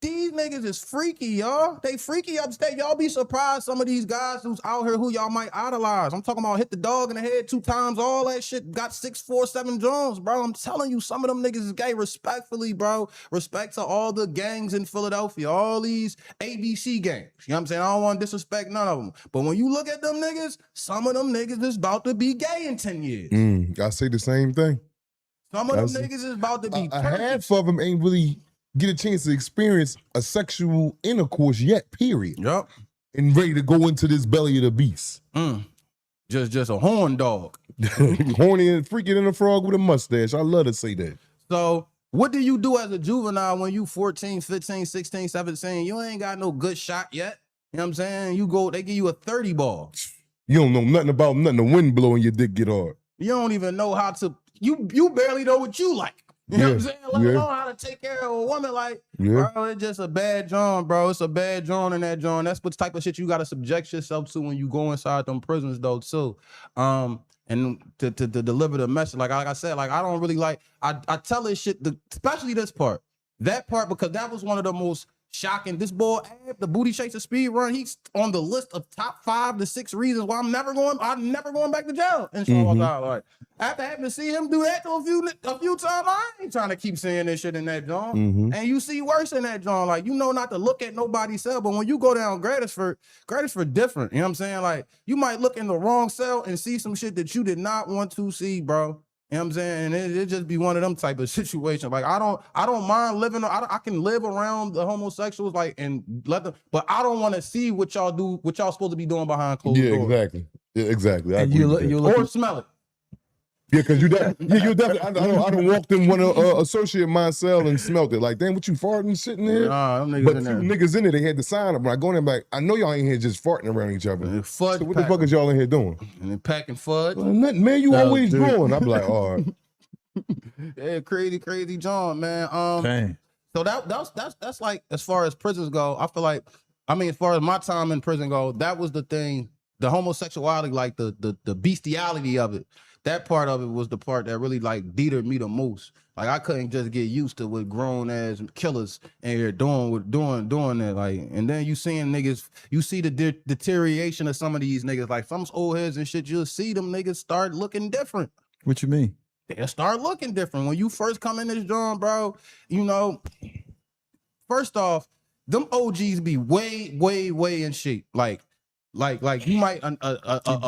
These niggas is freaky, y'all. They freaky upstate. Y'all be surprised some of these guys who's out here who y'all might idolize. I'm talking about hit the dog in the head 2 times, all that shit. Got 6, 4, 7 Jones, bro. I'm telling you, some of them niggas is gay. Respectfully, bro. Respect to all the gangs in Philadelphia, all these ABC gangs. You know what I'm saying? I don't want to disrespect none of them. But when you look at them niggas, some of them niggas is about to be gay in 10 years. I say the same thing. Some of them niggas is about to be half of them ain't really get a chance to experience a sexual intercourse yet, period. Yep. And ready to go into this belly of the beast. Just a horn dog. Horny and freaking in a frog with a mustache. I love to say that. So what do you do as a juvenile when you 14, 15, 16, 17? You ain't got no good shot yet. You know what I'm saying? You go, they give you a 30 ball. You don't know nothing about nothing. The wind blowing your dick get hard. You don't even know how to, you barely know what you like. You know what I'm saying? Let alone how to take care of a woman. Like, bro, it's just a bad John, bro. It's a bad John in that John. That's what type of shit you got to subject yourself to when you go inside them prisons, though, too. And to deliver the message, like I said, like I don't really like, I tell this shit, especially this part, that part, because that was one of the most shocking. This boy, Ab, the booty chaser speed run, he's on the list of top 5 to 6 reasons why I'm never going back to jail. And so like after having to see him do that to a few times, I ain't trying to keep saying this shit in that John. And you see worse in that John. Like, you know not to look at nobody's cell, but when you go down Gradisford different. You know what I'm saying? Like, you might look in the wrong cell and see some shit that you did not want to see, bro. You know what I'm saying? And it just be one of them type of situations. Like, I don't mind living. I can live around the homosexuals, like, and let them. But I don't want to see what y'all do, what y'all supposed to be doing behind closed doors. Exactly. Yeah, exactly. And you look or smell it. Yeah, because you definitely. I don't walked in one associate my cell and smelled it. Like, damn, what you farting sitting there? Nah, them niggas but in two there. niggas in there, they had the sign up. When I go in there, I'm like, I know y'all ain't here just farting around each other. So what the fuck is y'all in here doing? And then packing fudge. Nothing, man, you always growing. I'm like, all right. Yeah, crazy John, man. Dang. So that's like, as far as prisons go, I feel like, I mean, as far as my time in prison go, that was the thing, the homosexuality, like the bestiality of it. That part of it was the part that really like deterred me the most. Like, I couldn't just get used to what grown ass killers and they're doing that. Like, and then you seeing niggas, you see the deterioration of some of these niggas. Like, some old heads and shit, you'll see them niggas start looking different. What you mean? They'll start looking different. When you first come in this joint, bro, you know, first off, them OGs be way in shape. Like you might I'm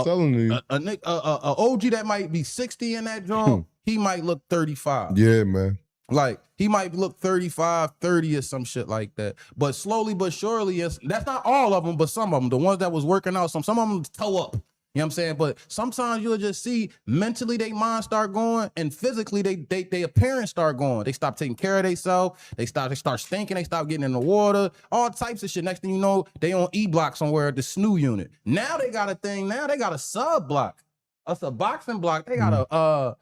telling you. a OG that might be 60 in that joint, he might look 35. Yeah, man. Like, he might look 35, 30 or some shit like that. But slowly but surely, that's not all of them, but some of them, the ones that was working out, some of them toe up. You know what I'm saying? But sometimes you'll just see mentally they mind start going, and physically they appearance start going. They stop taking care of themselves. They start stinking. They stop getting in the water. All types of shit. Next thing you know, they on E-block somewhere at the SNU unit. Now they got a thing. Now they got a sub block. It's a boxing block. They got a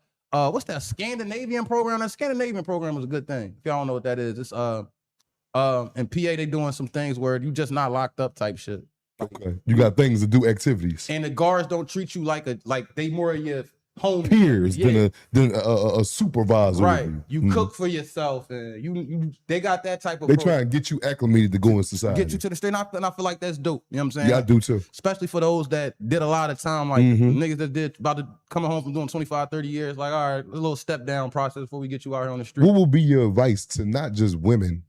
what's that Scandinavian program? That Scandinavian program is a good thing. If y'all don't know what that is, it's in PA they doing some things where you just not locked up type shit. Okay. You got things to do, activities. And the guards don't treat you like they more of your home peers than a supervisor. Right. You cook for yourself, and you they got that type of They try and get you acclimated to go in society. Get you to the street. And I feel like that's dope. You know what I'm saying? Yeah, I do too. Especially for those that did a lot of time, like niggas that did about to coming home from doing 25, 30 years, like, all right, a little step down process before we get you out here on the street. What will be your advice to not just women,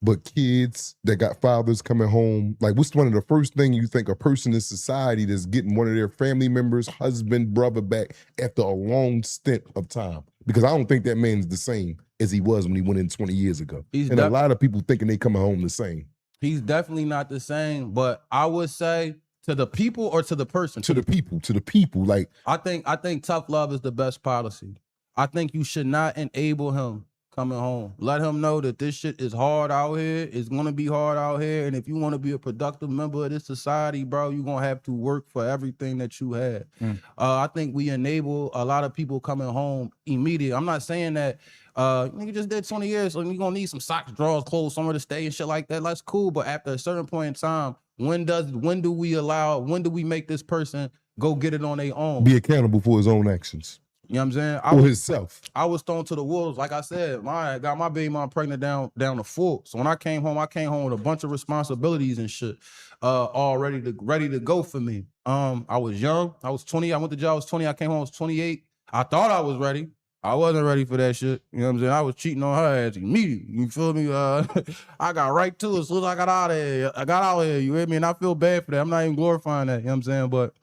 but kids that got fathers coming home? Like, what's one of the first thing you think a person in society that's getting one of their family members, husband, brother back after a long stint of time? Because I don't think that man's the same as he was when he went in 20 years ago. And a lot of people thinking they coming home the same. He's definitely not the same, but I would say to the people or to the person? To the people. Like, I think tough love is the best policy. I think you should not enable him coming home. Let him know that this shit is hard out here. It's gonna be hard out here. And if you want to be a productive member of this society, bro, you're gonna have to work for everything that you had. I think we enable a lot of people coming home immediately. I'm not saying that nigga just did 20 years, so you're gonna need some socks, drawers, clothes, somewhere to stay and shit like that. That's cool. But after a certain point in time, when do we make this person go get it on their own? Be accountable for his own actions. You know what I'm saying? For himself. I was thrown to the wolves. Like I said, I got my baby mom pregnant down to full. So when I came home with a bunch of responsibilities and shit, all ready to go for me. I was young. I was 20. I went to jail. I was 20. I came home. I was 28. I thought I was ready. I wasn't ready for that shit. You know what I'm saying? I was cheating on her ass immediately. You feel me? I got right to it as soon as I got out of here. You hear me? And I feel bad for that. I'm not even glorifying that. You know what I'm saying? But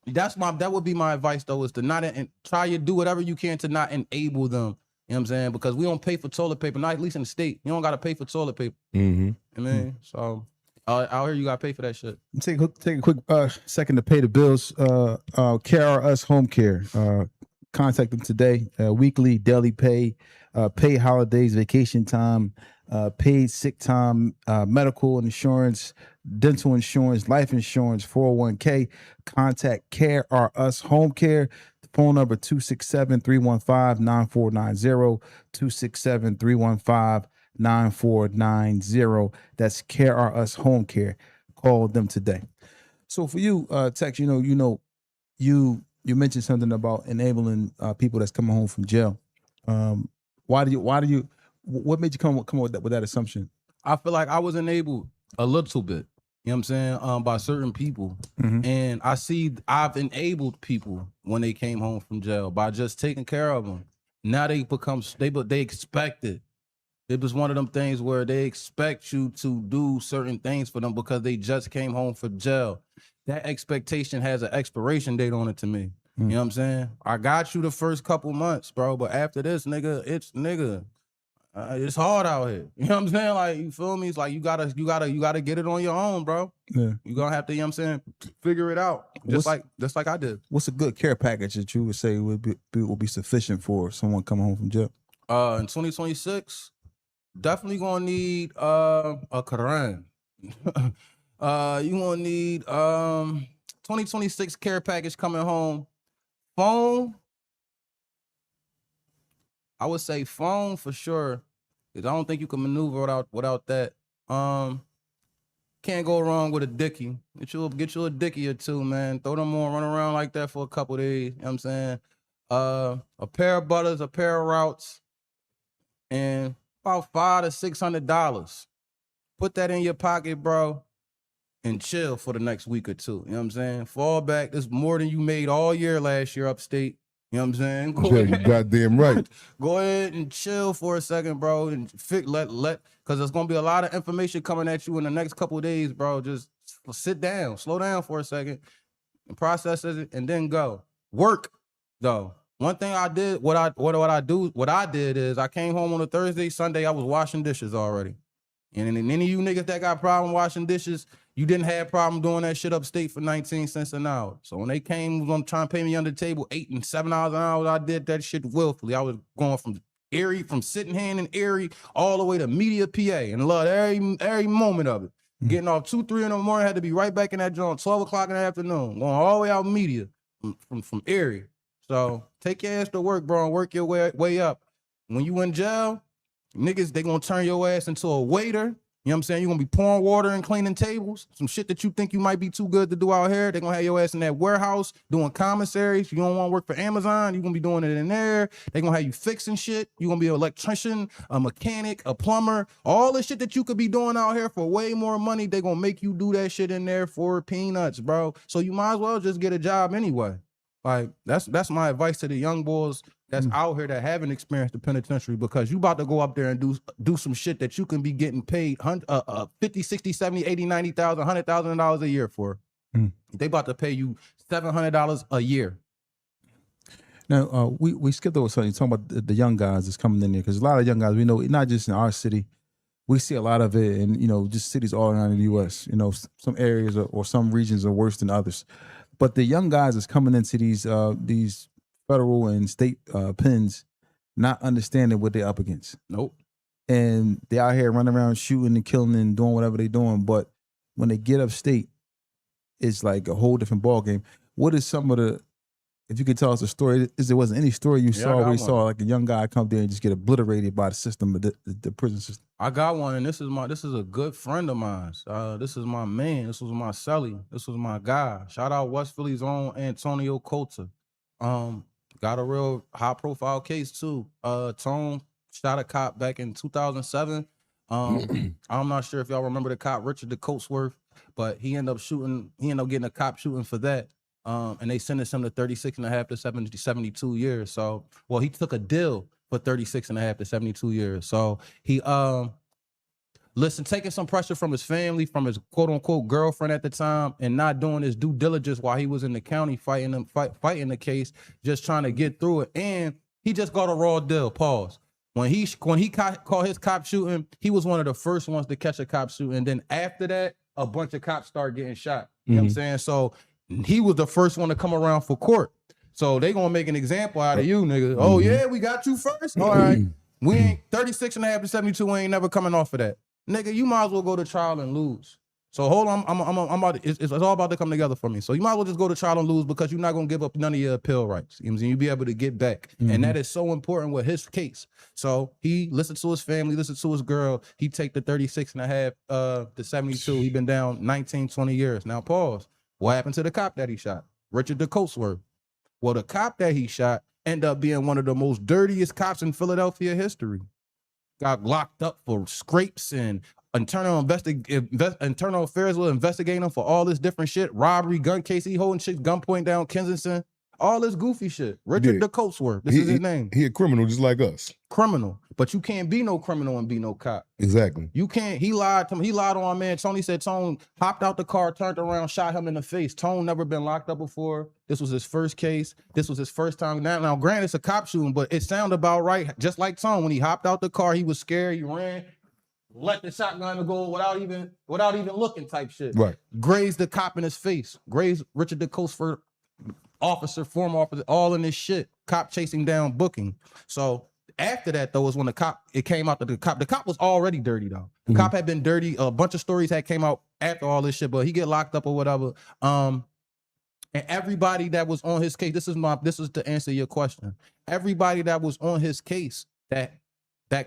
that would be my advice though, is to not try to do whatever you can to not enable them. You know what I'm saying? Because we don't pay for toilet paper, not at least in the state. You don't gotta pay for toilet paper. I mean, so Out here, you gotta pay for that shit. Take a quick second to pay the bills. KRS Home Care. Contact them today. Weekly, daily pay, pay holidays, vacation time, paid sick time, medical insurance, dental insurance, life insurance, 401k. Contact KRS Home Care. The phone number 267-315-9490. 267-315-9490. That's KRS Home Care. Call them today. So for you, Tex, you mentioned something about enabling people that's coming home from jail. What made you come up with that assumption? I feel like I was enabled a little bit, you know what I'm saying, by certain people. And I've enabled people when they came home from jail by just taking care of them. Now they expect it. It was one of them things where they expect you to do certain things for them because they just came home from jail. That expectation has an expiration date on it to me. You know what I'm saying? I got you the first couple months, bro, but after this, it's hard out here. You know what I'm saying? Like, you feel me? It's like you gotta get it on your own, bro. Yeah. You gonna have to, you know what I'm saying, figure it out. Just like I did. What's a good care package that you would say would be sufficient for someone coming home from jail? In 2026, definitely gonna need a Quran. You gonna need 2026 care package coming home. Phone, I would say phone for sure, because I don't think you can maneuver without that. Can't go wrong with a dickie. Get you a dickie or two, man. Throw them on, run around like that for a couple days. You know what I'm saying? A pair of butters, a pair of routes, and about $500 to $600. Put that in your pocket, bro, and chill for the next week or two. You know what I'm saying? Fall back. That's more than you made all year last year upstate. You know what I'm saying? Yeah, you goddamn right. Go ahead and chill for a second, bro, and because there's gonna be a lot of information coming at you in the next couple of days, bro. Just sit down, slow down for a second, and process it, and then go. Work, though. One thing I did, what I did is I came home on a Thursday, Sunday, I was washing dishes already. And any of you niggas that got problem washing dishes, you didn't have problem doing that shit upstate for 19 cents an hour. So when they came on trying to pay me under the table $8 and $7 an hour, I did that shit willfully. I was going from sitting hand in Erie all the way to Media, PA, and loved every moment of it. Getting off 2, 3 in the morning, had to be right back in that joint 12 o'clock in the afternoon, going all the way out Media from Erie. So take your ass to work, bro, and work your way up. When you in jail, niggas, they gonna turn your ass into a waiter. You know what I'm saying? You're gonna be pouring water and cleaning tables. Some shit that you think you might be too good to do out here. They're gonna have your ass in that warehouse doing commissaries. You don't wanna work for Amazon, you're gonna be doing it in there. They're gonna have you fixing shit. You're gonna be an electrician, a mechanic, a plumber. All the shit that you could be doing out here for way more money, they're gonna make you do that shit in there for peanuts, bro. So you might as well just get a job anyway. Like, that's my advice to the young boys that's out here that haven't experienced the penitentiary, because you about to go up there and do some shit that you can be getting paid 50, 60, 70, 80, 90,000, $100,000 a year for. They about to pay you $700 a year. Now, we skipped over something. You're talking about the young guys that's coming in there, because a lot of young guys, we know, not just in our city, we see a lot of it in, just cities all around the U.S. Some areas or some regions are worse than others. But the young guys that's coming into these federal and state pens, not understanding what they're up against. Nope. And they out here running around shooting and killing and doing whatever they're doing. But when they get upstate, it's like a whole different ballgame. What is some of the, if you could tell us a story, there wasn't any story you saw where you saw like a young guy come there and just get obliterated by the system, the prison system? I got one, and this is a good friend of mine. This is my man. This was my celly. This was my guy. Shout out West Philly's own Antonio Coulter. Got a real high profile case too. Tone shot a cop back in 2007. I'm not sure if y'all remember the cop Richard the Coatsworth, but he ended up getting a cop shooting for that. And they sentenced him to 36.5 to 72 years. So, well, he took a deal for 36.5 to 72 years. So he taking some pressure from his family, from his quote unquote girlfriend at the time, and not doing his due diligence while he was in the county fighting the case, just trying to get through it. And he just got a raw deal. Pause. When he caught his cop shooting, he was one of the first ones to catch a cop shooting. And then after that, a bunch of cops start getting shot. You know what I'm saying? So he was the first one to come around for court. So they gonna make an example out of you, nigga. Oh yeah, we got you first. All right. We ain't 36 and a half to 72. We ain't never coming off of that. Nigga, you might as well go to trial and lose. So hold on, I'm about to, it's all about to come together for me. So you might as well just go to trial and lose because you're not gonna give up none of your appeal rights. You know what I'm saying? You'll be able to get back. And that is so important with his case. So he listened to his family, listened to his girl. He take the 36 and a half to 72. He been down 19, 20 years. Now pause. What happened to the cop that he shot? Richard DeCoatsworth. Well, the cop that he shot ended up being one of the most dirtiest cops in Philadelphia history. Got locked up for scrapes and internal affairs were investigating him for all this different shit. Robbery, gun case, he holding chicks gunpoint down Kensington. All this goofy shit. Richard DeCoatsworth. This is his name. He a criminal just like us. Criminal. But you can't be no criminal and be no cop. Exactly. You can't. He lied to me. He lied on our man. Tony said Tone hopped out the car, turned around, shot him in the face. Tone never been locked up before. This was his first case. This was his first time. Now granted, it's a cop shooting, but it sounded about right. Just like Tone, when he hopped out the car, he was scared. He ran, let the shotgun go without even looking type shit. Right. Grazed the cop in his face. Grazed Richard DeCoatsworth, officer, former officer, all in this shit. Cop chasing down booking. So after that, though, is when it came out that the cop was already dirty, though. The cop had been dirty. A bunch of stories had came out after all this shit, but he get locked up or whatever. And everybody that was on his case, this is to answer your question. Everybody that was on his case, that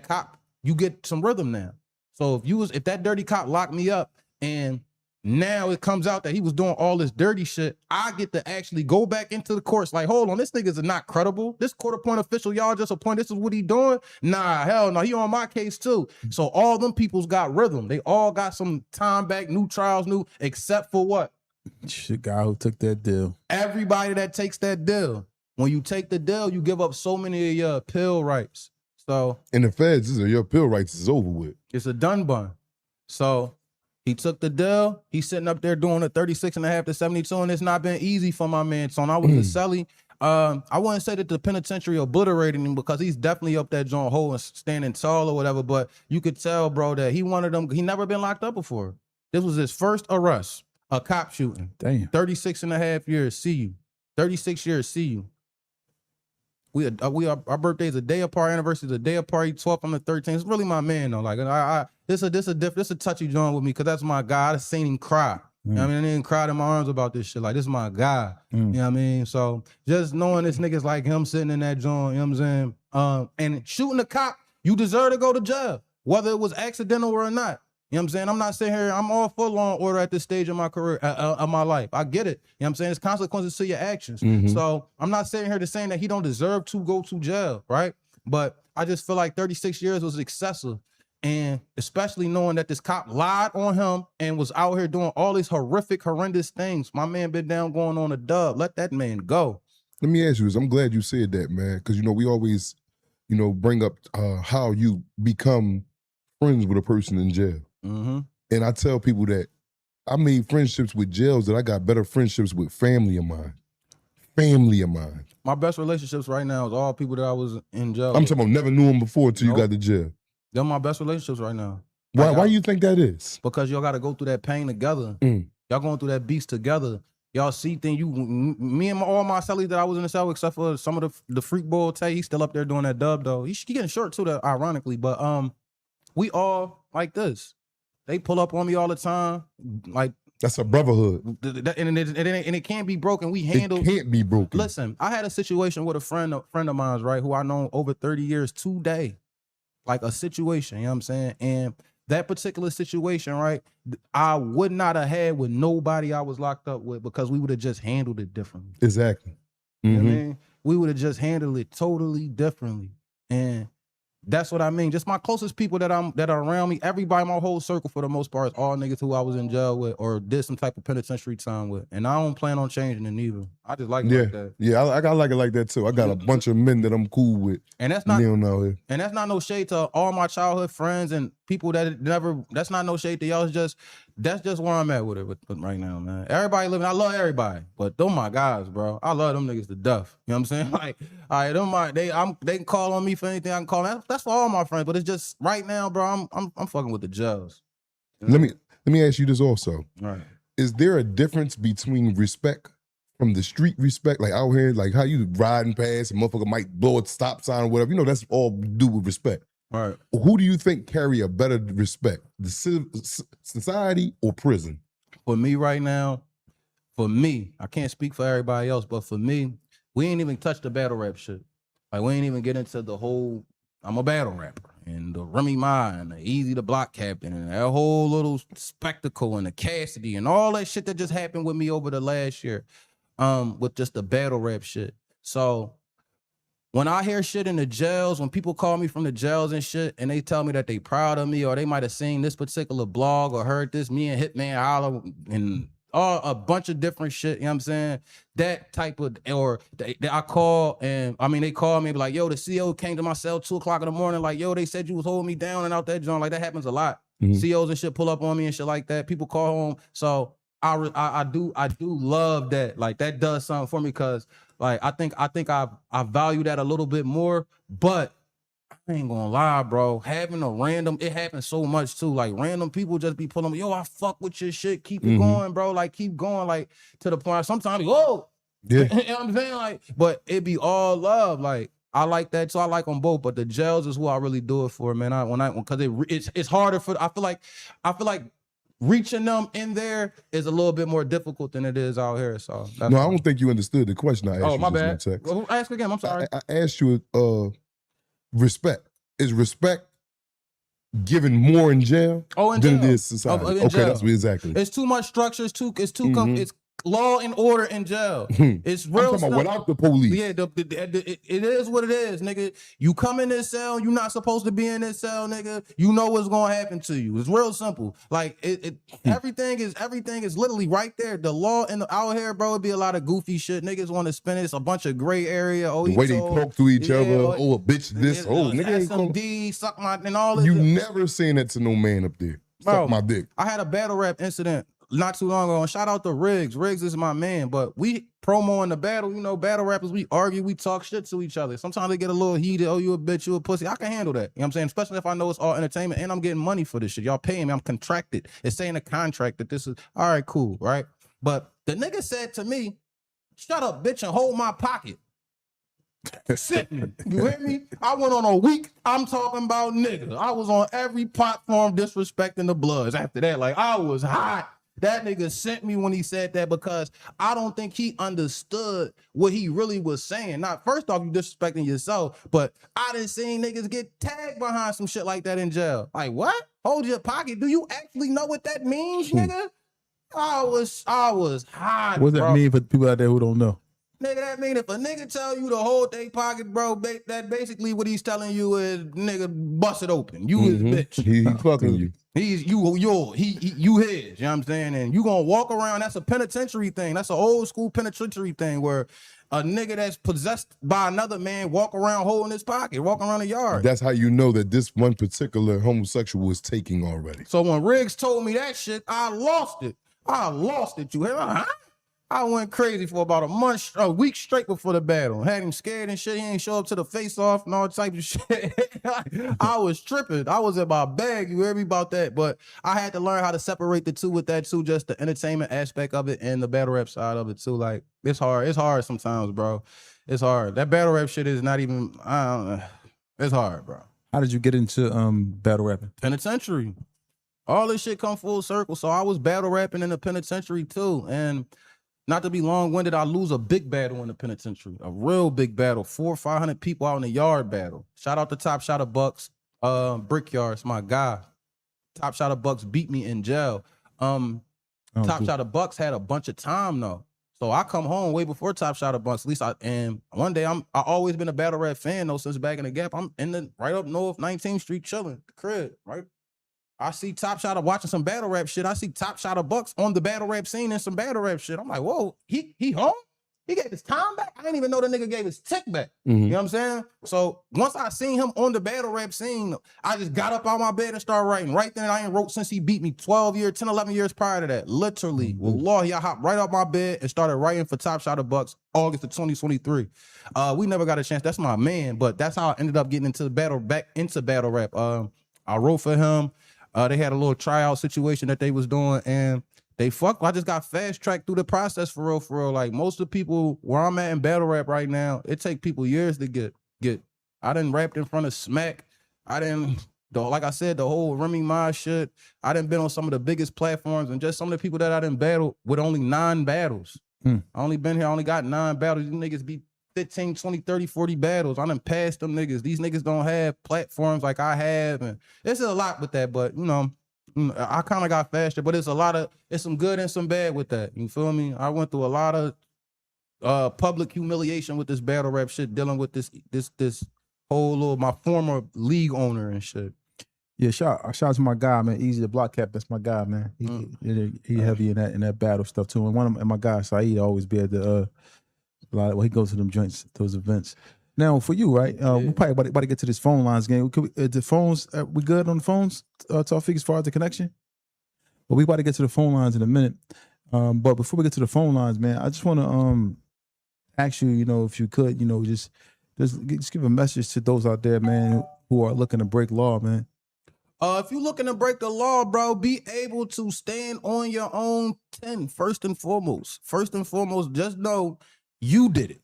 cop, you get some rhythm now. So if that dirty cop locked me up and now it comes out that he was doing all this dirty shit, I get to actually go back into the courts like, hold on, this nigga's not credible. This court appointed official y'all just appointed, this is what he doing? Nah, hell no, he on my case too. So all them people's got rhythm. They all got some time back, new trials, except for what? The guy who took that deal. Everybody that takes that deal. When you take the deal, you give up so many of your appeal rights. So in the feds, your appeal rights is over with. It's a done bun. So he took the deal. He's sitting up there doing a 36 and a half to 72, and it's not been easy for my man. So I was a celly. I wouldn't say that the penitentiary obliterated him because he's definitely up there John Hole and standing tall or whatever, but you could tell, bro, that he one of them. He never been locked up before. This was his first arrest, a cop shooting. Damn. 36 and a half years, see you. 36 years, see you. Our birthday's a day apart, anniversary's a day apart. 12th on the 13th. It's really my man though. Like this a touchy joint with me because that's my guy. I seen him cry. You know what I mean? I didn't cry in my arms about this shit. Like, this is my guy. You know what I mean? So just knowing this niggas like him sitting in that joint, you know what I'm saying? And shooting a cop, you deserve to go to jail, whether it was accidental or not. You know what I'm saying? I'm not sitting here, I'm all for law and order at this stage of my career, of my life. I get it. You know what I'm saying? There's consequences to your actions. So I'm not sitting here to saying that he don't deserve to go to jail, right? But I just feel like 36 years was excessive. And especially knowing that this cop lied on him and was out here doing all these horrific, horrendous things. My man been down going on a dub. Let that man go. Let me ask you this. I'm glad you said that, man, because, we always, bring up how you become friends with a person in jail. And I tell people that I made friendships with jails that I got better friendships with family of mine. Family of mine. My best relationships right now is all people that I was in jail I'm with. talking about never knew them before until you got to jail. They're my best relationships right now. Why you think that is? Because y'all got to go through that pain together. Y'all going through that beast together. Y'all see things. Me and all my cellies that I was in the cell, except for some of the freak boy Tay, he's still up there doing that dub though. He's getting short too, that ironically. But we all like this. They pull up on me all the time. Like, that's a brotherhood. And it can't be broken. We handle. It can't be broken. Listen, I had a situation with a friend of mine, right, who I known over 30 years today. Like a situation, you know what I'm saying? And that particular situation, right, I would not have had with nobody I was locked up with because we would have just handled it differently. Exactly. You know what I mean? We would have just handled it totally differently. And that's what I mean. Just my closest people that are around me, everybody, my whole circle for the most part, is all niggas who I was in jail with or did some type of penitentiary time with. And I don't plan on changing it neither. I just like it like that. Yeah, I like it like that too. I got a bunch of men that I'm cool with. And that's not no shade to all my childhood friends and people that never, that's not no shade to y'all. That's just where I'm at with it right now, man. Everybody living, I love everybody, but them my guys, bro. I love them niggas to death. You know what I'm saying? Like, all right, they can call on me for anything I can call them. That's for all my friends, but it's just right now, bro, I'm fucking with the jails. Let Let me ask you this also. Right. Is there a difference between respect from the street respect, like out here, like how you riding past, a motherfucker might blow a stop sign or whatever? You know, that's all do with respect. Right. Who do you think carry a better respect, the society or prison? For me right now, I can't speak for everybody else, but for me, we ain't even touch the battle rap shit. Like we ain't even get into the whole, I'm a battle rapper and the Remy Ma and the Easy the Block Captain and that whole little spectacle and the Cassidy and all that shit that just happened with me over the last year, with just the battle rap shit. So when I hear shit in the jails, when people call me from the jails and shit, and they tell me that they proud of me, or they might have seen this particular blog or heard this, me and Hitman holler and all a bunch of different shit, you know what I'm saying? That type of, or I call and I mean, they call me like, yo, the CO came to my cell 2 o'clock in the morning, like, yo, they said you was holding me down and out that joint. Like that happens a lot. COs and shit pull up on me and shit like that. People call home. So I do love that. Like that does something for me because like I think I value that a little bit more, but I ain't gonna lie, bro. Having a random, it happens so much too. Like random people just be pulling me, yo, I fuck with your shit. Keep it going, bro. Like keep going, like to the point. Sometimes, whoa, yeah, you know what I'm saying? Like, but it be all love. Like I like that, so I like them both. But the jails is who I really do it for, man. Because it's harder for. I feel like reaching them in there is a little bit more difficult than it is out here. So no, I don't think you understood the question I asked you. Oh, my bad. Tex. Well, ask again. I'm sorry. I asked you respect. Is respect given more in jail in than jail. it is society? In Okay, jail. that's what exactly. It's too much structure. It's law and order in jail. It's real I'm talking stuff. about without the police. Yeah, it is what it is, nigga. You come in this cell, you're not supposed to be in this cell, nigga. You know what's gonna happen to you. It's real simple. Like everything is literally right there. The law in the out here, bro, it'd be a lot of goofy shit. Niggas want to spend it. It's a bunch of gray area. Oh, the way they talk to each other. Oh, a bitch this. Oh, nigga ain't SMD, suck my and all this. You never saying that to no man up there. Bro, suck my dick. I had a battle rap incident not too long ago, and shout out to Riggs. Riggs is my man, but we promo in the battle. You know, battle rappers, we argue, we talk shit to each other. Sometimes they get a little heated. Oh, you a bitch, you a pussy. I can handle that. You know what I'm saying? Especially if I know it's all entertainment and I'm getting money for this shit. Y'all paying me. I'm contracted. It's saying a contract that this is, all right, cool, right? But the nigga said to me, shut up, bitch, and hold my pocket. Sitting. You hear me? I went on a week. I'm talking about nigga. I was on every platform disrespecting the Bloods. After that, like I was hot. That nigga sent me when he said that because I don't think he understood what he really was saying. Not first off, you disrespecting yourself, but I done seen niggas get tagged behind some shit like that in jail. Like what? Hold your pocket. Do you actually know what that means, nigga? I was hot. What does that mean for people out there who don't know? Nigga, that mean if a nigga tell you to hold their pocket, bro, that basically what he's telling you is, nigga, bust it open. You his bitch. He fucking you. He's you his. You know what I'm saying? And you gonna walk around. That's a penitentiary thing. That's an old school penitentiary thing where a nigga that's possessed by another man walk around holding his pocket, walking around the yard. That's how you know that this one particular homosexual was taking already. So when Riggs told me that shit, I lost it. You hear? Huh? I went crazy for about a week straight before the battle. Had him scared and shit. He ain't show up to the face-off and all types of shit. I was tripping. I was in my bag. You hear me about that? But I had to learn how to separate the two with that too, just the entertainment aspect of it and the battle rap side of it too. Like, it's hard. It's hard sometimes, bro. It's hard. That battle rap shit is not even, I don't know. It's hard, bro. How did you get into battle rapping? Penitentiary. All this shit come full circle. So I was battle rapping in the penitentiary too. And not to be long-winded, I lose a big battle in the penitentiary, a real big battle, 400 or 500 people out in the yard battle. Shout out to Top Shot of Bucks, Brickyard's my guy. Top Shot of Bucks beat me in jail. Top Shot of Bucks had a bunch of time though. So I come home way before Top Shot of Bucks. At least and one day I always been a battle rap fan though since back in the Gap. I'm in the right up north 19th Street chilling, the crib, right? I see Top Shot of watching some battle rap shit. I see Top Shot of Bucks on the battle rap scene and some battle rap shit. I'm like, whoa, he home? He gave his time back? I didn't even know the nigga gave his tick back. You know what I'm saying? So once I seen him on the battle rap scene, I just got up out my bed and started writing. Right then, I ain't wrote since he beat me 10, 11 years prior to that. Literally. Wallahi, I hopped right off my bed and started writing for Top Shot of Bucks August of 2023. We never got a chance. That's my man, but that's how I ended up getting into battle rap. I wrote for him. They had a little tryout situation that they was doing, and they fucked. I just got fast tracked through the process for real, for real. Like most of the people where I'm at in battle rap right now, it take people years to get. I done rapped in front of Smack. I didn't. Like I said, the whole Remy Ma shit. I done been on some of the biggest platforms, and just some of the people that I done battled with only 9 battles. I only been here, I only got 9 battles. These niggas be 15, 20, 30, 40 battles. I done passed them niggas. These niggas don't have platforms like I have. And it's a lot with that, but I kind of got faster, but it's some good and some bad with that. You feel me? I went through a lot of public humiliation with this battle rap shit, dealing with this whole little, my former league owner and shit. Yeah, shout out to my guy, man. Easy the Block Cap. That's my guy, man. He heavy in that battle stuff too. And my guy Saeed always be at the he goes to them joints, those events. Now for you, right? We probably about to get to this phone lines game. The phones, we good on the phones? Tawfiq, as far as the connection? But we about to get to the phone lines in a minute. But before we get to the phone lines, man, I just want to ask you, if you could, just give a message to those out there, man, who are looking to break law, man. If you're looking to break the law, bro, be able to stand on your own 10, first and foremost. First and foremost, just know you did it.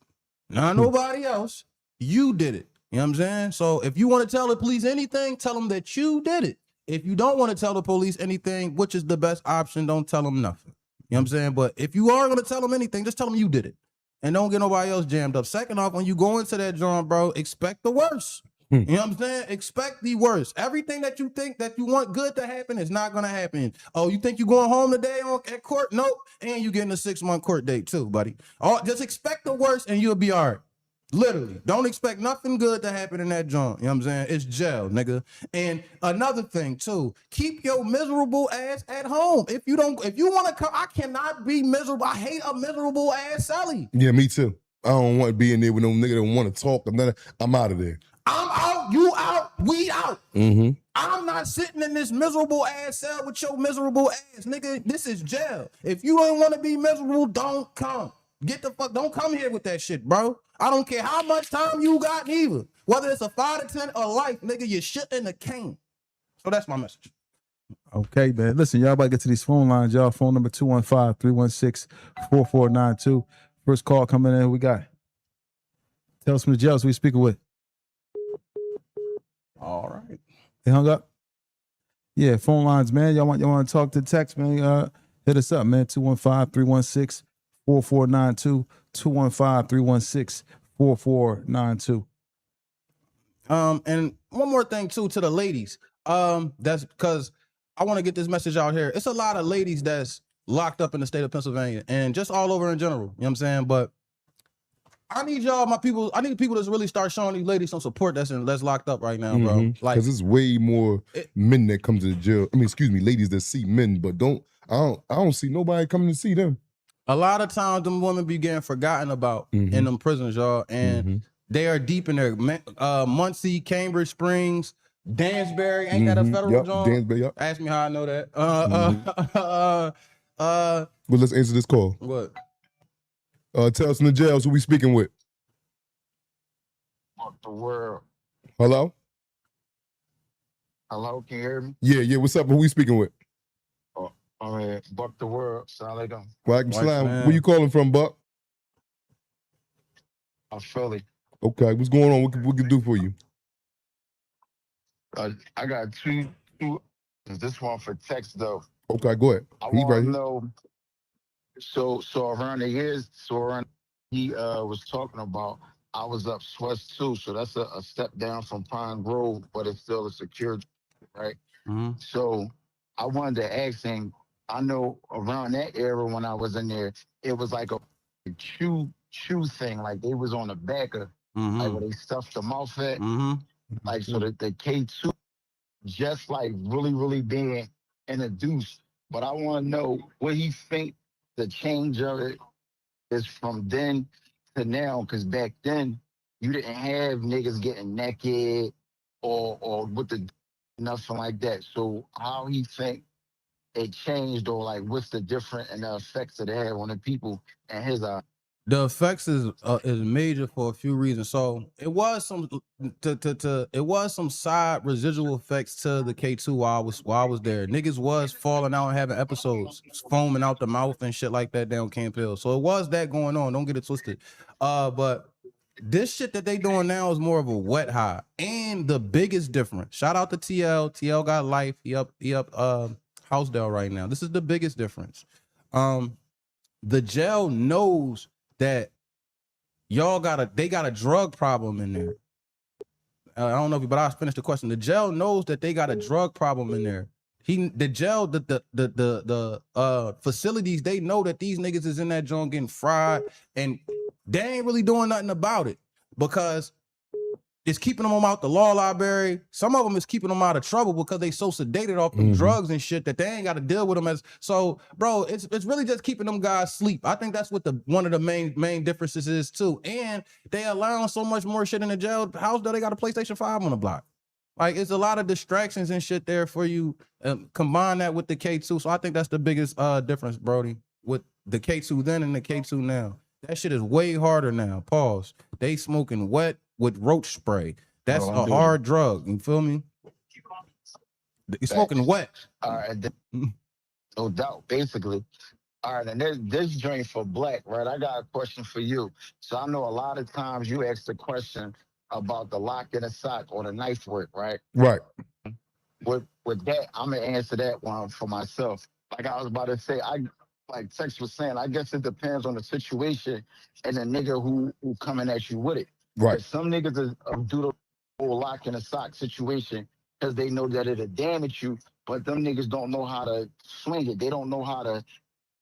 Not nobody else. You did it. You know what I'm saying? So if you want to tell the police anything, tell them that you did it. If you don't want to tell the police anything, which is the best option, don't tell them nothing. You know what I'm saying? But if you are going to tell them anything, just tell them you did it. And don't get nobody else jammed up. Second off, when you go into that joint, bro, expect the worst. You know what I'm saying? Expect the worst. Everything that you think that you want good to happen is not going to happen. Oh, you think you going home today at court? Nope. And you getting a 6-month court date too, buddy. Just expect the worst and you'll be all right. Literally. Don't expect nothing good to happen in that joint. You know what I'm saying? It's jail, nigga. And another thing too, keep your miserable ass at home. If you want to come, I cannot be miserable. I hate a miserable ass Sally. Yeah, me too. I don't want to be in there with no nigga that don't want to talk. I'm out of there. I'm out, you out, we out. I'm not sitting in this miserable ass cell with your miserable ass, nigga. This is jail. If you don't want to be miserable, don't come. Don't come here with that shit, bro. I don't care how much time you got, neither. Whether it's a 5 to 10 or life, nigga, you're shit in the cane. So that's my message. Okay, man. Listen, y'all about to get to these phone lines, y'all. Phone number 215-316-4492. First call coming in. Who we got? Tell us from the jails who we speaking with. All right. They hung up? Yeah, phone lines, man. Y'all want to talk to Tex, man? Hit us up, man. 215-316-4492. 215-316-4492. And one more thing too to the ladies. That's because I want to get this message out here. It's a lot of ladies that's locked up in the state of Pennsylvania and just all over in general. You know what I'm saying? But I need y'all, my people. I need people to really start showing these ladies some support that's locked up right now, bro. Like, because it's way more men that come to the jail. I mean, excuse me, ladies that see men, but I don't see nobody coming to see them. A lot of times, them women be getting forgotten about in them prisons, y'all, and they are deep in there. Muncie, Cambridge Springs, Dansbury, ain't that a federal job? Dansbury, yep. Ask me how I know that. Well, let's answer this call. What? Tell us in the jails who we speaking with. Fuck the world. Hello? Hello, can you hear me? Yeah. What's up? Who we speaking with? Buck the world. Assalamualaikum. Walaikum salam. Where you calling from, Buck? I'm Philly. Okay, what's going on? What can do for you? I got two. This one for Tex though. Okay, go ahead. I He's want right to here. know. So around the years, he was talking about. I was up Swiss too, so that's a step down from Pine Grove, but it's still a secure, right? So I wanted to ask him. I know around that era when I was in there, it was like a chew thing, like they was on the back of like where they stuffed the mouth at, like so that the K2 just like really being introduced. But I want to know what he think the change of it is from then to now, because back then you didn't have niggas getting naked or with the nothing like that. So how he think it changed, or like what's the difference and the effects that it had on the people and his eye? The effects is major for a few reasons. So it was some it was some side residual effects to the K2 while I was there. Niggas was falling out and having episodes, foaming out the mouth and shit like that down Camp Hill. So it was that going on. Don't get it twisted. But this shit that they doing now is more of a wet high. And the biggest difference. Shout out to TL. TL got life. He up Housedale right now. This is the biggest difference. The jail knows that they got a drug problem in there. I don't know if you, but I'll finish the question. The jail knows that they got a drug problem in there. The facilities, they know that these niggas is in that joint getting fried, and they ain't really doing nothing about it because it's keeping them out the law library. Some of them is keeping them out of trouble because they so sedated off them drugs and shit that they ain't got to deal with them as. So, bro, it's really just keeping them guys sleep. I think that's what one of the main differences is too. And they allowing so much more shit in the jail house that they got a PlayStation 5 on the block. Like, it's a lot of distractions and shit there for you. Combine that with the K2. So I think that's the biggest difference, Brody, with the K2 then and the K2 now. That shit is way harder now. Pause. They smoking wet with roach spray. That's a hard drug. You feel me? You're smoking wet. All right, no doubt. Basically, all right. And this joint for Black, right? I got a question for you. So I know a lot of times you ask the question about the lock in the sock or the knife work, right? Right. With that, I'm gonna answer that one for myself. Like I was about to say, like Tex was saying, I guess it depends on the situation and the nigga who coming at you with it. Right. Some niggas do the whole lock in a sock situation because they know that it'll damage you, but them niggas don't know how to swing it. They don't know how to,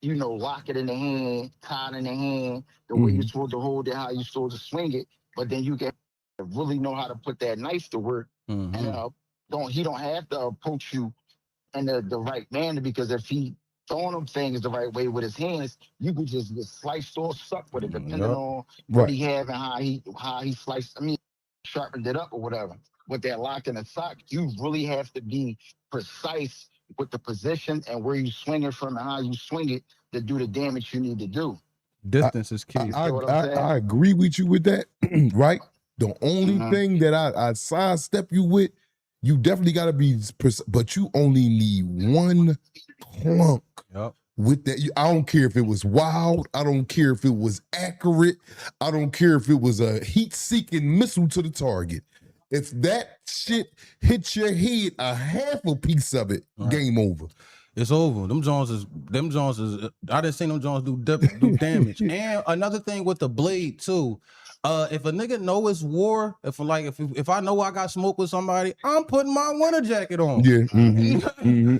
lock it in the hand, tie it in the hand, the way you're supposed to hold it, how you're supposed to swing it. But then you can really know how to put that knife to work, and he don't have to approach you in the right manner, because if he throwing them things the right way with his hands, you could just get sliced or suck with it, depending on what he have and how he sliced. Sharpened it up or whatever. With that lock in the sock, you really have to be precise with the position and where you swing it from and how you swing it to do the damage you need to do. Distance is key. I agree with you with that, right? The only thing that I sidestep you with, you definitely got to be, but you only need one clunk with that. I don't care if it was wild. I don't care if it was accurate. I don't care if it was a heat-seeking missile to the target. If that shit hits your head, a half a piece of it, game over. It's over. Them Jones is. I didn't see them Jones do damage. And another thing with the blade too. If a nigga know it's war, if I know I got smoke with somebody, I'm putting my winter jacket on. Yeah.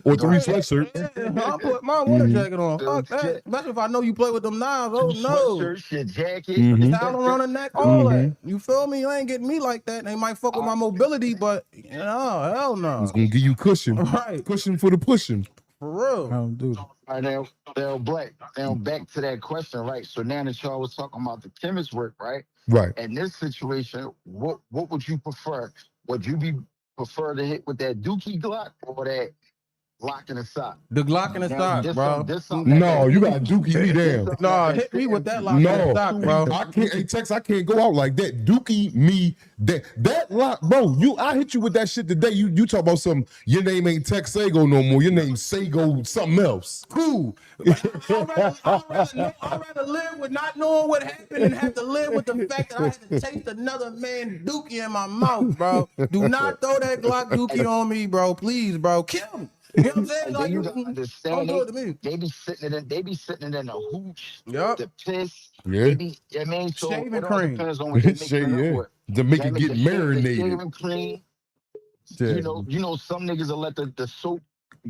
Or 3 sweatshirt. Yeah, I'm putting my winter jacket on. Fuck that. Especially if I know you play with them knives. Oh no. Sweatshirt, jacket, towel around the neck, all that. You feel me? You ain't getting me like that. They might fuck with my mobility, but hell no. It's gonna give you cushion. Right. Cushion for the pushing. For real. I don't do it. All right, now Black. Now back to that question, right? So now that y'all was talking about the chemist work, right? Right. In this situation, what would you prefer? Would you prefer to hit with that Dookie Glock or that Glock in the sock? The Glock in the sock, bro. No, you got Dookie me down. No, hit me with that lock in the sock, bro. I can't. Hey, Tex, I can't go out like that. Dookie me that lock, bro. I hit you with that shit today. You talk about some. Your name ain't Tex Saygo no more. Your name's Saygo something else. Cool. I'd rather live with not knowing what happened and have to live with the fact that I had to taste another man's Dookie in my mouth, bro. Do not throw that Glock Dookie on me, bro. Please, bro. Kill me. You know what I'm saying? Like, you understand, don't do it to me. They be sitting in the hooch, the piss. Yeah. So shaving it all cream. depends on what they make it with. To make it get marinated. Shaving cream. Yeah. You know, some niggas will let the soap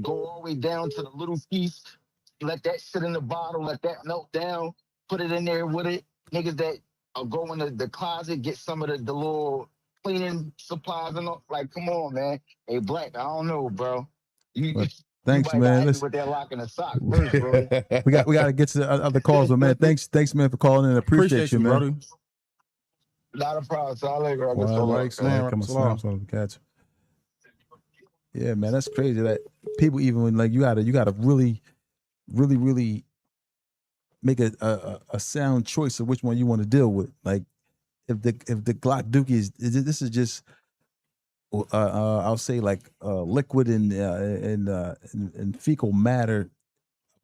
go all the way down to the little piece. Let that sit in the bottle. Let that melt down. Put it in there with it. Niggas that will go in the closet, get some of the little cleaning supplies and all. Like, come on, man. Hey, Black, I don't know, bro. Thanks, man. Listen, with that lock in the sock first, bro. we got to get to the other calls, but man, thanks, man, for calling in. Appreciate you, man. Brother. Not a problem. So I'll let you Come on, catch. Yeah, man, that's crazy that people even when like you gotta really make a sound choice of which one you want to deal with. Like if the Glock Dookie this is just I'll say like liquid and fecal matter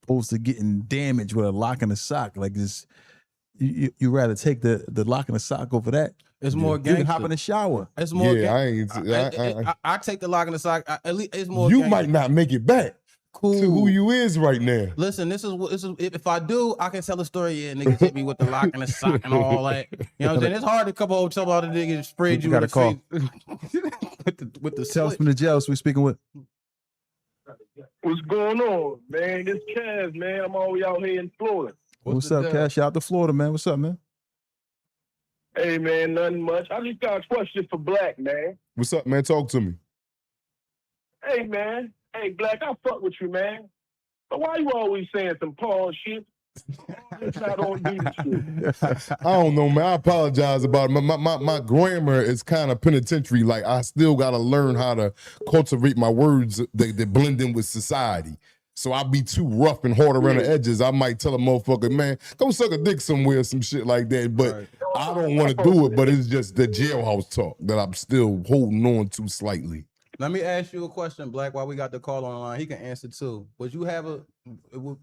opposed to getting damaged with a lock and a sock. Like this, you rather take the lock and the sock over that. It's more You can gangster. hop in the shower. It's more. Yeah, I ain't. I take the lock in the sock. At least it's more. You gangster. might not make it back Cool. to who you is right now. Listen, this is if I do, I can tell a story. Yeah, niggas hit me with the lock and the sock and all that. You know what I'm saying? It's hard to come over some other niggas sprayed you got in a the call. face with the Tell us switch. from the jail. So we speaking with. What's going on, man? This Kaz, man. I'm always out here in Florida. What's the up, deal? Cash? Shout out to Florida, man. What's up, man? Hey, man, nothing much. I just got a question for Black, man. What's up, man? Talk to me. Hey, man. Hey, Black, I fuck with you, man. But why you always saying some Paul shit? It's not on do this shit. I don't know, man. I apologize about it. My grammar is kind of penitentiary. Like I still gotta learn how to cultivate my words that blend in with society. So I be too rough and hard around the edges. I might tell a motherfucker, man, go suck a dick somewhere, some shit like that. But Right. I don't want to do it. But it's just the jailhouse talk that I'm still holding on to slightly. Let me ask you a question, Black. While we got the call on the line, he can answer too. Would you have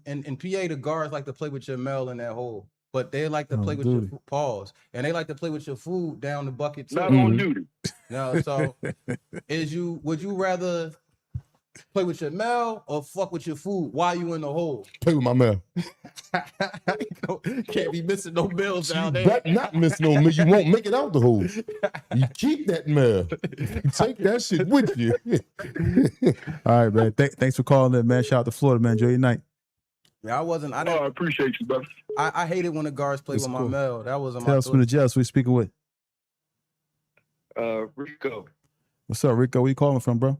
in PA the guards like to play with your mail in that hole, but they like to play with your paws, and they like to play with your food down the bucket too. Not on duty. No, so would you rather play with your mail or fuck with your food while you in the hole? Play with my mail. Can't be missing no bills down You there. better not miss no mail. You won't make it out the hole. You keep that mail. You take that shit with you. All right, man. Thanks for calling in, man. Shout out to Florida, man. Enjoy your night. Yeah, I didn't. I appreciate you, brother. I hated when the guards play It's with cool. my mail. That wasn't Tell my us from the jail. So we speaking with. Rico What's up, Rico? Where you calling from, bro?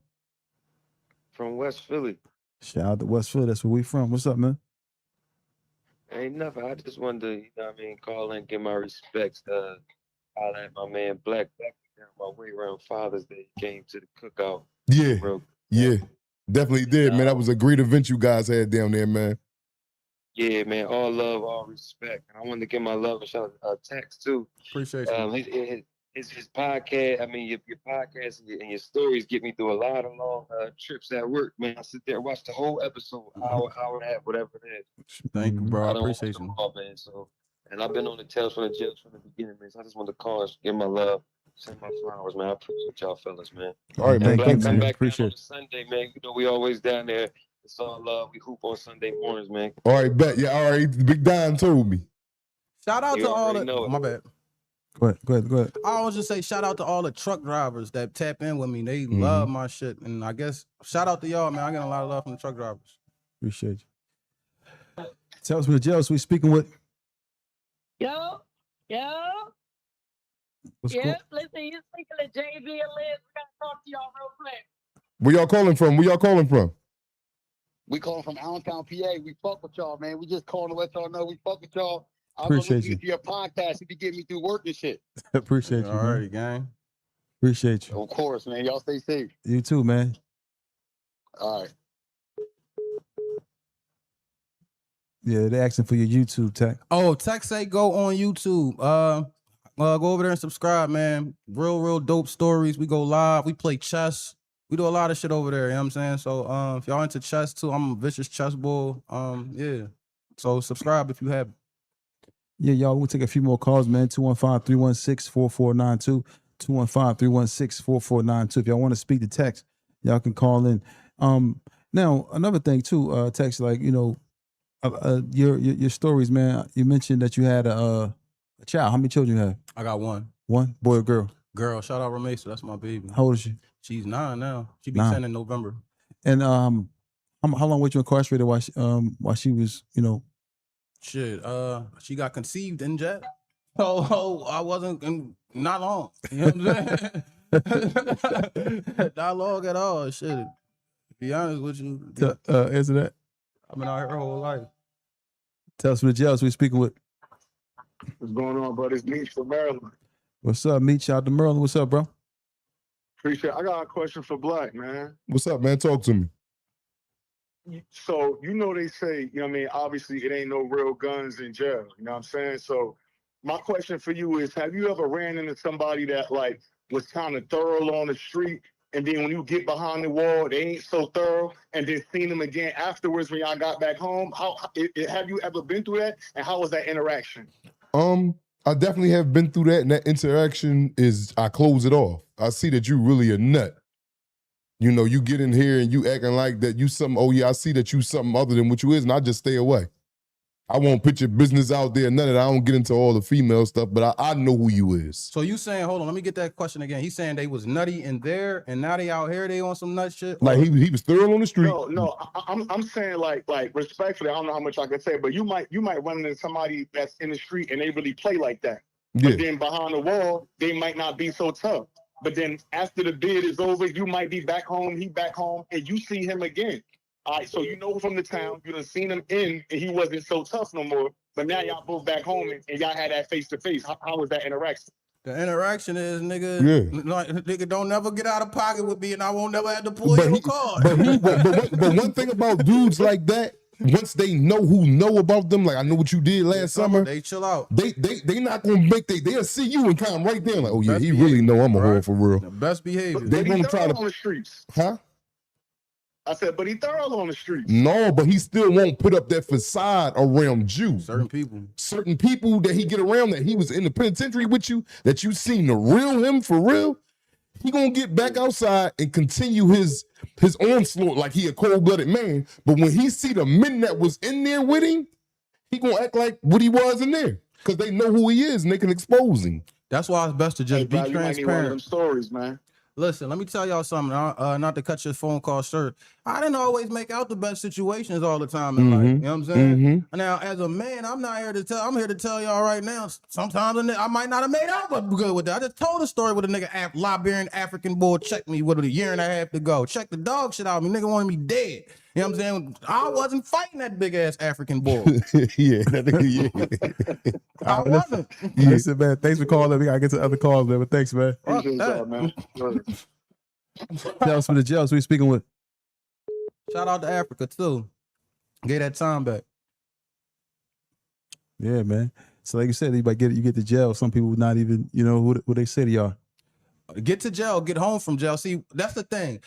from West Philly. Shout out to West Philly. That's where we from. What's up, man? Ain't nothing. I just wanted to, call in, give my respects. Holler at my man Black. Black was down my way around Father's Day. He came to the cookout. Yeah, Real, yeah. Definitely did, man. That was a great event you guys had down there, man. yeah, man. All love, all respect. And I wanted to give my love and shout out Tex too. appreciate you. His podcast. I mean, your podcast and your stories get me through a lot of long trips at work, man. I sit there and watch the whole episode, hour and a half, whatever it is. Thank you, bro. I don't watch appreciate them you. all, man. So, and I've been on the Tales from the Jail from the beginning, man. So I just wanted to call and give my love, send my flowers, man. I appreciate y'all fellas, man. All right, man. Thank Black, you, Thanks, come man. man. back Appreciate down on it. a Sunday, man. You know we always down there. It's all love. We hoop on Sunday mornings, man. All right, bet. Yeah, all right. Big Don told me. Shout out You to all already the. know it. My bad. Go ahead. I always just say shout out to all the truck drivers that tap in with me. They Mm-hmm. love my shit, and I guess shout out to y'all, man. I get a lot of love from the truck drivers. Appreciate you. Tell us from the jail. So we speaking with. Yo, What's yeah, cool? listen, you speaking to JB and Liz. We gotta talk to y'all real quick. Where y'all calling from? Where y'all calling from? We calling from Allentown, PA. We fuck with y'all, man. We just calling to let y'all know we fuck with y'all. I was Appreciate listening you. to your podcast. If you get me through work and shit. Appreciate you, man. Alrighty, gang. Appreciate you. Of course, man. Y'all stay safe. You too, man. All right. Yeah, they're asking for your YouTube tech. Oh, Tex Saygo on YouTube. Go over there and subscribe, man. Real dope stories. We go live. We play chess. We do a lot of shit over there. You know what I'm saying? So if y'all into chess too, I'm a vicious chess bull. Yeah. So subscribe if you have. Yeah, y'all, we'll take a few more calls, man. 215-316-4492. 215-316-4492. If y'all want to speak to Tex, y'all can call in. Now, another thing too, Tex, like, your stories, man. You mentioned that you had a child. How many children you have? I got one. One? Boy or girl? Girl, shout out Ramesa. That's my baby. How old is she? She's 9 now. She be 9. 10 in November. And how long were you incarcerated while she was, Shit. She got conceived in jail. Oh, I wasn't not long. You know what I'm saying? Not long at all. Shit. To be honest with you, answer that? I've been out here her whole life. Tell us from the jail. So we speaking with. What's going on, brother? It's Meech from Maryland. What's up, Meech? Shout out to Maryland. What's up, bro? I got a question for Black, man. What's up, man? Talk to me. So they say, you know what I mean, obviously it ain't no real guns in jail, you know what I'm saying? So my question for you is, have you ever ran into somebody that like was kind of thorough on the street, and then when you get behind the wall they ain't so thorough, and then seen them again afterwards when y'all got back home? Have you ever been through that, and how was that interaction? I definitely have been through that, and that interaction is I close it off. I see that you really a nut. You know, you get in here and you acting like that you something, oh yeah, I see that you something other than what you is, and I just stay away. I won't put your business out there, none of that. I don't get into all the female stuff, but I know who you is. So you saying, hold on, let me get that question again. He's saying they was nutty in there, and now they out here, they on some nut shit? Like he was thorough on the street. No, I'm saying like respectfully, I don't know how much I can say, but you might run into somebody that's in the street and they really play like that. Yeah. But then behind the wall, they might not be so tough. But then after the bid is over, you might be back home, he back home, and you see him again. All right, so you know from the town, you done seen him in, and he wasn't so tough no more. But now y'all both back home, and y'all had that face to face. How was that interaction? The interaction is, nigga, nigga, don't never get out of pocket with me, and I won't never have to pull your card. But one thing about dudes like that, once they know who know about them, like I know what you did last summer, they chill out. They not gonna make they'll see you and come right there like, oh yeah, he really know I'm a whore for real. The best behavior. They gonna try to on the streets. Huh? I said, but he thorough on the streets. No, but he still won't put up that facade around you. Certain people that he get around, that he was in the penitentiary with you, that you seen the real him for real. He gonna get back outside and continue his onslaught like he a cold-blooded man. But when he see the men that was in there with him, he gonna act like what he was in there. Because they know who he is and they can expose him. That's why it's best to just be transparent. You might need one of them stories, man. Listen, let me tell y'all something. Not to cut your phone call short. I didn't always make out the best situations all the time in life. You know what I'm saying? Now, as a man, I'm here to tell y'all right now. Sometimes I might not have made out good with that. I just told a story with a nigga, Liberian African boy, checked me with a year and a half to go. Check the dog shit out of me. Nigga wanted me dead. You know what I'm saying? I wasn't fighting that big ass African boy. I wasn't. Listen, man, thanks for calling. We gotta get to other calls, man. But thanks, man. Man. Tell us from the jails. Who we speaking with? Shout out to Africa too. Get that time back. Yeah, man. So like you said, you get to jail. Some people not even, who they say to y'all. Get to jail, get home from jail. See, that's the thing.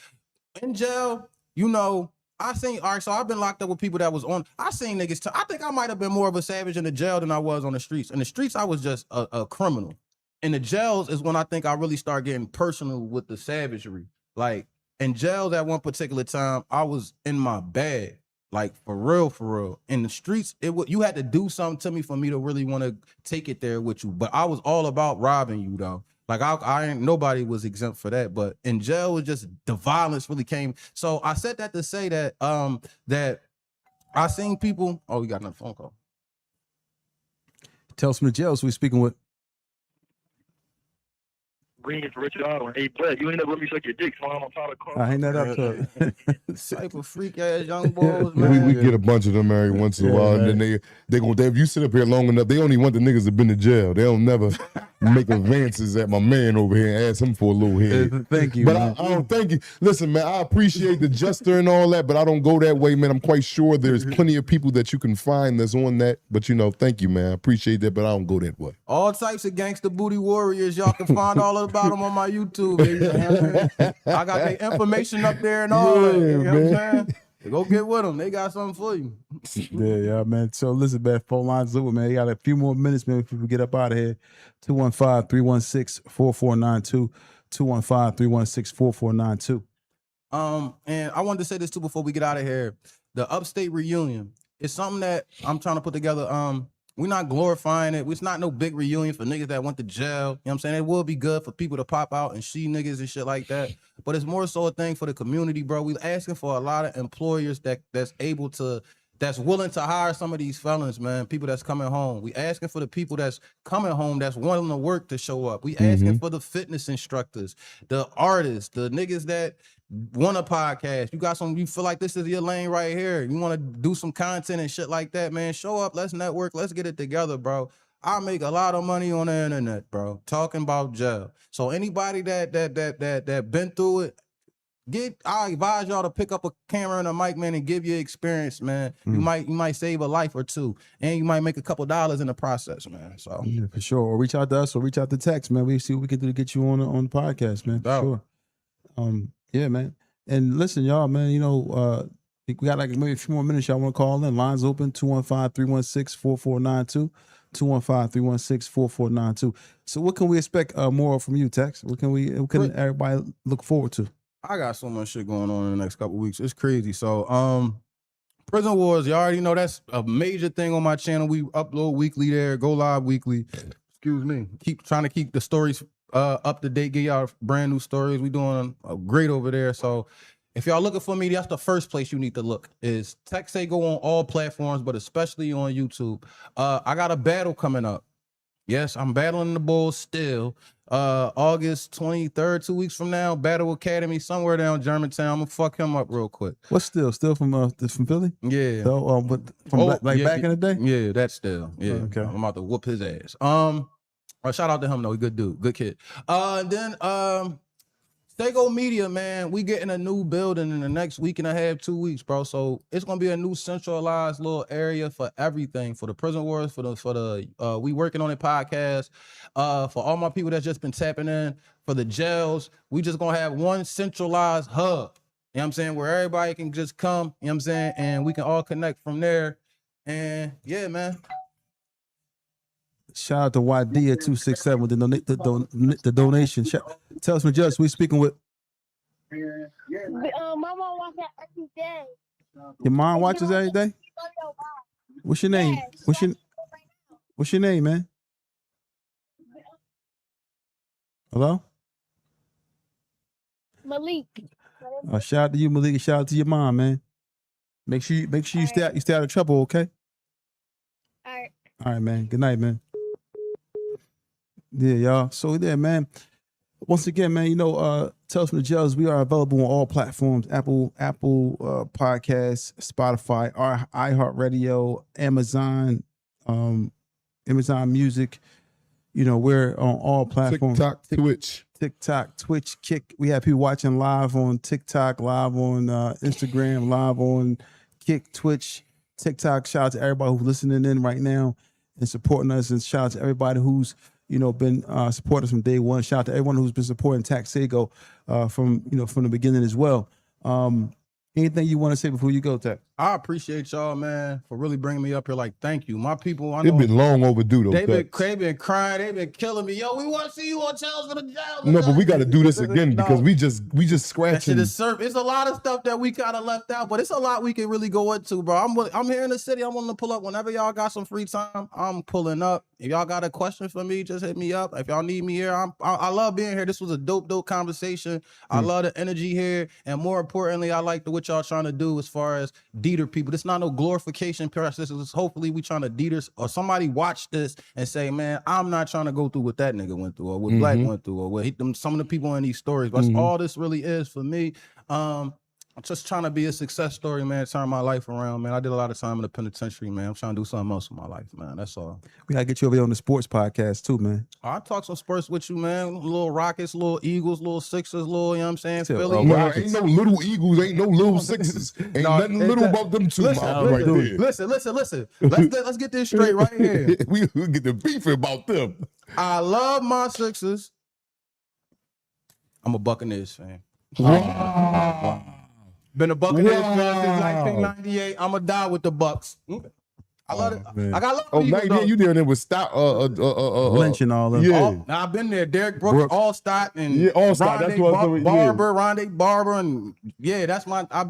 In jail, so I've been locked up with people that was on. I seen niggas. I think I might have been more of a savage in the jail than I was on the streets. In the streets, I was just a criminal. In the jails is when I think I really start getting personal with the savagery. Like in jails at one particular time, I was in my bag. Like for real. In the streets, you had to do something to me for me to really want to take it there with you. But I was all about robbing you though. Like nobody was exempt for that, but in jail it was just the violence really came. So I said that to say that that I seen people. Oh, we got another phone call. Tell us from the jails. Who we speaking with? Green for Richard Otto. Hey, Brett, you ain't never let me suck your dick, so I'm on top of the call. I hang that up to Type of freak ass young boys, man. We get a bunch of them every once in a while, and then if you sit up here long enough, they only want the niggas that been to jail. They don't never make advances at my man over here and ask him for a little head. Thank you, but man. I don't thank you. Listen, man, I appreciate the jester and all that, but I don't go that way, man. I'm quite sure there's plenty of people that you can find that's on that. But thank you, man. I appreciate that, but I don't go that way. All types of gangster booty warriors. Y'all can find all about them on my YouTube, baby. I got their information up there and all that. You know what I'm saying? Go get with them. They got something for you. Yeah, man. So listen, man, phone lines open, man. You got a few more minutes, man, before we get up out of here. 215-316-4492. 215-316-4492. And I wanted to say this too before we get out of here. The upstate reunion is something that I'm trying to put together. We're not glorifying it. It's not no big reunion for niggas that went to jail. You know what I'm saying? It will be good for people to pop out and see niggas and shit like that. But it's more so a thing for the community, bro. We're asking for a lot of employers that's willing to hire some of these felons, man. People that's coming home. We asking for the people that's coming home that's willing to work to show up. We asking for the fitness instructors, the artists, the niggas that want a podcast. You feel like this is your lane right here. You want to do some content and shit like that, man. Show up. Let's network. Let's get it together, bro. I make a lot of money on the internet, bro, talking about jail. So anybody that been through it, I advise y'all to pick up a camera and a mic, man, and give your experience, man. You might save a life or two, and you might make a couple dollars in the process, man. So Yeah, for sure. Or reach out to us, or reach out to Tex, man. We see what we can do to get you on the podcast, man. For sure. Yeah, man. And listen, y'all, man. You know, we got like maybe a few more minutes. Y'all want to call in? Lines open 215-316-4492. 215-316-4492. So what can we expect more from you, Tex? What can everybody look forward to? I got so much shit going on in the next couple of weeks. It's crazy. So Prison Wars, you already know that's a major thing on my channel. We upload weekly there, go live weekly. Excuse me. Keep trying to keep the stories up to date, get y'all brand new stories. We doing great over there. So if y'all looking for me, that's the first place you need to look. Is Tex Saygo on all platforms, but especially on YouTube. I got a battle coming up. Yes, I'm battling the Bulls still. August 23rd, 2 weeks from now, Battle Academy, somewhere down Germantown. I'm gonna fuck him up real quick. What's still from Philly? Yeah. So but from back in the day? Yeah, that's still. Yeah. Okay. I'm about to whoop his ass. Shout out to him though. He good dude, good kid. Then Saygo Media, man, we getting a new building in the next week and a half, 2 weeks, bro. So it's gonna be a new centralized little area for everything, for the Prison Wars, for the we working on a podcast, for all my people that's just been tapping in, for the jails. We just gonna have one centralized hub. You know what I'm saying? Where everybody can just come, you know what I'm saying, and we can all connect from there. And yeah, man. Shout out to YD at 267 with the donation. Tell us, Judge, we speaking with. My mom watches that every day. Your mom watches every day? What's your name? What's your name, man? Hello? Malik. Shout out to you, Malik. Shout out to your mom, man. Make sure you stay out of trouble, okay? All right, man. Good night, man. Yeah, y'all. So yeah, man. Once again, man, you know, Tales from the Jails, we are available on all platforms: Apple Podcasts, Spotify, iHeartRadio, Amazon, Amazon Music. You know, we're on all platforms. TikTok, Twitch, Kick. We have people watching live on TikTok, live on Instagram, live on Kick, Twitch, TikTok. Shout out to everybody who's listening in right now and supporting us, and shout out to everybody who's been supporting us from day one. Shout out to everyone who's been supporting Tex Saygo from the beginning as well. Anything you want to say before you go, Tex? I appreciate y'all, man, for really bringing me up here. Like, thank you. My people, I know it's been long overdue, though. They been crying. They been killing me. Yo, we want to see you on Tales for the Jails. No, but we got to do this again because we just scratching. It's a lot of stuff that we kind of left out, but it's a lot we can really go into, bro. I'm here in the city. I'm willing to pull up whenever y'all got some free time. I'm pulling up. If y'all got a question for me, just hit me up. If y'all need me here, I love being here. This was a dope conversation. I love the energy here, and more importantly, I like what y'all trying to do as far as deter people. This not no glorification process. This is hopefully we trying to deter, or somebody watch this and say, man, I'm not trying to go through what that nigga went through, or what Black went through, or what some of the people in these stories. That's all this really is for me. I'm just trying to be a success story, man. Turn my life around, man. I did a lot of time in the penitentiary, man. I'm trying to do something else with my life, man. That's all. We gotta get you over there on the sports podcast too, man. I talk some sports with you, man. Little Rockets, little Eagles, little Sixers, little, you know what I'm saying? Philly. Ain't no little Eagles, ain't no little Sixers. Ain't nothing little about them two. Listen. Let's get this straight right here. we get the beef about them. I love my Sixers. I'm a Buccaneers fan. Wow. Been a Buccaneers fan since 1998. I'ma die with the Bucks. I love it. Man. I got love. Oh, 98, you there with Stott, Lynch and all them. Yeah. Now I've been there. Derek Brooks, Allstott, and Allstott. That's what Rondé Barber, and that's my. I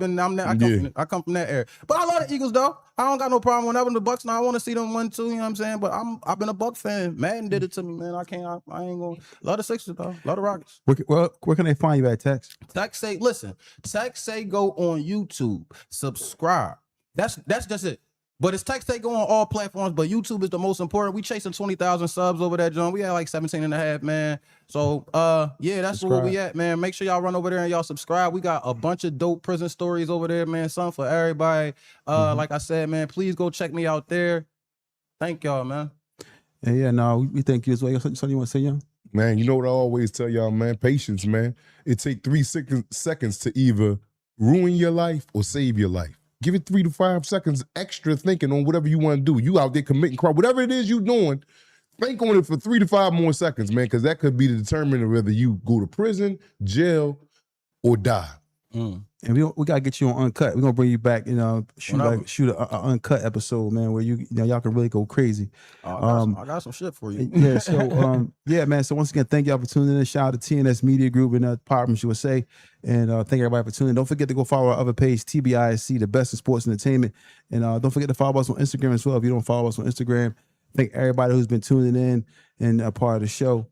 come from that area. But I love the Eagles though. I don't got no problem whenever the Bucks. Now I want to see them win too. You know what I'm saying? But I've been a Buck fan. Madden did it to me, man. I ain't gonna love the Sixers though. Love the Rockets. Where can they find you at, Tex? Tex Saygo on YouTube. Subscribe. That's just it. But it's Tex Saygo on all platforms, but YouTube is the most important. We chasing 20,000 subs over that, John. We had like 17 and a half, man. So, that's where we at, man. Make sure y'all run over there and y'all subscribe. We got a bunch of dope prison stories over there, man. Something for everybody. Like I said, man, please go check me out there. Thank y'all, man. Yeah, no, we thank you as well. Something you want to say, Young? Man, you know what I always tell y'all, man? Patience, man. It take 3 seconds to either ruin your life or save your life. Give it 3 to 5 seconds extra thinking on whatever you want to do. You out there committing crime, whatever it is you doing, think on it for 3 to 5 more seconds, man, because that could be the determinant of whether you go to prison, jail, or die. And we gotta get you on Uncut. We're gonna bring you back, shoot an Uncut episode, man, where y'all can really go crazy. I got some shit for you. Yeah, so yeah, man. So once again, thank y'all for tuning in. Shout out to TNS Media Group and Partners USA, and thank everybody for tuning in. Don't forget to go follow our other page, TBISC, the best in sports entertainment, and don't forget to follow us on Instagram as well. If you don't follow us on Instagram, thank everybody who's been tuning in and a part of the show.